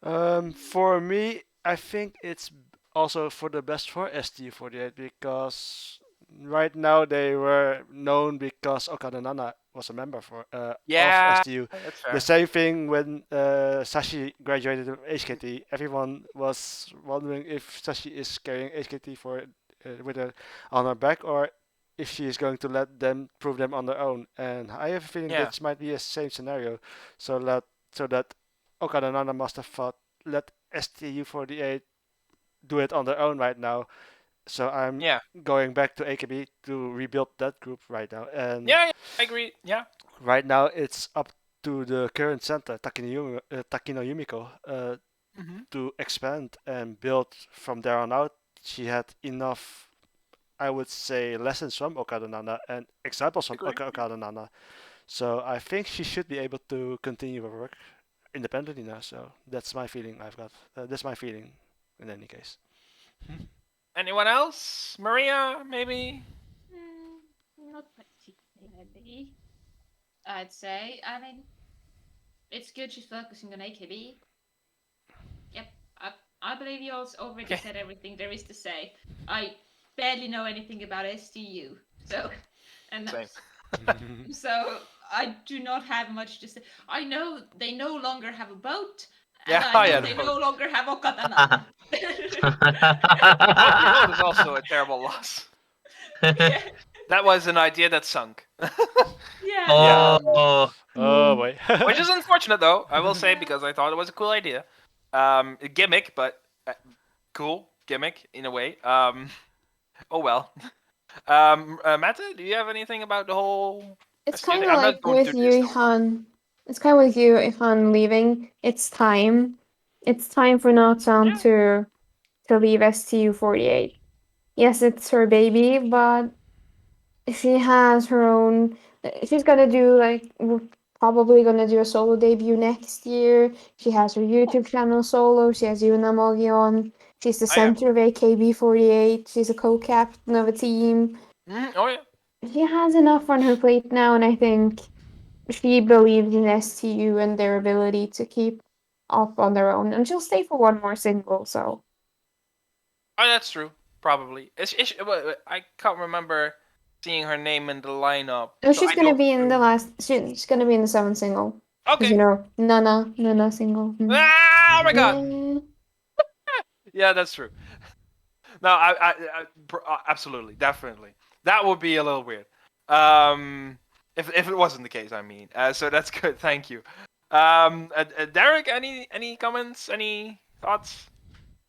For me, I think it's also for the best for ST48 because right now they were known because Okada Nana was a member of STU. That's The fair. same thing when Sashi graduated from HKT. Everyone was wondering if Sashi is carrying HKT with her on her back or if she is going to let them prove them on their own. And I have a feeling Yeah. this might be a same scenario, so that Okada Nana must have thought, let STU48 do it on their own right now. So I'm Yeah. going back to AKB to rebuild that group right now. And Yeah, I agree. Yeah. right now it's up to the current center, Takino Yumiko, Mm-hmm. to expand and build from there on out. She had enough, I would say, lessons from Okada Nana and examples from Agree. Okada Nana. So I think she should be able to continue her work independently now. So that's my feeling. That's my feeling in any case. Anyone else? Maria, maybe? Not particularly. I'd say. It's good she's focusing on AKB. Yep. I believe you also already Okay. said everything there is to say. I barely know anything about STU, so and Same. so I do not have much to say. I know they no longer have a boat, and Yeah, I know yeah, they the no boat. longer have Okada Nana. Oh, the boat is also a terrible loss. Yeah, That was an idea that sunk. yeah. Yeah. Oh, Oh boy. Which is unfortunate, though, I will say, because I thought it was a cool idea. A gimmick, but cool gimmick in a way. Oh well. Mata, do you have anything about the whole? It's STU kind thing? of I'm not like going with through this though. Yuihan. It's kind of with Yuihan leaving. It's time. It's time for Natsan Yeah. to leave STU48. Yes, it's her baby, but she has her own. She's gonna do like probably gonna do a solo debut next year. She has her YouTube channel solo. She has Yuna Mogi on. She's the Oh yeah. center of AKB48. She's a co-captain of a team. Oh yeah. She has enough on her plate now, and I think she believes in STU and their ability to keep up on their own, and she'll stay for one more single. So Oh, that's true. Probably. I can't remember seeing her name in the lineup, no, so she's I gonna don't. be in the last. She's gonna be in the seventh single because Okay. Nana single. Ah, oh my god. Yeah. Yeah, that's true. No, absolutely, definitely. That would be a little weird. If it wasn't the case, I mean. So that's good. Thank you. Derek, any comments? Any thoughts?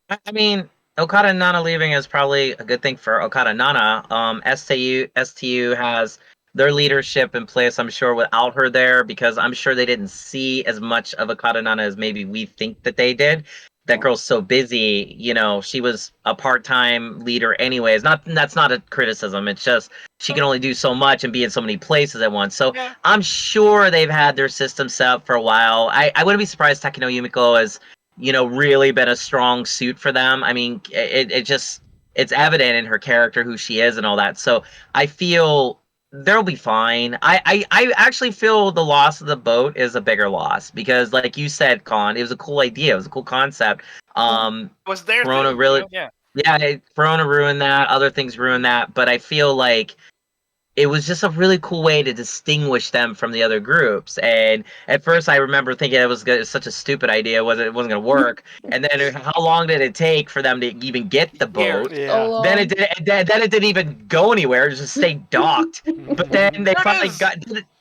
I mean, Okada Nana leaving is probably a good thing for Okada Nana. STU has their leadership in place, I'm sure, without her there, because I'm sure they didn't see as much of Okada Nana as maybe we think that they did. That girl's so busy, she was a part-time leader anyways. That's not a criticism. It's just she can only do so much and be in so many places at once. So Yeah. I'm sure they've had their system set up for a while. I wouldn't be surprised Takano Yumiko has really been a strong suit for them. I mean, it's evident in her character who she is and all that. So I feel they'll be fine. I actually feel the loss of the boat is a bigger loss because, like you said, Colin, it was a cool idea. It was a cool concept. Was their Corona thing? really, Yeah. yeah, Corona ruined that. Other things ruined that. But I feel like it was just a really cool way to distinguish them from the other groups. And at first, I remember thinking it was such a stupid idea, it wasn't going to work. And then how long did it take for them to even get the Years. boat? Yeah. Then it didn't even go anywhere; it just stayed docked. But then they There it finally is.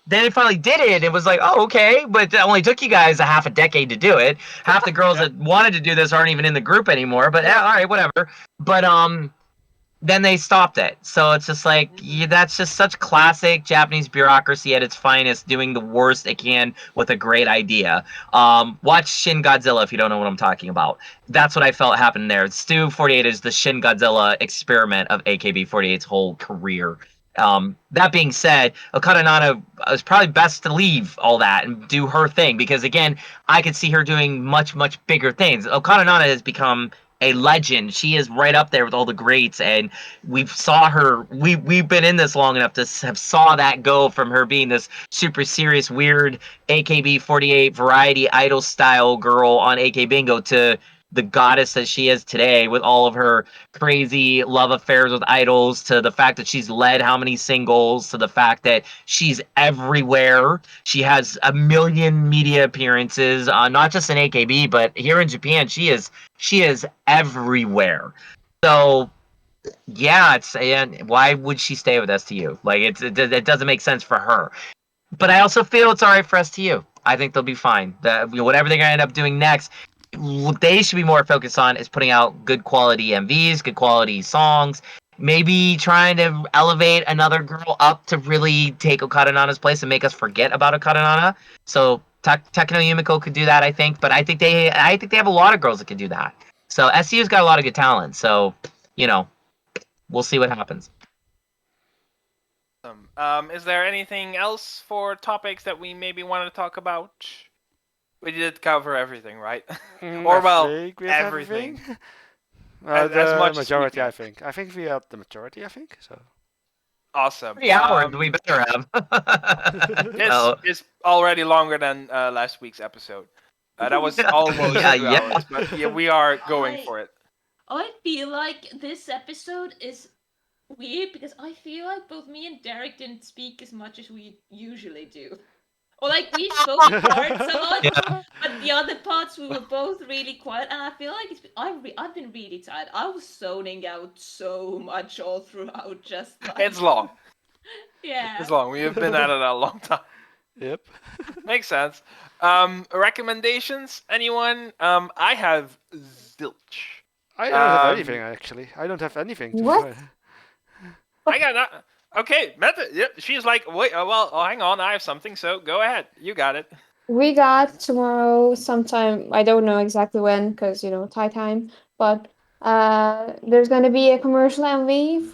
Then it finally did it. It was like, oh, okay, but it only took you guys a half a decade to do it. Half the girls that wanted to do this aren't even in the group anymore. But all right, whatever. But then they stopped it. So it's just like that's just such classic Japanese bureaucracy at its finest, doing the worst it can with a great idea. Watch Shin Godzilla if you don't know what I'm talking about. That's what I felt happened there. Stu 48 is the Shin Godzilla experiment of AKB48's whole career. That being said, Okada Nana is probably best to leave all that and do her thing because again, I could see her doing much, much bigger things. Okada Nana has become a legend. She is right up there with all the greats, and we've saw her. We've been in this long enough to have saw that go from her being this super serious, weird AKB48 variety idol style girl on AK Bingo to the goddess that she is today with all of her crazy love affairs with idols to the fact that she's led how many singles to the fact that she's everywhere. She has a million media appearances, not just in AKB but here in Japan. She is everywhere. So yeah, and why would she stay with STU? Like it doesn't make sense for her. But I also feel it's all right for STU. I think they'll be fine. Whatever they're gonna end up doing next, what they should be more focused on is putting out good quality MVs, good quality songs. Maybe trying to elevate another girl up to really take Okada Nana's place and make us forget about Okada Nana. So Takano Yumiko could do that, I think. But I think they have a lot of girls that could do that. So SCU's got a lot of good talent. So we'll see what happens. Is there anything else for topics that we maybe want to talk about? We did cover everything, right? Or I well, think we have everything. everything. As The much as we majority, can. I think. I think we have the majority. I think so. Awesome. 3 hours we better have. This is already longer than last week's episode. That was almost Yeah, 2 yeah. hours, but yeah, we are going for it. I feel like this episode is weird because I feel like both me and Derek didn't speak as much as we usually do. Or like we spoke parts a lot, Yeah. but the other parts we were both really quiet, and I feel like I've been really tired. I was zoning out so much all throughout, just like It's long. yeah. It's long. We have been at it a long time. Yep. Makes sense. Recommendations? Anyone? I have zilch. I don't have Um, anything actually. I don't have anything to What? I got that. Okay, Meta. Yep. She's like, wait. Hang on. I have something. So go ahead. You got it. We got tomorrow sometime, I don't know exactly when, because, Thai time, but there's going to be a commercial MV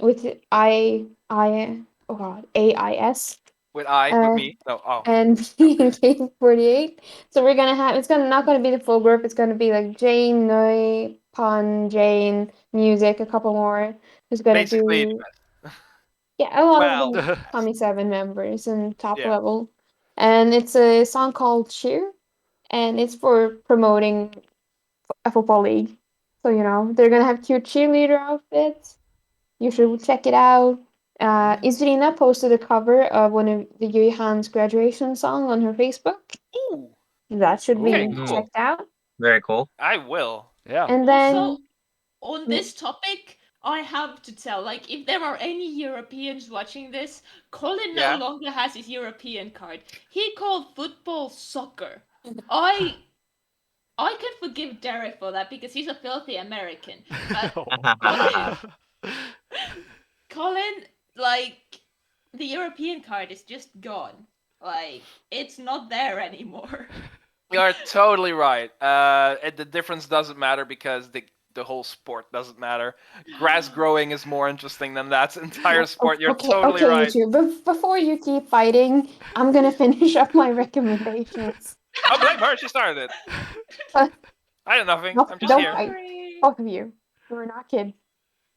with oh God, AIS, With uh, me. No. Oh. and Kpop48. So we're going to have, it's gonna not going to be the full group, it's going to be like Jane, Noi, Pon, Jane, Music, a couple more, who's going to Basically, do, yeah, a lot of well, the Tommy 7 members and top yeah. level. And it's a song called Cheer, and it's for promoting a football league. So, they're gonna have cute cheerleader outfits. You should check it out. Isrina posted a cover of one of the Yuihan's graduation song on her Facebook. Ooh. That should Okay. be Ooh. Cool. checked out. Very cool. I will. Yeah. And Also, then on this topic, I have to tell, like, if there are any Europeans watching this, Colin Yeah. no longer has his European card. He called football soccer. I can forgive Derek for that because he's a filthy American. But Colin, like, the European card is just gone. Like, it's not there anymore. You are totally right. The difference doesn't matter because the whole sport doesn't matter. Grass growing is more interesting than that entire sport. You're totally okay, right. you two. But before you keep fighting, I'm gonna finish up my recommendations. Oh, blame her. She started it. Uh, I did nothing. No, I'm just don't here. fight. Sorry. Both of you. You're not kids.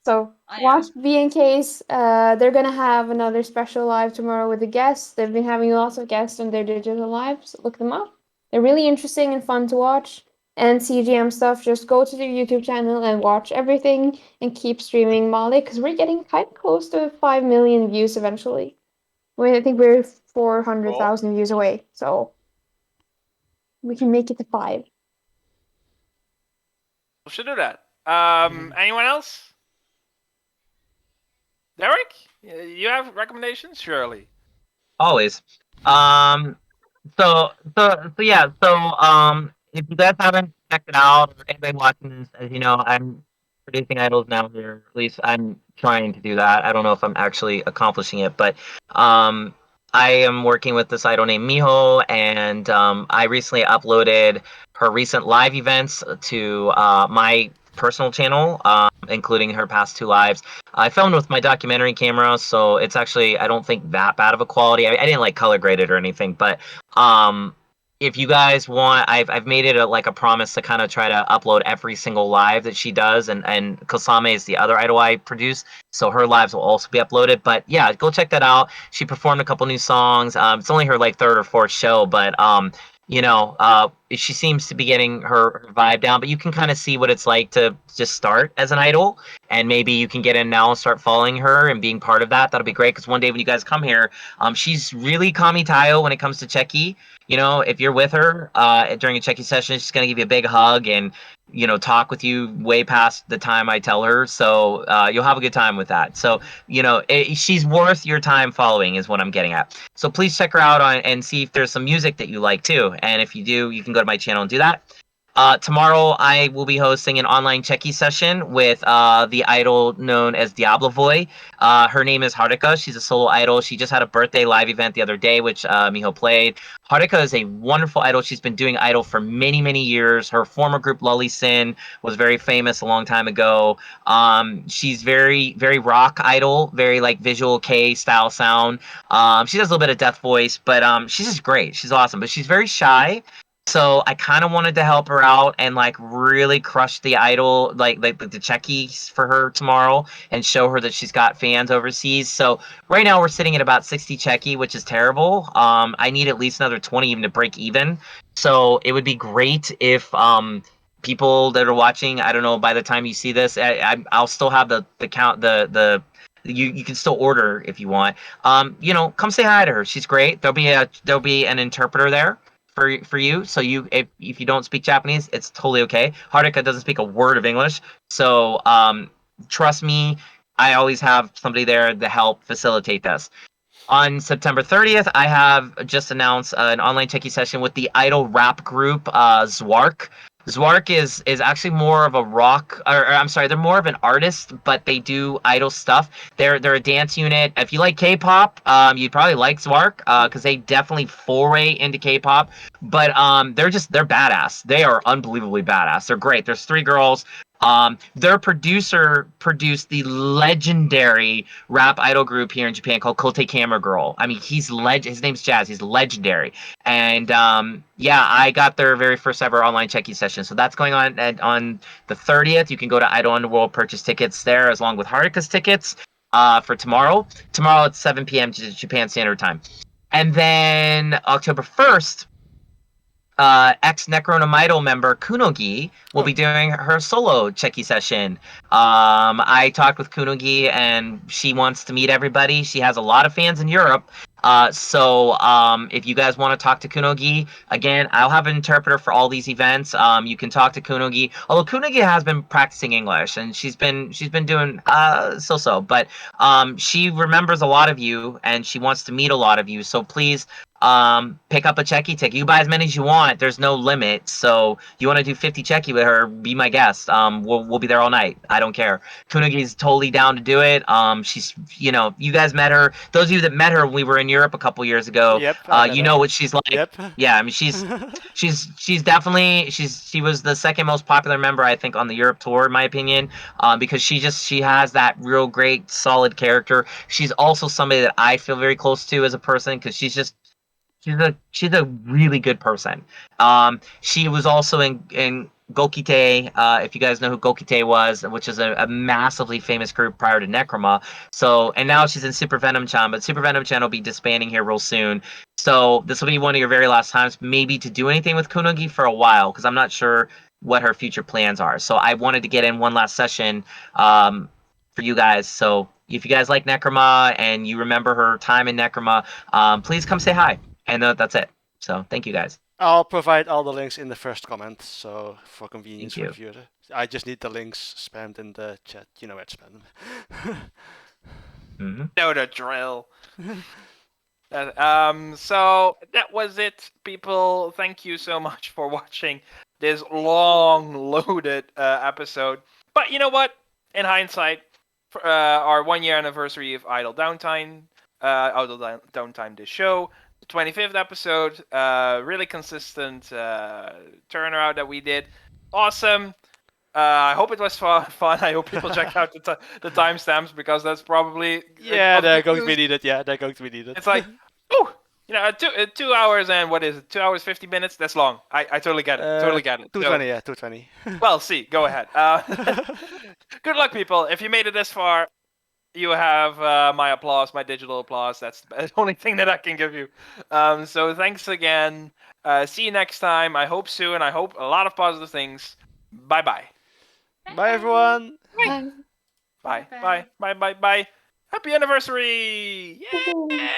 So I watch am. BNK's. They're gonna have another special live tomorrow with the guests. They've been having lots of guests on their digital lives. Look them up. They're really interesting and fun to watch. And CGM stuff, just go to their YouTube channel and watch everything and keep streaming Molly because we're getting kind of close to 5 million views eventually. I think we're 400,000 views away, so we can make it to 5. We should do that. Anyone else? Derek, you have recommendations? Surely. Always. So yeah. If you guys haven't checked it out, or anybody watching this, as you know, I'm producing idols now here. At least I'm trying to do that. I don't know if I'm actually accomplishing it, but I am working with this idol named Miho, and I recently uploaded her recent live events to my personal channel, including her past 2 lives. I filmed with my documentary camera, so it's actually, I don't think, that bad of a quality. I didn't like color grade it or anything, but if you guys want, I've made it a promise to kind of try to upload every single live that she does, and Kosame is the other idol I produce, so her lives will also be uploaded. But yeah, go check that out. She performed a couple new songs. It's only her 3rd or 4th show, but she seems to be getting her vibe down. But you can kind of see what it's like to just start as an idol, and maybe you can get in now and start following her and being part of that. That'll be great, because one day when you guys come here, she's really kami tayo when it comes to Cheki. If you're with her during a Cheki session, she's gonna give you a big hug and talk with you way past the time I tell her. So you'll have a good time with that. So she's worth your time following, is what I'm getting at. So please check her out and see if there's some music that you like too. And if you do, you can go to my channel and do that. Tomorrow, I will be hosting an online Cheki session with the idol known as Diablo Voy. Her name is Haruka. She's a solo idol. She just had a birthday live event the other day, which Miho played. Haruka is a wonderful idol. She's been doing idol for many, many years. Her former group, Lully Sin, was very famous a long time ago. She's very, very rock idol, very visual K style sound. She does a little bit of death voice, but she's just great. She's awesome, but she's very shy. So I kind of wanted to help her out and really crush the idol, the Checkies for her tomorrow, and show her that she's got fans overseas. So right now we're sitting at about 60 Checky, which is terrible. I need at least another 20 even to break even. So it would be great if people that are watching, I don't know, by the time you see this, I'll still have the count the you can still order if you want. Come say hi to her. She's great. There'll be an interpreter there for you. So if you don't speak Japanese, it's totally okay. Haruka doesn't speak a word of English, so trust me, I always have somebody there to help facilitate this. On September 30th, I have just announced an online techie session with the idol rap group Zwark. Zwark is actually more of a rock, or I'm sorry, they're more of an artist, but they do idol stuff. They're a dance unit. If you like K-pop, you'd probably like Zwark because they definitely foray into K-pop. But they're badass. They are unbelievably badass. They're great. There's 3 girls. Their producer produced the legendary rap idol group here in Japan called Kote Camera Girl. I mean, his name's Jazz. He's legendary. And I got their very first ever online check-in session. So that's going on the 30th. You can go to Idol Underworld, purchase tickets there, along with Haruka's tickets for tomorrow. Tomorrow at 7 p.m. Japan Standard Time. And then October 1st, ex-Necrona Idol member Kunogi will be doing her solo checky session. I talked with Kunogi, and she wants to meet everybody. She has a lot of fans in Europe. So if you guys want to talk to Kunogi, again, I'll have an interpreter for all these events. You can talk to Kunogi. Although Kunogi has been practicing English, and she's been doing so-so. But she remembers a lot of you, and she wants to meet a lot of you. So please, pick up a checky ticket. You buy as many as you want. There's no limit. So you want to do 50 checky with her, be my guest. We'll be there all night. I don't care. Kunogi's totally down to do it. She's, you guys met her. Those of you that met her when we were in Europe a couple years ago, Yep. you know what she's like. Yep. Yeah, I mean she's definitely she was the second most popular member, I think, on the Europe tour, in my opinion, because she has that real great solid character. She's also somebody that I feel very close to as a person because she's a really good person. She was also in Gokite, if you guys know who Gokite was, which is a massively famous group prior to Necroma. So, and now she's in Super Venom Chan, but Super Venom Chan will be disbanding here real soon. So this will be one of your very last times, maybe, to do anything with Kunogi for a while, because I'm not sure what her future plans are. So I wanted to get in one last session for you guys. So if you guys like Necroma and you remember her time in Necroma, please come say hi. And that's it. So thank you guys. I'll provide all the links in the first comment, so for convenience Thank for the viewer. I just need the links spammed in the chat. You know where to spam them. Know the drill. So that was it, people. Thank you so much for watching this long, loaded episode. But you know what? In hindsight, for, our 1-year anniversary of Idol Downtime, Downtime, this show, the 25th episode, really consistent turnaround that we did. Awesome. I hope it was fun. I hope people checked out the timestamps, because that's probably they're going to be needed. Yeah, they're going to be needed. It's like, oh, 2 hours and what is it? 2 hours 50 minutes. That's long. I totally get it. Totally get it. 220. Yeah, 220. Well, see, go ahead. Good luck, people. If you made it this far, you have my applause, my digital applause. That's the only thing that I can give you. So thanks again. See you next time. I hope soon. I hope a lot of positive things. Bye-bye. Bye, everyone. Bye. Bye. Bye. Bye. Bye. Bye. Happy anniversary! Yay!